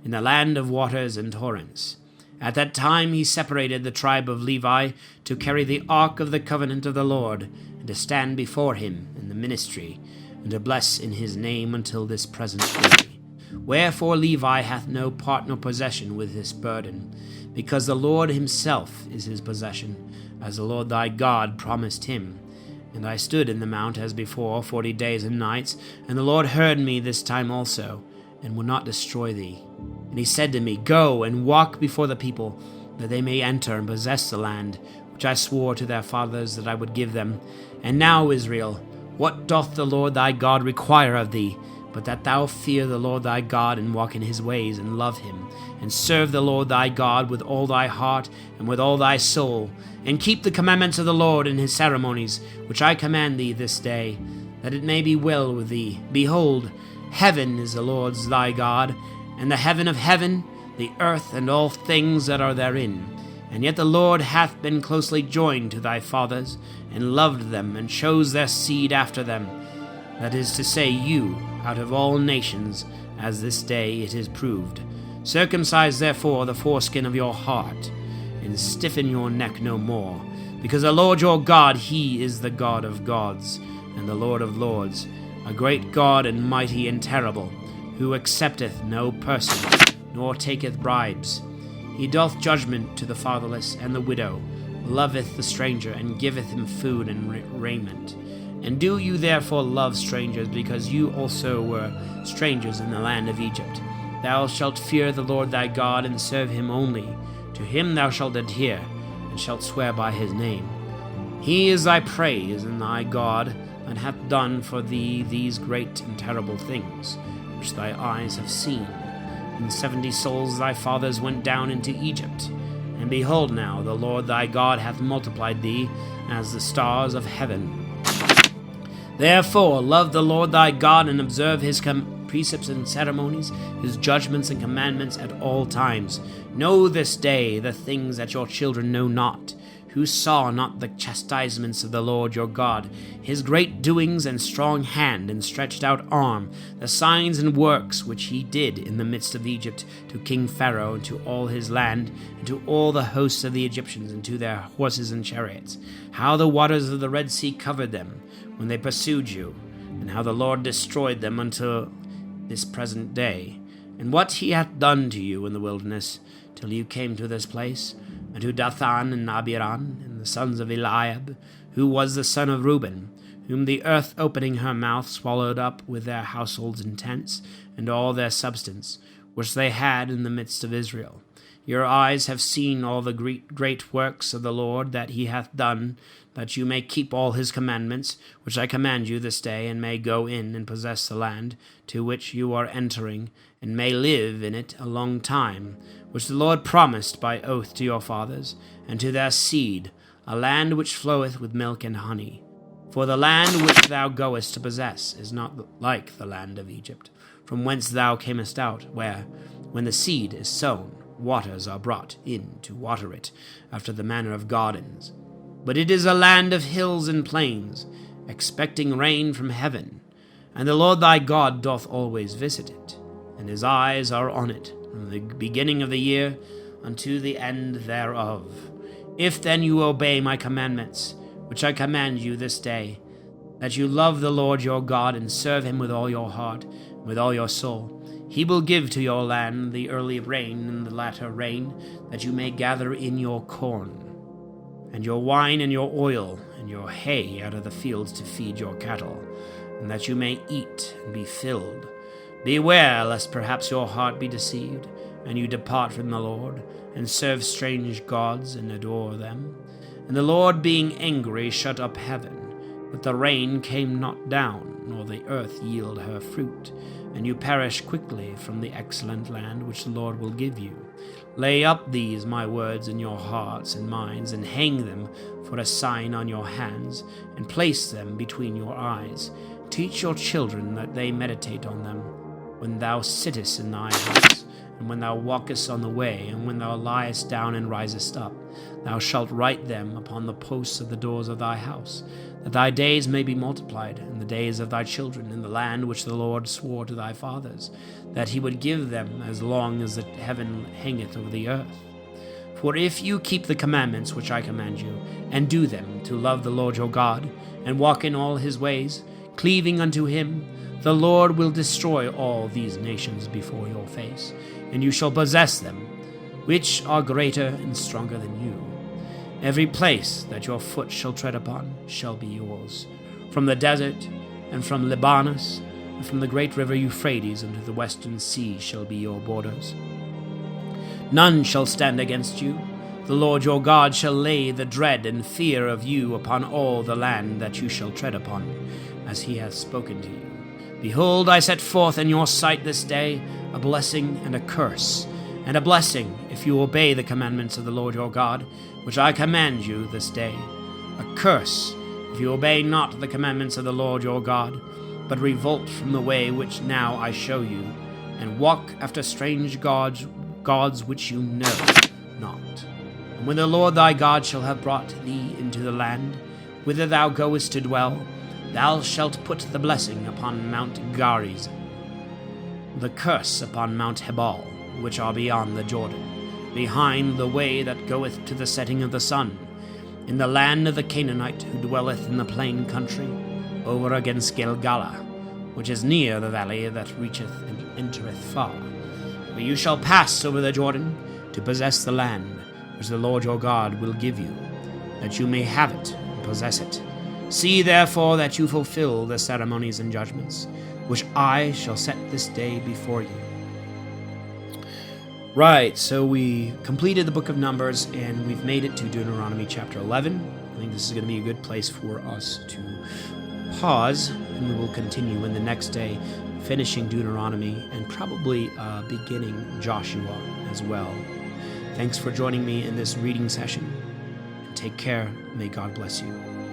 in the land of waters and torrents. At that time he separated the tribe of Levi to carry the ark of the covenant of the Lord, and to stand before him in the ministry, and to bless in his name until this present day. Wherefore Levi hath no part nor possession with this burden, because the Lord himself is his possession, as the Lord thy God promised him. And I stood in the mount as before 40 days and nights, and the Lord heard me this time also, and would not destroy thee. And he said to me, Go and walk before the people, that they may enter and possess the land, which I swore to their fathers that I would give them. And now, Israel, what doth the Lord thy God require of thee, but that thou fear the Lord thy God, and walk in his ways, and love him, and serve the Lord thy God with all thy heart and with all thy soul, and keep the commandments of the Lord and his ceremonies, which I command thee this day, that it may be well with thee. Behold, heaven is the Lord's thy God, and the heaven of heaven, the earth and all things that are therein. And yet the Lord hath been closely joined to thy fathers, and loved them, and chose their seed after them, that is to say, you, out of all nations, as this day it is proved. Circumcise therefore the foreskin of your heart, and stiffen your neck no more, because the Lord your God, he is the God of gods, and the Lord of lords, a great God and mighty and terrible, who accepteth no person, nor taketh bribes. He doth judgment to the fatherless and the widow, loveth the stranger, and giveth him food and raiment. And do you therefore love strangers, because you also were strangers in the land of Egypt? Thou shalt fear the Lord thy God, and serve him only. To him thou shalt adhere, and shalt swear by his name. He is thy praise and thy God, and hath done for thee these great and terrible things, which thy eyes have seen. And 70 souls thy fathers went down into Egypt. And behold now, the Lord thy God hath multiplied thee as the stars of heaven. Therefore love the Lord thy God, and observe his precepts and ceremonies, his judgments and commandments at all times. Know this day the things that your children know not, who saw not the chastisements of the Lord your God, his great doings and strong hand and stretched out arm, the signs and works which he did in the midst of Egypt, to King Pharaoh and to all his land, and to all the hosts of the Egyptians, and to their horses and chariots, how the waters of the Red Sea covered them when they pursued you, and how the Lord destroyed them until this present day, and what he hath done to you in the wilderness, till you came to this place, and to Dathan and Abiram, and the sons of Eliab, who was the son of Reuben, whom the earth opening her mouth swallowed up with their households and tents, and all their substance, which they had in the midst of Israel. Your eyes have seen all the great works of the Lord that he hath done, that you may keep all his commandments, which I command you this day, and may go in and possess the land to which you are entering, and may live in it a long time, which the Lord promised by oath to your fathers, and to their seed, a land which floweth with milk and honey. For the land which thou goest to possess is not like the land of Egypt, from whence thou camest out, where, when the seed is sown, waters are brought in to water it, after the manner of gardens. But it is a land of hills and plains, expecting rain from heaven, and the Lord thy God doth always visit it, and his eyes are on it, from the beginning of the year unto the end thereof. If then you obey my commandments, which I command you this day, that you love the Lord your God, and serve him with all your heart, and with all your soul, he will give to your land the early rain and the latter rain, that you may gather in your corn, and your wine and your oil, and your hay out of the fields to feed your cattle, and that you may eat and be filled. Beware lest perhaps your heart be deceived, and you depart from the Lord, and serve strange gods, and adore them. And the Lord being angry shut up heaven, that the rain came not down, nor the earth yield her fruit, and you perish quickly from the excellent land which the Lord will give you. Lay up these my words in your hearts and minds, and hang them for a sign on your hands, and place them between your eyes. Teach your children that they meditate on them, when thou sittest in thy house, and when thou walkest on the way, and when thou liest down and risest up. Thou shalt write them upon the posts of the doors of thy house, that thy days may be multiplied, and the days of thy children in the land which the Lord swore to thy fathers, that he would give them as long as the heaven hangeth over the earth. For if you keep the commandments which I command you, and do them, to love the Lord your God, and walk in all his ways, cleaving unto him, the Lord will destroy all these nations before your face, and you shall possess them, which are greater and stronger than you. Every place that your foot shall tread upon shall be yours, from the desert, and from Libanus, and from the great river Euphrates unto the western sea shall be your borders. None shall stand against you. The Lord your God shall lay the dread and fear of you upon all the land that you shall tread upon, as he hath spoken to you. Behold, I set forth in your sight this day a blessing and a curse. And a blessing, if you obey the commandments of the Lord your God, which I command you this day. A curse, if you obey not the commandments of the Lord your God, but revolt from the way which now I show you, and walk after strange gods which you know not. And when the Lord thy God shall have brought thee into the land, whither thou goest to dwell, thou shalt put the blessing upon Mount Gerizim, the curse upon Mount Hebal, which are beyond the Jordan, behind the way that goeth to the setting of the sun, in the land of the Canaanite who dwelleth in the plain country, over against Gilgala, which is near the valley that reacheth and entereth far. But you shall pass over the Jordan to possess the land which the Lord your God will give you, that you may have it and possess it. See therefore that you fulfill the ceremonies and judgments, which I shall set this day before you. Right, so we completed the book of Numbers, and we've made it to Deuteronomy chapter 11. I think this is going to be a good place for us to pause, and we will continue in the next day, finishing Deuteronomy and probably beginning Joshua as well. Thanks for joining me in this reading session, and take care. May God bless you.